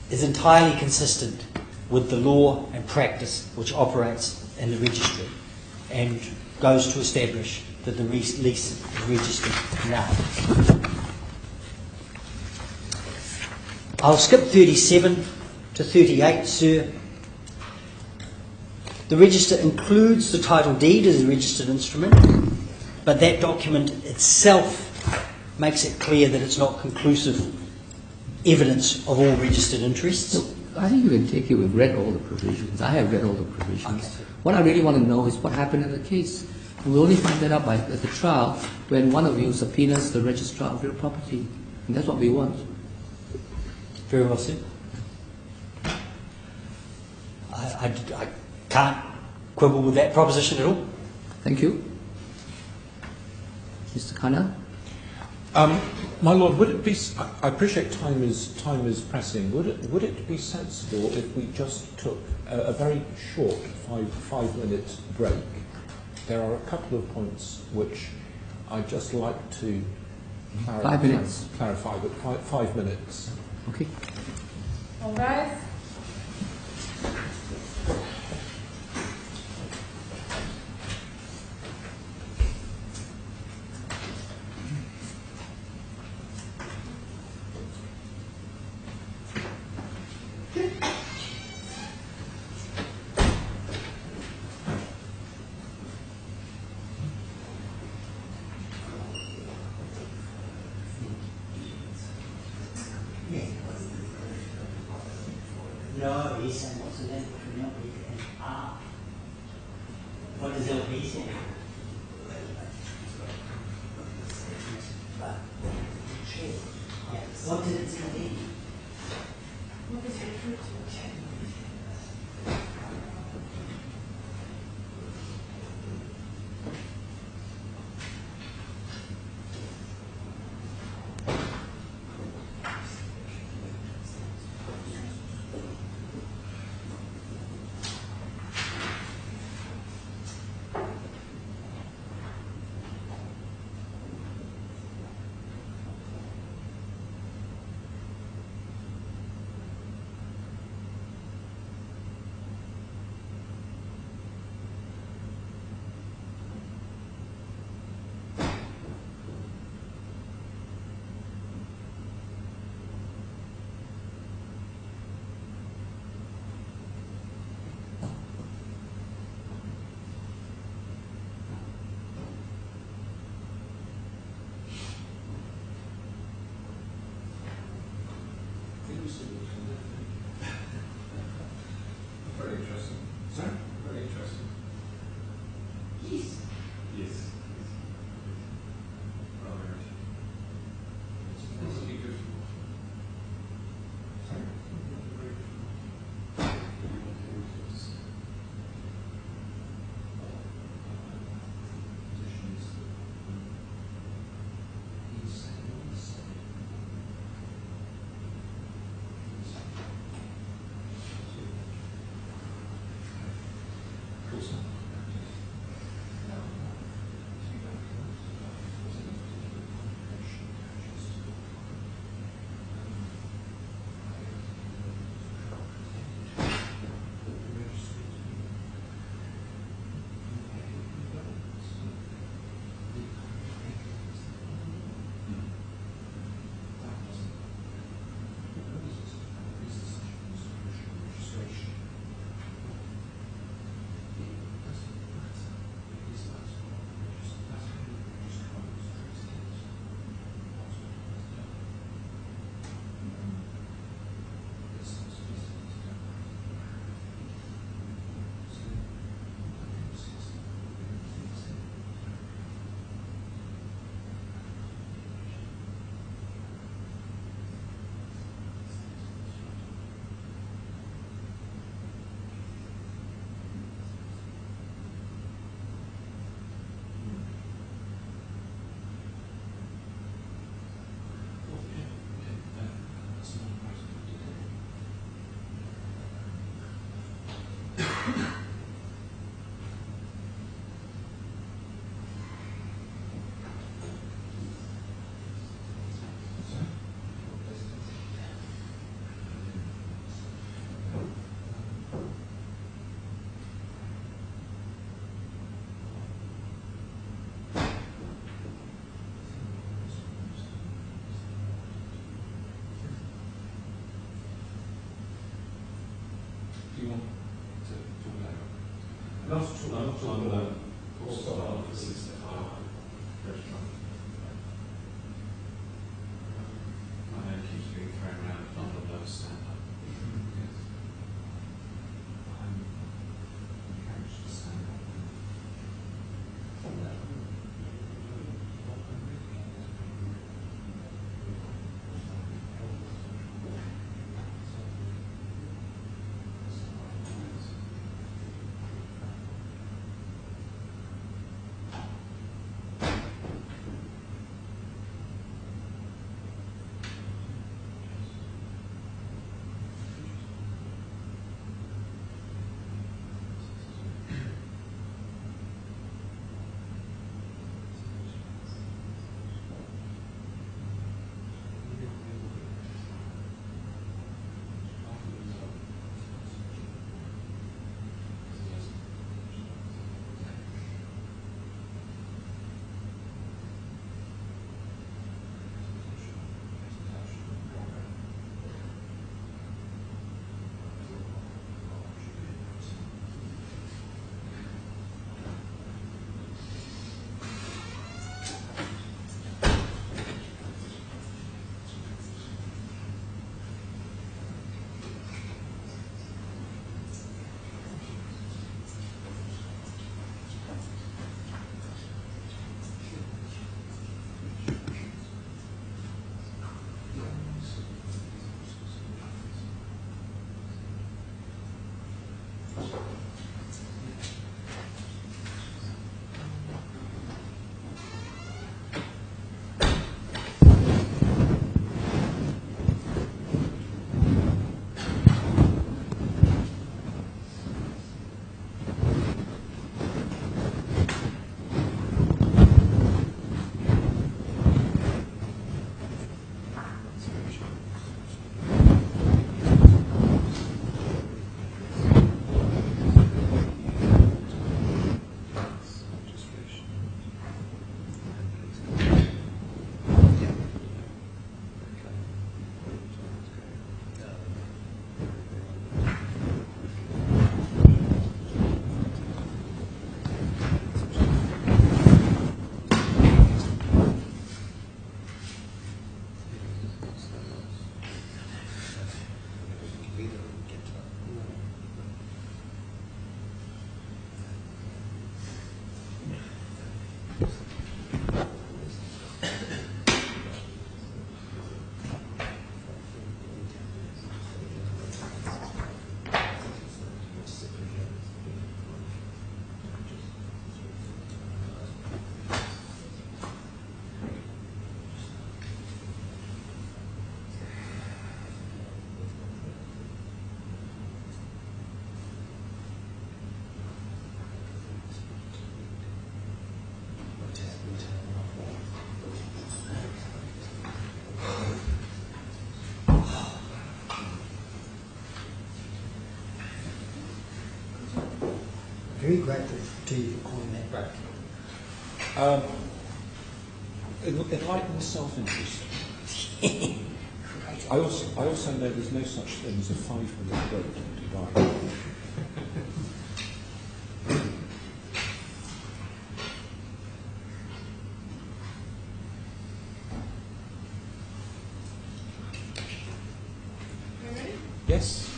is entirely consistent with the law and practice which operates in the registry and goes to establish that the lease is registered now. I'll skip 37 to 38, sir. The register includes the title deed as a registered instrument, but that document itself makes it clear that it's not conclusive evidence of all registered interests. So I think you can take it, we've read all the provisions. I have read all the provisions. Okay. What I really want to know is what happened in the case. And we'll only find that out at the trial when one of you subpoenas the registrar of real property. And that's what we want. Very well said. I can't quibble with that proposition at all. Thank you. Mr. Khanna? My Lord, would it be? I appreciate time is pressing. Would it be sensible if we just took a very short 5-minute break? There are a couple of points which I'd just like to 5 minutes. clarify, but 5 minutes. Okay. All rise. No, he's saying what's the link between LP and R? What does LP say? What did it say? What does it refer to? Very interesting. Sorry? Very interesting. Yes. Yes. Rather interesting. Good. Sorry? Very grateful to you for calling that break. Enlightened self-interest. I also know there's no such thing as a 5-minute break in Dubai. Yes?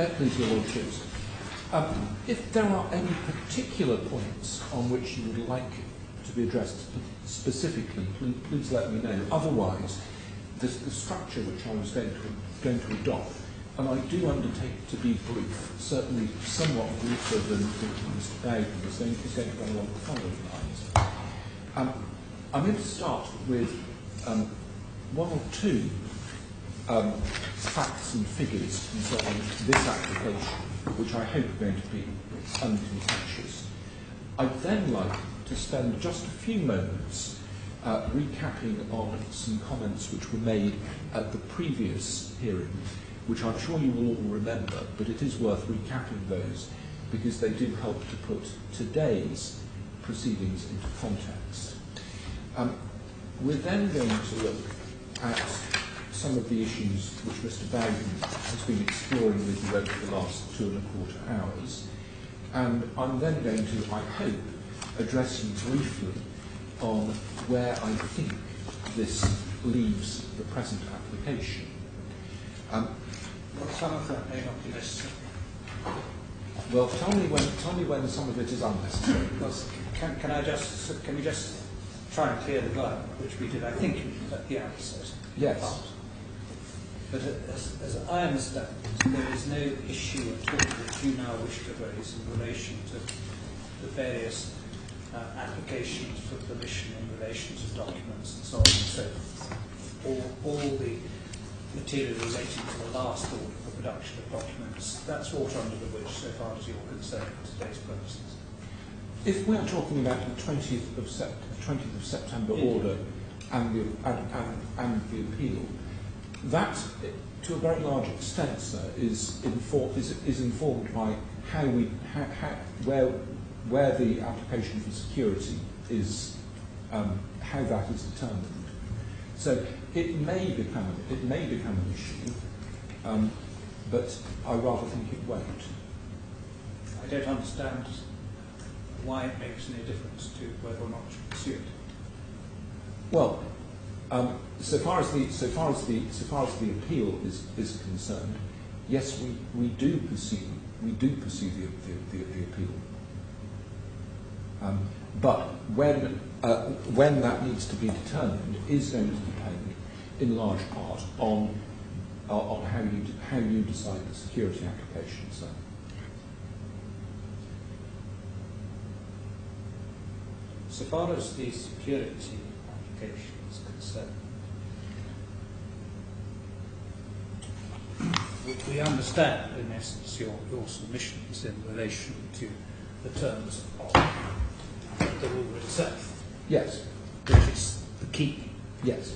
May it please your Lordships. If there are any particular points on which you would like to be addressed specifically, please let me know. Otherwise, the structure which I was going to adopt, and I do undertake to be brief, certainly somewhat briefer than Mr. Bowden is going to run along the following lines. I'm going to start with one or two facts and figures concerning this application, which I hope are going to be uncontentious. I'd then like to spend just a few moments recapping on some comments which were made at the previous hearing, which I'm sure you will all remember, but it is worth recapping those because they do help to put today's proceedings into context. We're then going to look at some of the issues which Mr. Bowden has been exploring with you over the last 2¼ hours, and I'm then going to, I hope, address you briefly on where I think this leaves the present application. Well, some of that may not be necessary. Well, tell me when some of it is unnecessary. Well, can we just try and clear the ground, which we did, I think, at the outset. Yes. But as I understand, there is no issue at all that you now wish to raise in relation to the various applications for permission in relation to documents and so on and so forth. All the material relating to the last order for production of documents, that's water under the bridge so far as you're concerned for today's purposes. If we're talking about the 20th of September order and the appeal, that, to a very large extent, sir, is informed by where the application for security is, how that is determined. So it may become an issue, but I rather think it won't. I don't understand why it makes any difference to whether or not you pursue it. Well, so far as the appeal is concerned, yes, we do pursue the appeal. But when that needs to be determined is going to depend, in large part, on how you decide the security application. So. So far as the security application is concerned, we understand, in essence, your submissions in relation to the terms of the rule itself. Yes. Which is the key. Yes.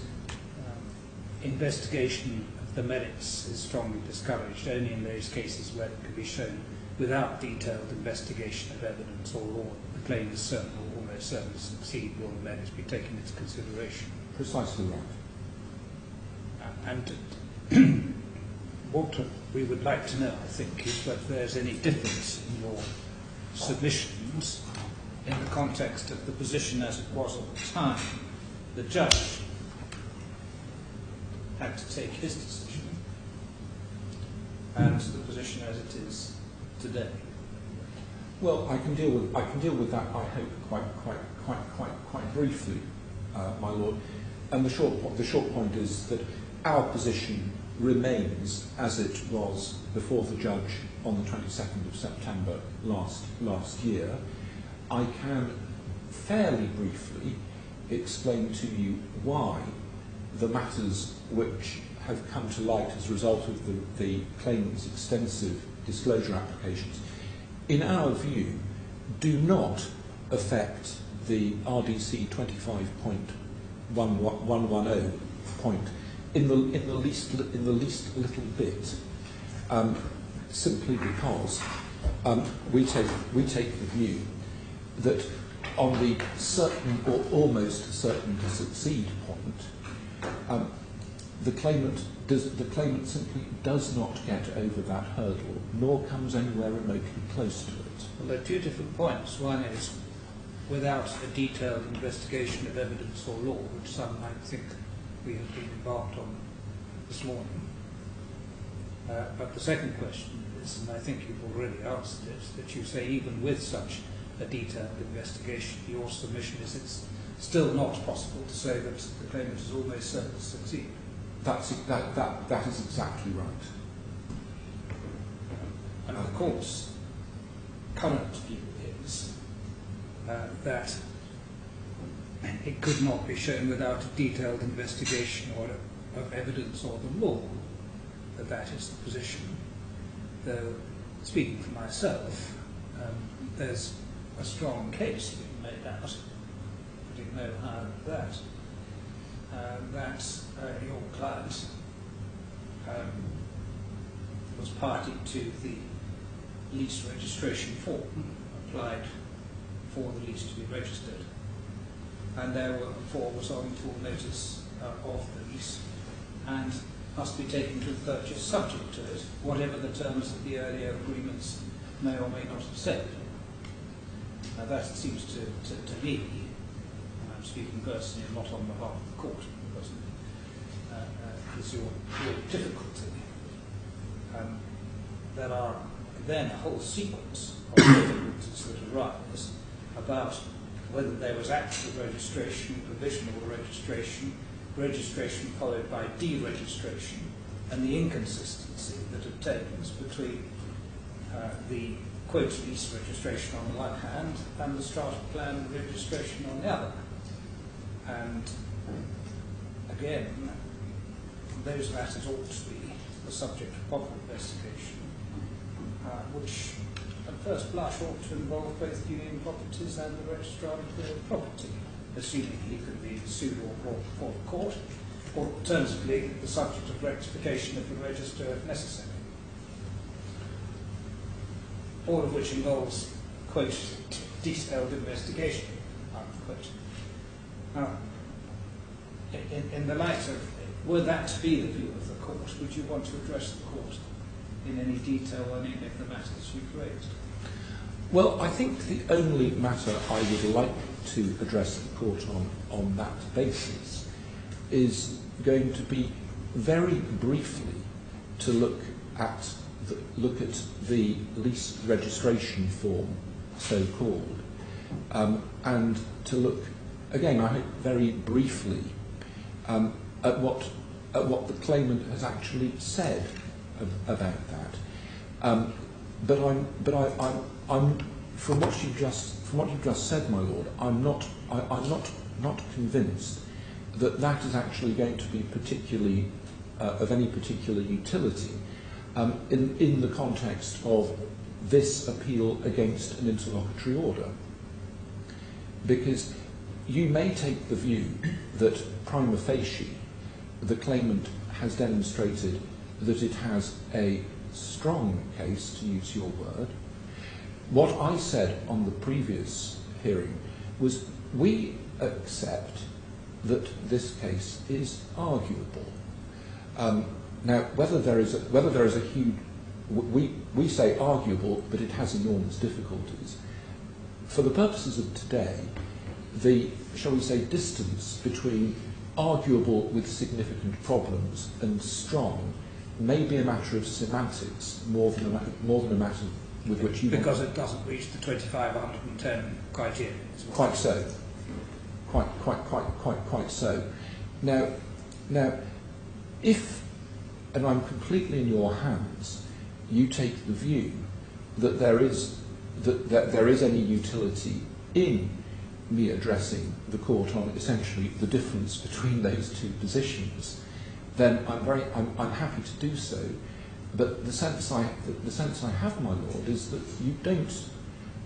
Investigation of the merits is strongly discouraged only in those cases where it can be shown without detailed investigation of evidence or law that the claim is certain or almost certain to succeed will the merits be taken into consideration. Precisely right. And what we would like to know, I think, is whether there's any difference in your submissions in the context of the position as it was at the time the judge had to take his decision and the position as it is today. Well, I can deal with that, I hope, quite briefly, my lord. And the short point is that our position remains as it was before the judge on the 22nd of September last year. I can fairly briefly explain to you why the matters which have come to light as a result of the claimant's extensive disclosure applications, in our view, do not affect the RDC 25.110 point in the least little bit, simply because we take the view that on the certain or almost certain to succeed point, the claimant simply does not get over that hurdle, nor comes anywhere remotely close to it. Well, there are two different points. One is without a detailed investigation of evidence or law, which some might think we have been embarked on this morning. But the second question is, and I think you've already answered it, that you say even with such a detailed investigation, your submission is it's still not possible to say that the claimant is almost certain to succeed. That is exactly right. And of course, current view is that it could not be shown without a detailed investigation or of evidence or the law that that is the position. Though, speaking for myself, there's a strong case being made out, putting no higher than that your client was party to the lease registration form, applied for the lease to be registered, and therefore was on full notice of the lease and must be taken to the purchase subject to it, whatever the terms of the earlier agreements may or may not have said. Now that seems to me, and I'm speaking personally and not on behalf of the court, because is your difficulty. There are then a whole sequence of difficulties that arise about whether there was actual registration, provisional registration, registration followed by deregistration, and the inconsistency that obtains between the quote lease registration on the one hand and the strata plan registration on the other. And again, those matters ought to be the subject of proper investigation, which at first blush ought to involve both union properties and the registrar of the property, assuming he can be sued or brought before the court, or alternatively the subject of rectification of the register if necessary. All of which involves, quote, detailed investigation, unquote. Now, in the light of, were that to be the view of the court, would you want to address the court in any detail on any of the matters you've raised? Well, I think the only matter I would like to address the court on that basis is going to be very briefly to look at the lease registration form, so-called, and to look again, I hope very briefly, at what the claimant has actually said about that. But I'm from what you've just said, my lord, I'm not convinced that that is actually going to be particularly of any particular utility in the context of this appeal against an interlocutory order. Because you may take the view that prima facie the claimant has demonstrated that it has a strong case, to use your word. What I said on the previous hearing was we accept that this case is arguable. Now, whether there is a huge, we say arguable, but it has enormous difficulties. For the purposes of today, the, shall we say, distance between arguable with significant problems and strong may be a matter of semantics more than a matter with which you... Because it doesn't reach the 2510 criteria. Quite so. Quite so. Now, if, and I'm completely in your hands, you take the view that there is any utility in me addressing the court on essentially the difference between those two positions, then I'm happy to do so. But the sense I have, my lord, is that you don't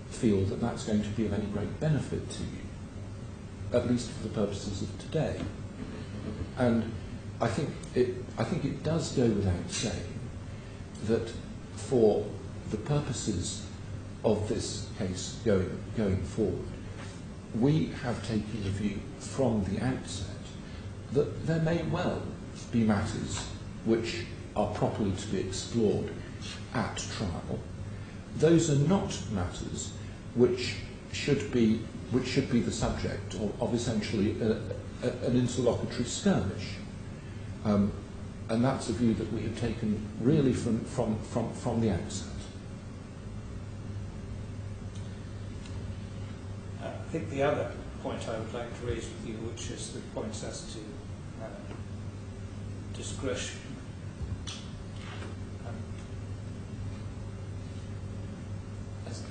feel that that's going to be of any great benefit to you, at least for the purposes of today. And I think it does go without saying that for the purposes of this case going forward, we have taken the view from the outset that there may well be matters which are properly to be explored at trial. Those are not matters which should be the subject of essentially an interlocutory skirmish. and that's a view that we have taken really from the outset. I think the other point I would like to raise with you, which is the points as to discretion.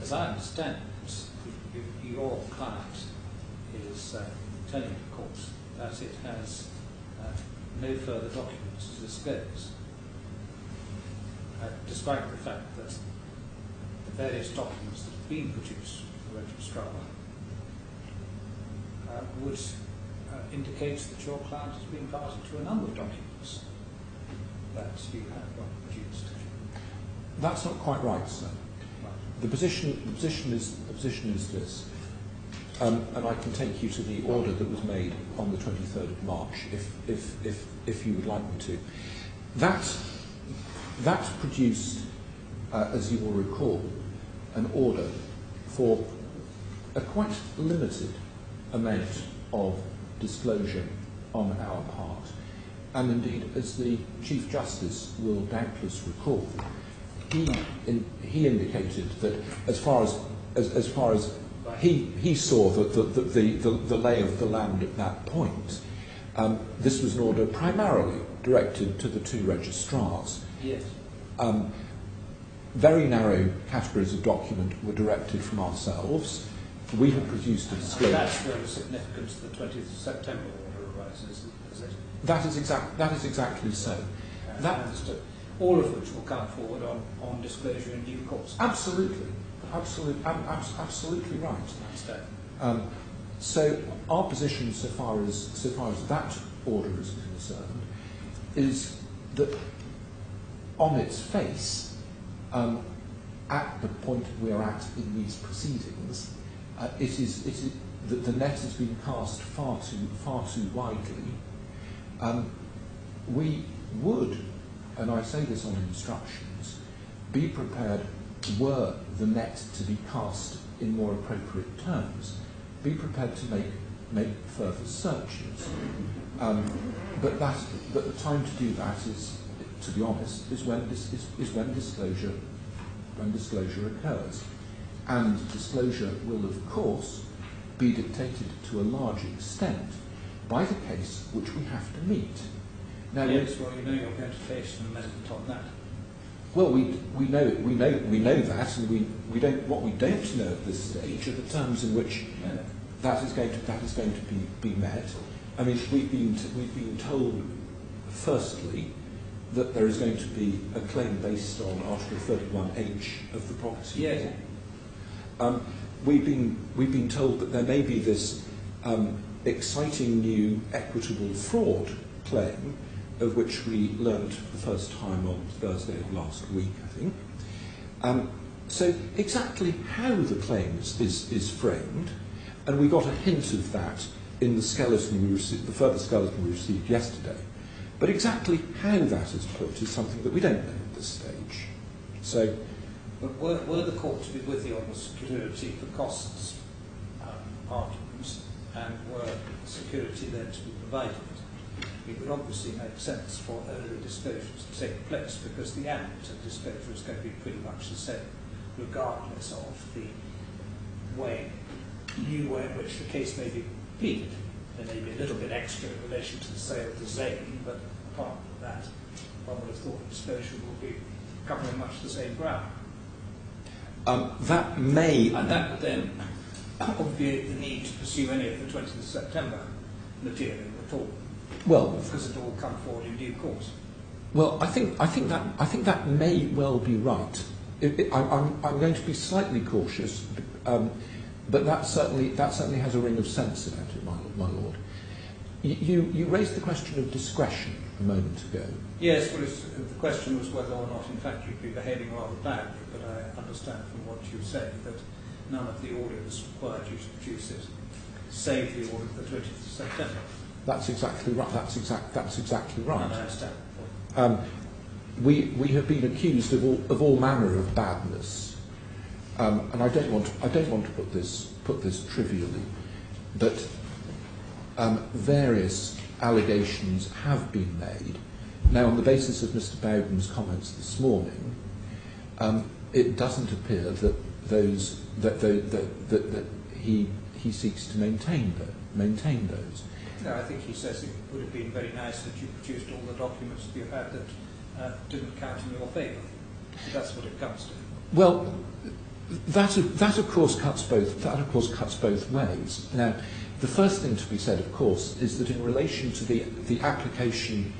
As I understand it, your client is telling the court that it has no further documents to disclose, despite the fact that the various documents that have been produced from the registrar would indicate that your client has been party to a number of documents that you have not produced. That's not quite right, sir. The position is this, and I can take you to the order that was made on the 23rd of March, if you would like me to. That produced, as you will recall, an order for a quite limited amount of disclosure on our part, and indeed, as the Chief Justice will doubtless recall, he indicated that as far as he saw the lay of the land at that point, this was an order primarily directed to the two registrars. Yes. Very narrow categories of document were directed from ourselves. We have produced a disclosure. That's where the significance of the 20th of September order arises, is it? That is exactly so. That understood. All of which will come forward on disclosure in due course. Absolutely right. So our position, so far as that order is concerned, is that on its face, at the point we are at in these proceedings, it is that the net has been cast far too widely. We would, and I say this on instructions, be prepared, were the net to be cast in more appropriate terms, be prepared to make further searches. But the time to do that is, to be honest, is when disclosure occurs, and disclosure will, of course, be dictated to a large extent by the case which we have to meet. Now, yes, well, you know you're going to face an amendment on that. Well, we know that, and we don't. What we don't know at this stage are the terms in which that is going to be met. I mean, we've been told, firstly, that there is going to be a claim based on Article 31H of the Property Yes. Law. We've been told that there may be this exciting new equitable fraud claim, of which we learned for the first time on Thursday of last week, I think. So exactly how the claim is framed, and we got a hint of that in the skeleton we received, the further skeleton we received yesterday. But exactly how that is put is something that we don't know at this stage. So, but were the court to be with you on the security for costs arguments, and were security then to be provided, it would obviously make sense for early disclosures to take place, because the ambit of disclosure is going to be pretty much the same, regardless of the new way in which the case may be pleaded. There may be a little bit extra in relation to the sale of the Zane, but apart from that, one would have thought disclosure will be covering much the same ground. that may... And that would then obviate the need to pursue any of the 20th of September material at all. Well, because it will come forward in due course. Well, I think that may well be right. I'm going to be slightly cautious, but that certainly has a ring of sense about it, my lord. You raised the question of discretion a moment ago. Yes, well, the question was whether or not, in fact, you'd be behaving rather badly. But I understand from what you say that none of the auditors required you to produce it, save the audit of the 20th of September. That's exactly right. That's exactly right. And I understand. We have been accused of all manner of badness, and I don't want to put this trivially, but various allegations have been made Now, on the basis of Mr. Bowden's comments this morning, it doesn't appear that that he seeks to maintain those. No, I think he says it would have been very nice that you produced all the documents that you had that didn't count in your favour. So that's what it comes to. Well, that of course cuts both ways. Now, the first thing to be said, of course, is that in relation to the application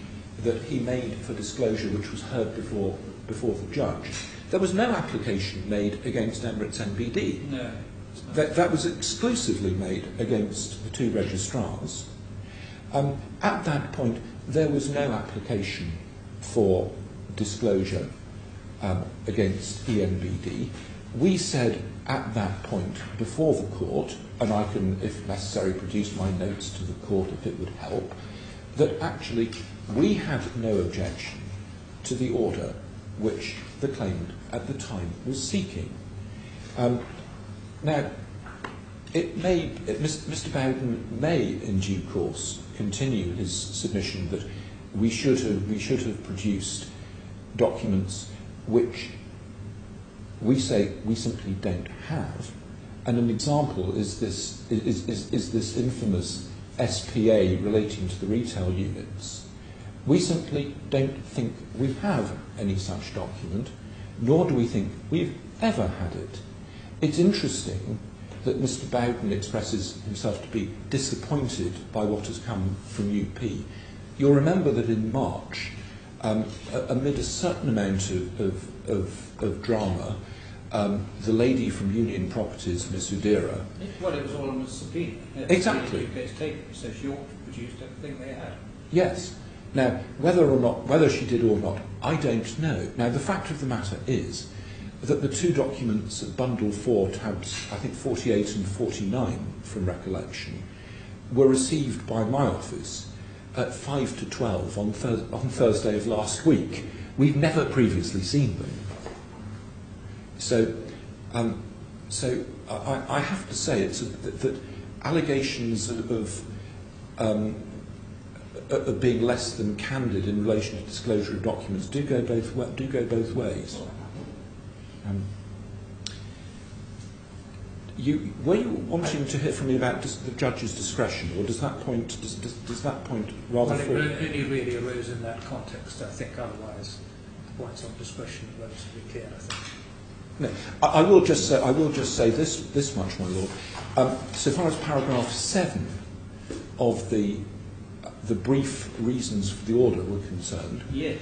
that he made for disclosure, which was heard before the judge, there was no application made against Emirates NBD. No. That was exclusively made against the two registrars. At that point, there was no application for disclosure against ENBD. We said at that point before the court, and I can, if necessary, produce my notes to the court if it would help, that actually we had no objection to the order which the claimant at the time was seeking. Now, Mr. Bowden may, in due course, continue his submission that we should have produced documents which we say we simply don't have, and an example is this infamous SPA relating to the retail units. We simply don't think we have any such document, nor do we think we've ever had it. It's interesting that Mr. Bowden expresses himself to be disappointed by what has come from UP. You'll remember that in March, amid a certain amount of drama, the lady from Union Properties, Miss Udira... Well, it was all on the subpoena. Exactly. So she ought to have produced everything they had. Yes. Now, whether she did or not, I don't know. Now, the fact of the matter is that the two documents at Bundle 4, tabs, I think 48 and 49, from recollection, were received by my office at 5 to 12 on Thursday of last week. We've never previously seen them. So I have to say that allegations of being less than candid in relation to disclosure of documents do go both ways. Were you wanting to hear from me about the judge's discretion, or does that point rather? Well, it only really arose in that context, I think. Otherwise, the points on discretion are relatively clear, I think. No, I will just say this much, my lord. So far as paragraph 7 of the brief reasons for the order were concerned, yes.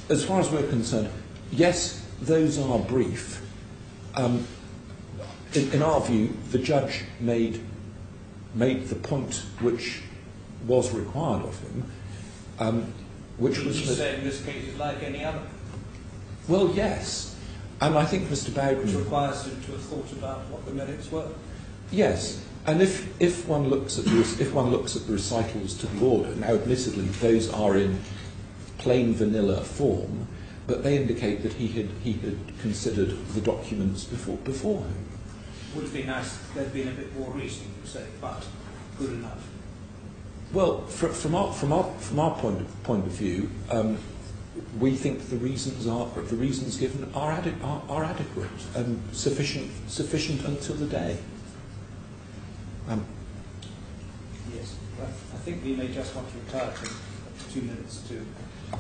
As far as we're concerned, yes, those are brief. In our view, the judge made the point which was required of him, which was that... He's saying this case is like any other. Well, yes. And I think Mr. Bowden... Which requires him to have thought about what the merits were. Yes. And if one looks at the recitals to the order, now admittedly those are in plain vanilla form, but they indicate that he had considered the documents before him. Would have been nice if there'd been a bit more reasoning, you say, but good enough. Well, from our point of view, we think the reasons given are adequate and sufficient until the day. Yes, well, I think we may just want to retire for 2 minutes to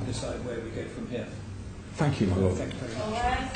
decide where we go from here. Thank you, my lord. Thank you very much. All right.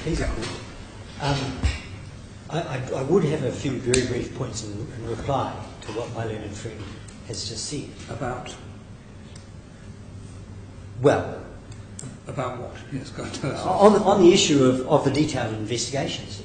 Please, I would have a few very brief points in reply to what my learned friend has just said. About Well, what? Yes, go and tell us. on the issue of the detailed investigations,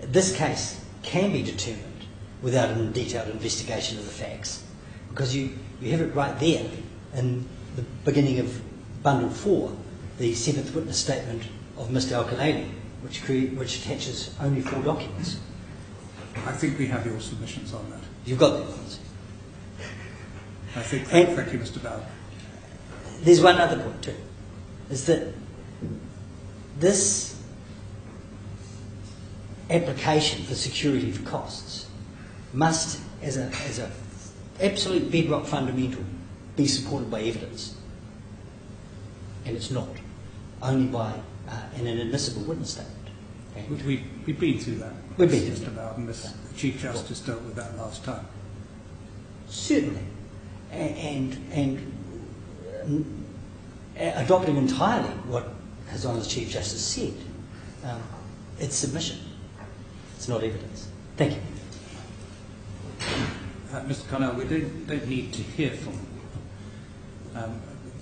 this case can be determined without a detailed investigation of the facts, because you have it right there in the beginning of Bundle 4, the 7th witness statement of Mr. Al-Khalili, which attaches only 4 documents. I think we have your submissions on that. You've got that, Nancy. I think. And- Thank you, Mr. Bowden. There's one other point too, is that this application for security for costs must, as a absolute bedrock fundamental, be supported by evidence, and it's not, only by an inadmissible witness statement. Okay? We've been through that. We've been through Mr. Bowden. The Chief Justice dealt with that last time. Certainly, and adopting entirely what His Honour's Chief Justice said, it's submission. It's not evidence. Thank you. Mr. Cornell, we don't need to hear from you.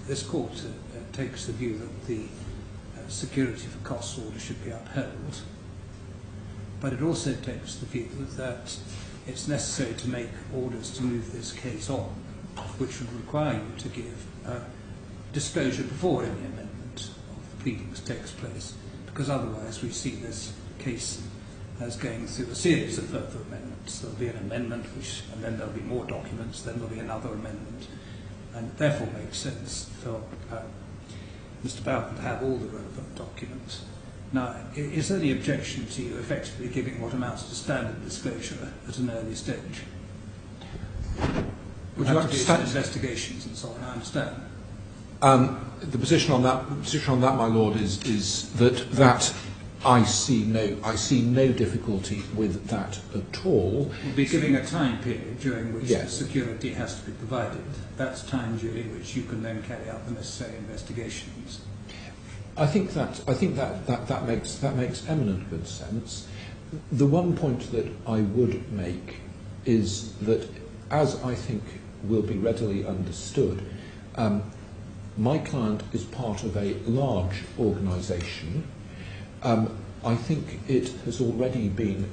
This court takes the view that the security for costs order should be upheld, but it also takes the view that it's necessary to make orders to move this case on, which would require you to give disclosure before any amendment of the pleadings takes place, because otherwise we see this case as going through a series of further amendments. There'll be an amendment, and then there'll be more documents, then there'll be another amendment, and it therefore makes sense for Mr. Bowden to have all the relevant documents. Now, is there any objection to you effectively giving what amounts to standard disclosure at an early stage? Would you like to start investigations and so on? I understand. The position on that, my lord, is that I see no difficulty with that at all. We'll be giving a time period during which Yes. security has to be provided. That's time during which you can then carry out the necessary investigations. I think that makes eminent good sense. The one point that I would make is that, as I think will be readily understood, my client is part of a large organisation. I think it has already been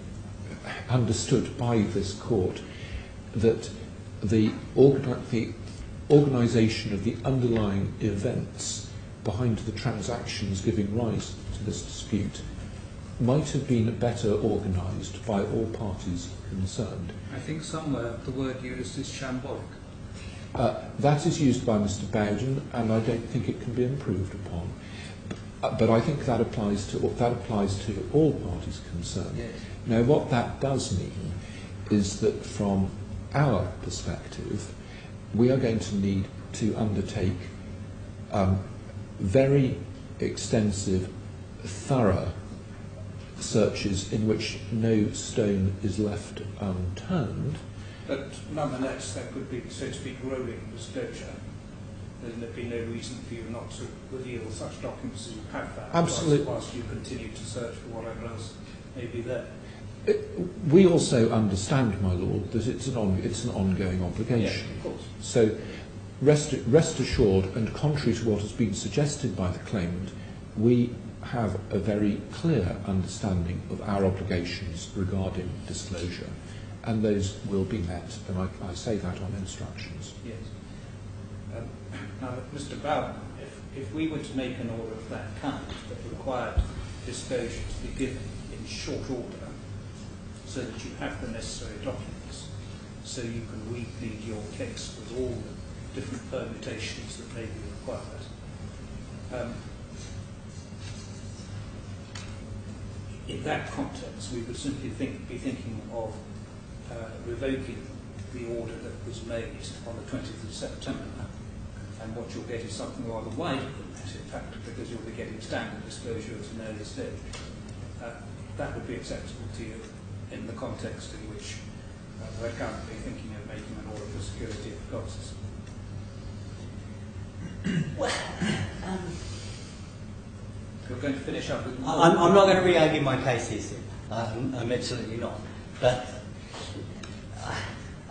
understood by this court that the organisation of the underlying events behind the transactions giving rise to this dispute might have been better organised by all parties concerned. I think somewhere the word used is shambolic. That is used by Mr. Bowden, and I don't think it can be improved upon. But I think that applies to all parties concerned. Yes. Now, what that does mean is that from our perspective, we are going to need to undertake very extensive, thorough searches in which no stone is left unturned. But nonetheless, there could be, so to speak, rolling disclosure. There'd be no reason for you not to reveal such documents as you have found, Absolutely. whilst you continue to search for whatever else may be there. We also understand, my lord, that it's an ongoing obligation. Yeah, of course. So rest assured, and contrary to what has been suggested by the claimant, we have a very clear understanding of our obligations regarding disclosure, and those will be met, and I say that on instructions. Yes. Now, Mr. Bowden, if we were to make an order of that kind that required disclosure to be given in short order, so that you have the necessary documents, so you can replead your case with all the different permutations that may be required. In that context, we would simply be thinking of revoking the order that was made on the 20th of September, and what you'll get is something rather wider than that, in fact, because you'll be getting standard disclosure at an early stage. That would be acceptable to you in the context in which we're currently thinking of making an order for security of costs. Well, You're going to finish up with... I'm not going to re-argue my case here, sir. I'm absolutely not. But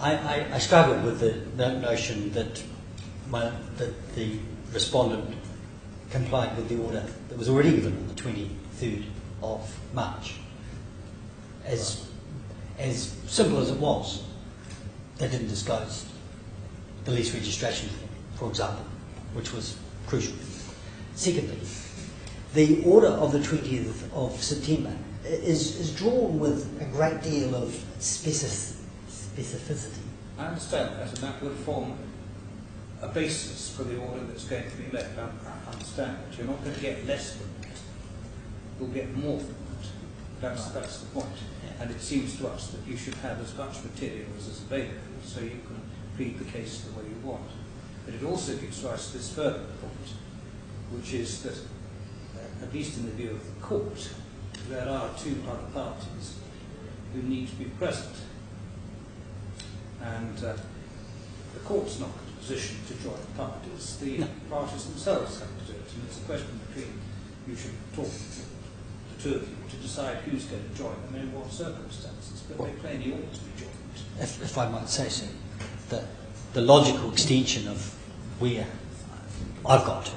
I struggle with the notion that the respondent complied with the order that was already given on the 23rd of March. As simple as it was, they didn't disclose the lease registration form, for example, which was crucial. Secondly, the order of the 20th of September is drawn with a great deal of specificity. I understand that, and that would form a basis for the order that's going to be made. I understand that. You're not going to get less than that. You'll get more than that. That's the point. Yeah. And it seems to us that you should have as much material as is available so you can plead the case the way you want. But it also gives rise to this further point, which is that, at least in the view of the court, there are two other parties who need to be present. And the court's not in a position to join parties. The parties themselves have to do it. And it's a question between you should talk to the two of you to decide who's going to join them and in what circumstances. But they plainly ought to be joined. If I might say so, the logical extension of where I've got to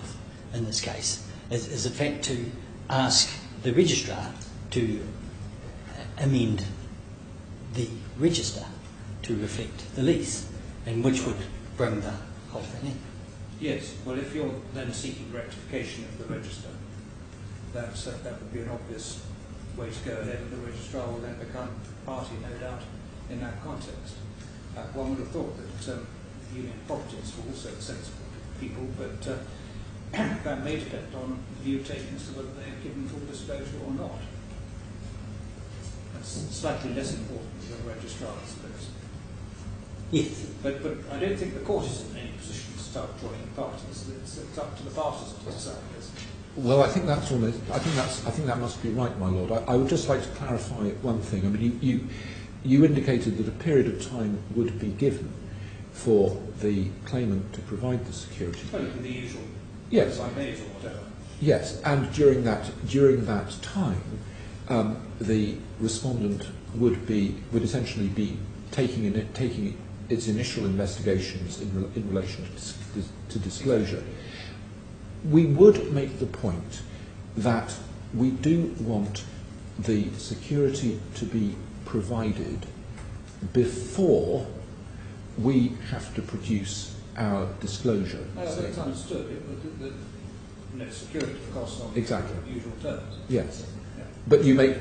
in this case is in fact to ask the registrar to amend the register to reflect the lease, and which would bring the whole thing in. Yes, well, if you're then seeking rectification of the register, that would be an obvious way to go ahead, and the registrar will then become party, no doubt, in that context. One would have thought that Union Properties were also sensible people, but that may depend on the view taken as to whether they have given full disclosure or not. That's slightly less important than the registrar, I suppose. Yes. But I don't think the court is in any position to start joining parties. It's up to the parties to decide this. Well, I think that's almost. I think that must be right, my lord. I would just like to clarify one thing. I mean, you indicated that a period of time would be given for the claimant to provide the security. Well, it would be the usual. Yes. 5 days or whatever. Yes, and during that time, the respondent would essentially be taking its initial investigations in relation to disclosure. We would make the point that we do want the security to be provided before we have to produce our disclosure. No, that's understood. The security costs on Exactly. the usual terms. Yes, Yeah. but you may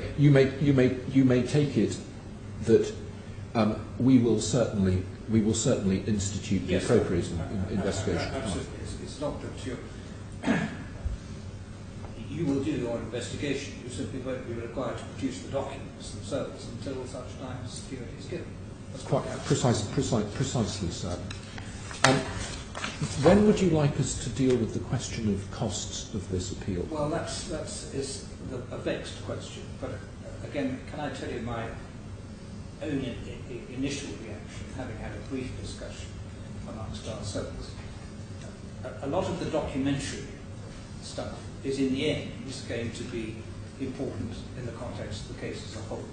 take it that we will certainly institute the Yes, appropriate investigation. Absolutely. It's not that you will do your investigation. You simply won't be required to produce the documents themselves until such time as security is given. That's Quite precisely so. When would you like us to deal with the question of costs of this appeal? Well, that's a vexed question. But again, can I tell you my own initial reaction, having had a brief discussion amongst ourselves? A lot of the documentary stuff is in the end going to be important in the context of the case as a whole.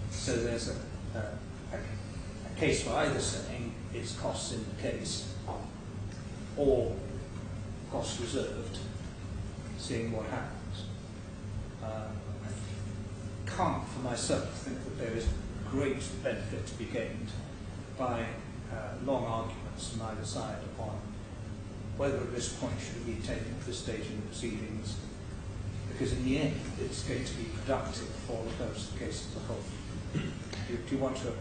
So there's a case for either saying it's costs in the case or costs reserved, seeing what happens. I can't for myself think that there is great benefit to be gained by long arguments from either side upon whether at this point should be taken at this stage in the proceedings, because in the end it's going to be productive for the purpose of the case as a whole. Do you want to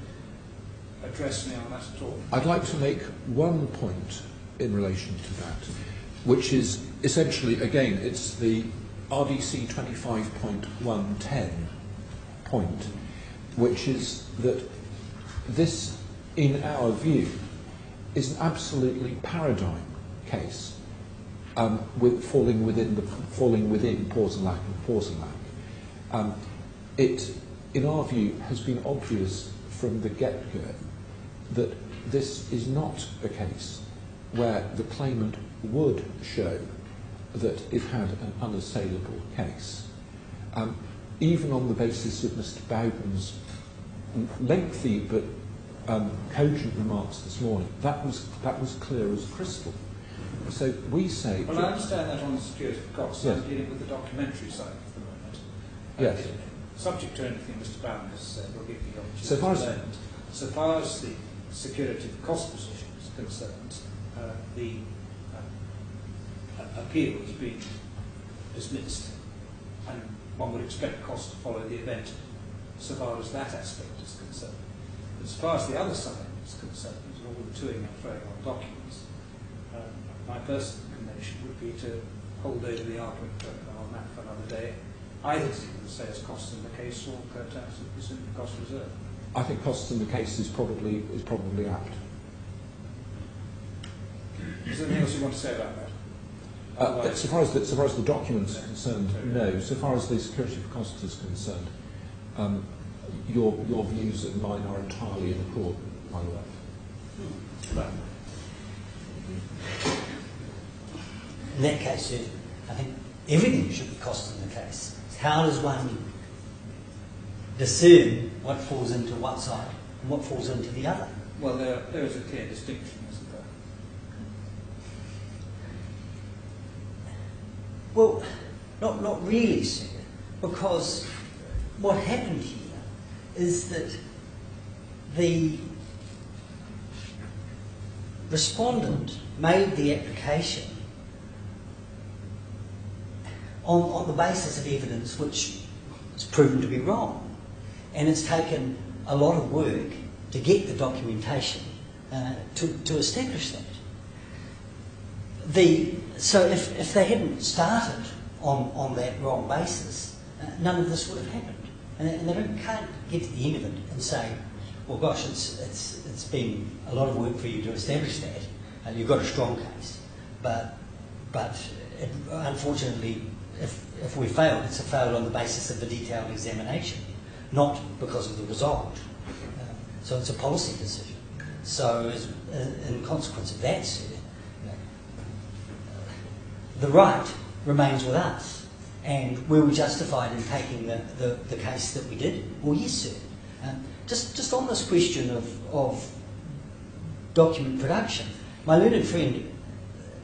address me on that at all? I'd like to make one point in relation to that, which is essentially, again, it's the RDC 25.110 point, which is that this, in our view, is an absolutely paradigm case, with falling within Pjsc and Pjsc. It, in our view, has been obvious from the get-go that this is not a case where the claimant would show that it had an unassailable case. Even on the basis of Mr. Bowden's lengthy but cogent remarks this morning, that was clear as crystal. So we say... Well, I understand that on the security of costs. Yes. I'm dealing with the documentary side of the moment. Yes. Subject to anything Mr. Bowden has said, we'll give you the opportunity So far as- to learn. So far as the security of cost position is concerned, the appeal has been dismissed, and one would expect costs to follow the event so far as that aspect is concerned. As far as the other side is concerned, all the toing and throwing on documents, my personal recommendation would be to hold over the argument on that for another day, either to say as costs in the case or to assume the cost reserve. I think costs in the case is probably apt. Is there anything else you want to say about that? So far as the document is concerned, no. So far as the security of costs is concerned, your views and mine are entirely in accord, by the way. In that case, I think everything should be cost in the case. How does one discern what falls into one side and what falls into the other? Well, there is a clear distinction, isn't there? Well, not really, sir, because what happened here is that the respondent made the application on the basis of evidence which is proven to be wrong. And it's taken a lot of work to get the documentation to establish that. So if they hadn't started on that wrong basis, none of this would have happened. And they can't get to the end of it and say, well, gosh, it's been a lot of work for you to establish that. You've got a strong case. But unfortunately, if we failed, it's a failed on the basis of the detailed examination, not because of the result. So it's a policy decision. So in consequence of that, sir, the right remains with us. And were we justified in taking the case that we did? Well, yes, sir. Just on this question of document production, my learned friend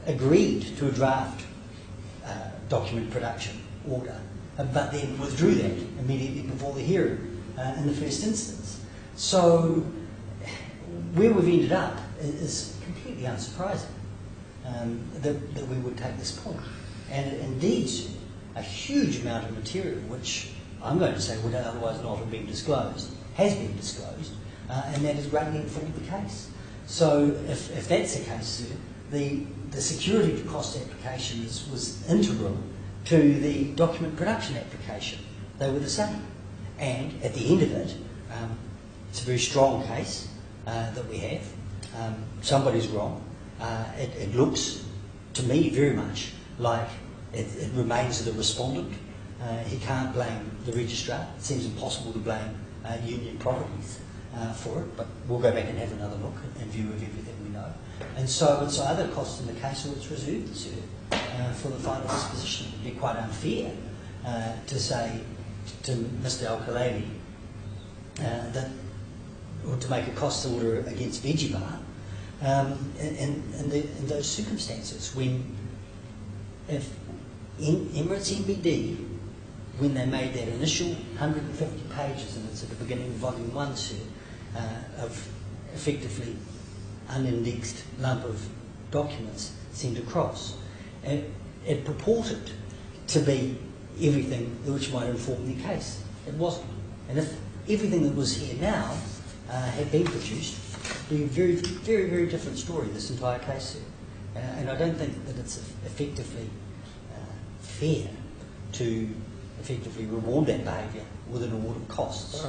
agreed to a draft document production order, but then withdrew that immediately before the hearing in the first instance. So where we've ended up is completely unsurprising that we would take this point. And indeed, a huge amount of material, which I'm going to say would otherwise not have been disclosed, has been disclosed, and that has greatly informed the case. So if that's the case, sir, the security cost application was integral to the document production application. They were the same. And at the end of it, it's a very strong case that we have. Somebody's wrong. It looks to me very much like it remains the respondent. He can't blame the registrar. It seems impossible to blame Union Properties for it, but we'll go back and have another look in view of everything we know. And so it's either cost in the case or it's reserved, sir, for the final disposition. It would be quite unfair to say to Mr. Al-Khalili or to make a cost order against Vegie in those circumstances when if Emirates MBD, when they made that initial 150 pages, and it's at the beginning of Volume 1, sir, of effectively unindexed lump of documents sent across, it purported to be everything which might inform the case. It wasn't. And if everything that was here now had been produced, it would be a very, very, very different story, this entire case, sir. And I don't think that it's effectively fair to effectively reward that behaviour with an award of costs.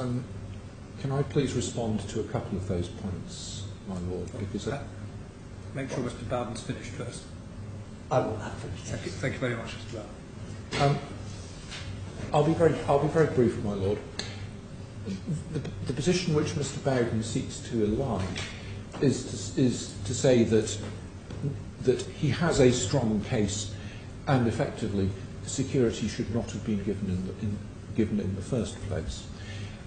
Can I please respond to a couple of those points, my lord? Because Make sure Mr. Bowden's finished first. I will have finished. Thank you very much, Mr. Bowden. I'll be very brief, my lord. The position which Mr. Bowden seeks to align is to say that he has a strong case and effectively security should not have been given in the first place.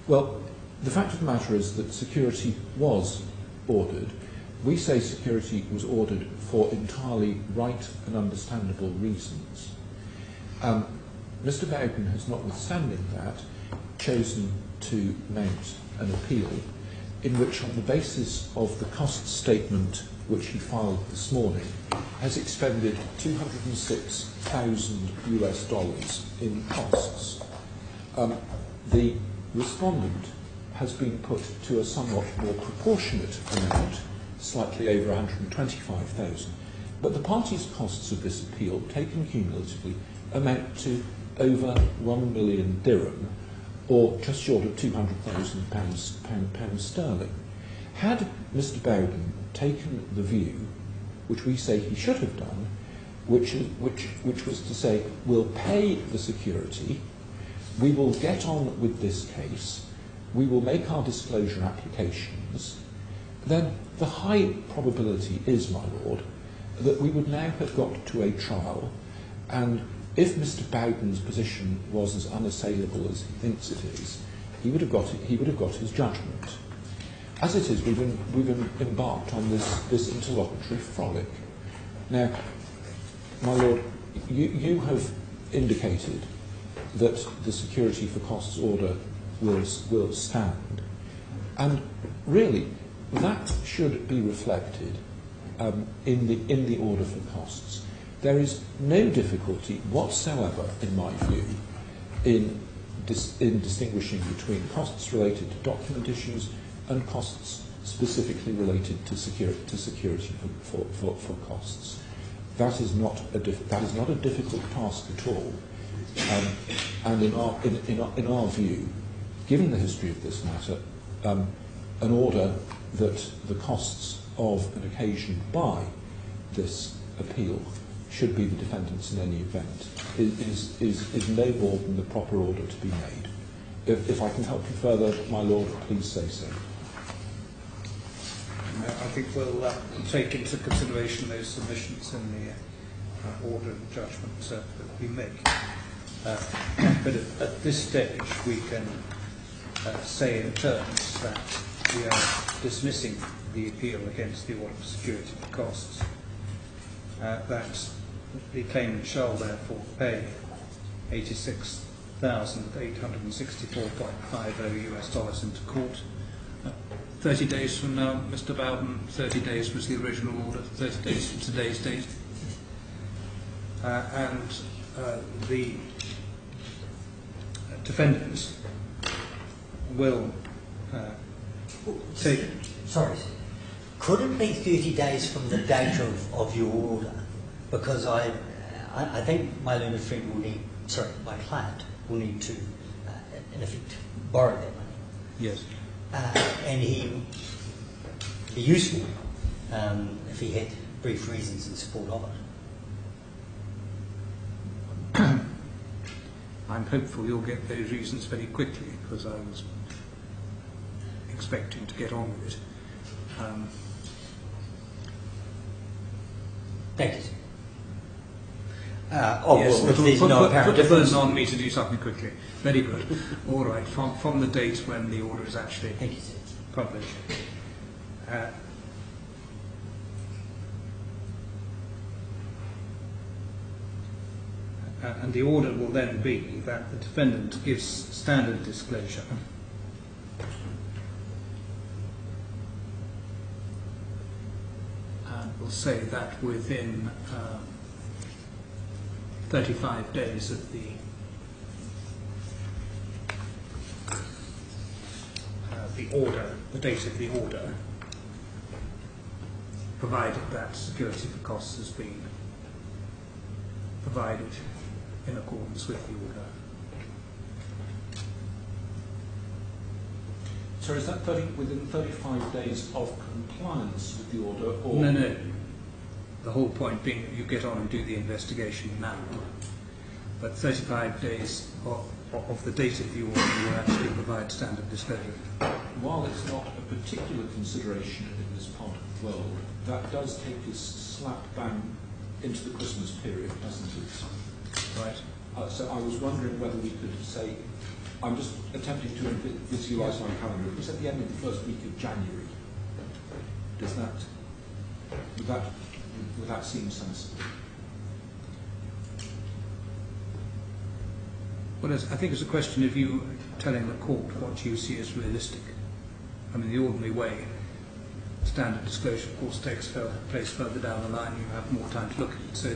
Well, the fact of the matter is that security was ordered. We say security was ordered for entirely right and understandable reasons. Mr. Bowden has, notwithstanding that, chosen to mount an appeal in which, on the basis of the cost statement which he filed this morning, has expended $206,000 in costs. The respondent has been put to a somewhat more proportionate amount, slightly over 125,000, but the parties' costs of this appeal, taken cumulatively, amount to over 1 million dirham, or just short of £200,000 sterling. Had Mr. Bowden taken the view, which we say he should have done, which was to say, we'll pay the security, we will get on with this case, we will make our disclosure applications, then the high probability is, my lord, that we would now have got to a trial, and if Mr. Bowden's position was as unassailable as he thinks it is, he would have got his judgment. As it is, we've embarked on this interlocutory frolic. Now, my lord, you have indicated that the security for costs order will stand, and really that should be reflected in the order for costs. There is no difficulty whatsoever, in my view, in distinguishing between costs related to document issues and costs specifically related to security for costs. That is not a difficult task at all. And in our view, given the history of this matter, an order that the costs of an occasion by this appeal should be the defendants in any event is no more than the proper order to be made. If I can help you further, my lord, please say so. I think we'll take into consideration those submissions in the order and judgment that we make. But at this stage, we can say in terms that we are dismissing the appeal against the order for security for costs, that the claimant shall therefore pay $86,864.50 into court. 30 days from now, Mr. Bowden, 30 days was the original order, 30 days from today's date. And the defendants will take... Sorry, could it be 30 days from the date of your order? Because I think my learned friend will need, my client will need to, in effect, borrow that money. Yes. And he'd be useful if he had brief reasons in support of it. I'm hopeful you'll get those reasons very quickly, because I was expecting to get on with it. Thank you, sir. Yes, if there's no apparent put the difference. burden on me to do something quickly. Very good. All right, from the date when the order is actually Thank you, sir. published. And the order will then be that the defendant gives standard disclosure and will say that within 35 days of the order, the date of the order, provided that security for costs has been provided in accordance with the order. So is that within 35 days of compliance with the order, or...? No. The whole point being that you get on and do the investigation now, but 35 days of the date of the order you will actually provide standard disclosure. While it's not a particular consideration in this part of the world, that does take us slap bang into the Christmas period, doesn't it? Right. So I was wondering whether we could say, I'm just attempting to visualise my calendar. If we said the end of the first week of January, would that seem sensible? Well, I think it's a question of you telling the court what you see as realistic. I mean, the ordinary way, standard disclosure, of course, takes place further down the line. You have more time to look at it. So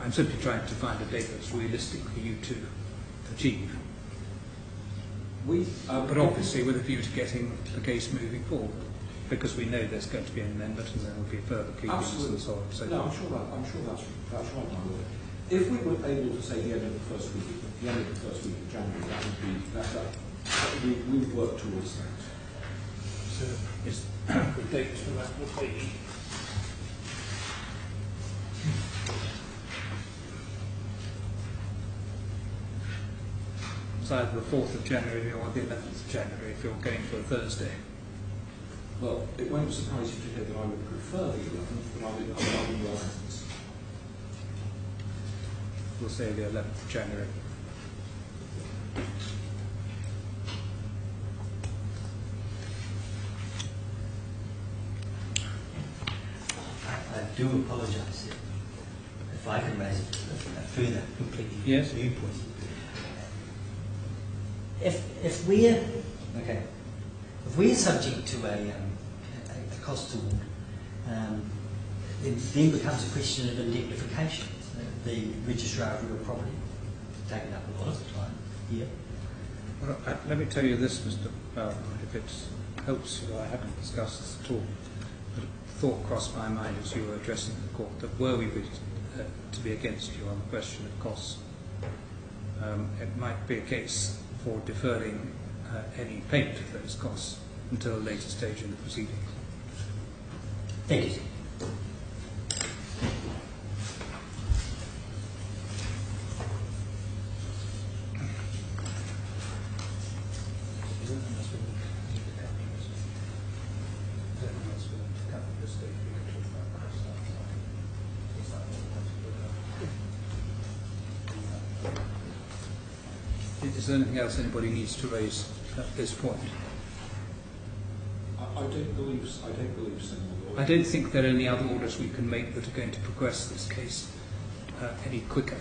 I'm simply trying to find a date that's realistic for you to achieve. But obviously with a view to getting the case moving forward, because we know there's going to be an amendment and there will be further pleadings and so on. So no, I'm sure that's right, my lord. If we were able to say the end of the first week of January, we would work towards that. So it's the dates for that would be it's either the 4th of January or the 11th of January if you're going for a Thursday. Well, it won't surprise you to hear that I would prefer the 11th, but I would in your hands. We'll say the 11th of January. I do apologise if I can raise a further completely Yes. new point. If we're subject to a cost award, it then becomes a question of indemnification. The registrar of real property taking up a lot of the time here. Well, let me tell you this, Mr. Bell, if it helps you. I haven't discussed this at all, but a thought crossed my mind as you were addressing the court that were we to be against you on the question of costs, it might be a case for deferring any payment of those costs until a later stage in the proceedings. Thank you. Is there anything else anybody needs to raise at this point? I don't believe so, my lord. I don't think there are any other orders we can make that are going to progress this case any quicker.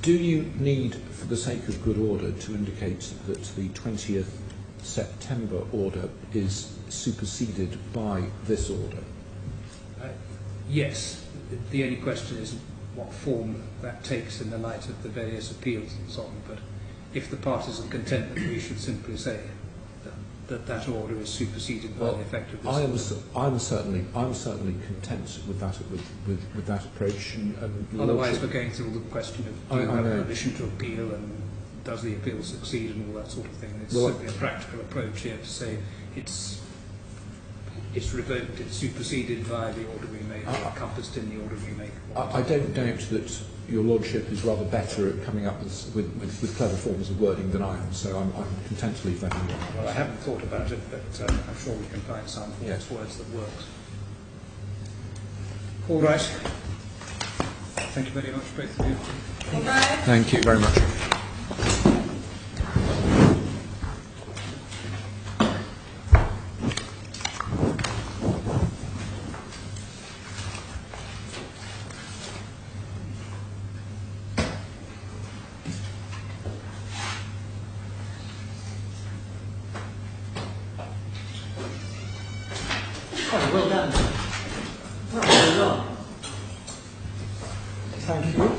Do you need, for the sake of good order, to indicate that the 20th September order is superseded by this order? Yes. The only question is what form that takes in the light of the various appeals and so on. But if the parties are content, that we should simply say that order is superseded by the effect of this order. I'm certainly content with that approach. And otherwise, we're going through the question of do you have permission to appeal and does the appeal succeed and all that sort of thing. It's simply a practical approach here to say it's revoked, it's superseded by the order we make, or encompassed in the order we make. I don't doubt that your lordship is rather better at coming up with clever forms of wording than I am, so I'm content to leave that in. Well, I haven't thought about it, but I'm sure we can find some words that works. All right. Thank you very much, both of you. Thank you very much. Oh, well done. Well done. Thank you.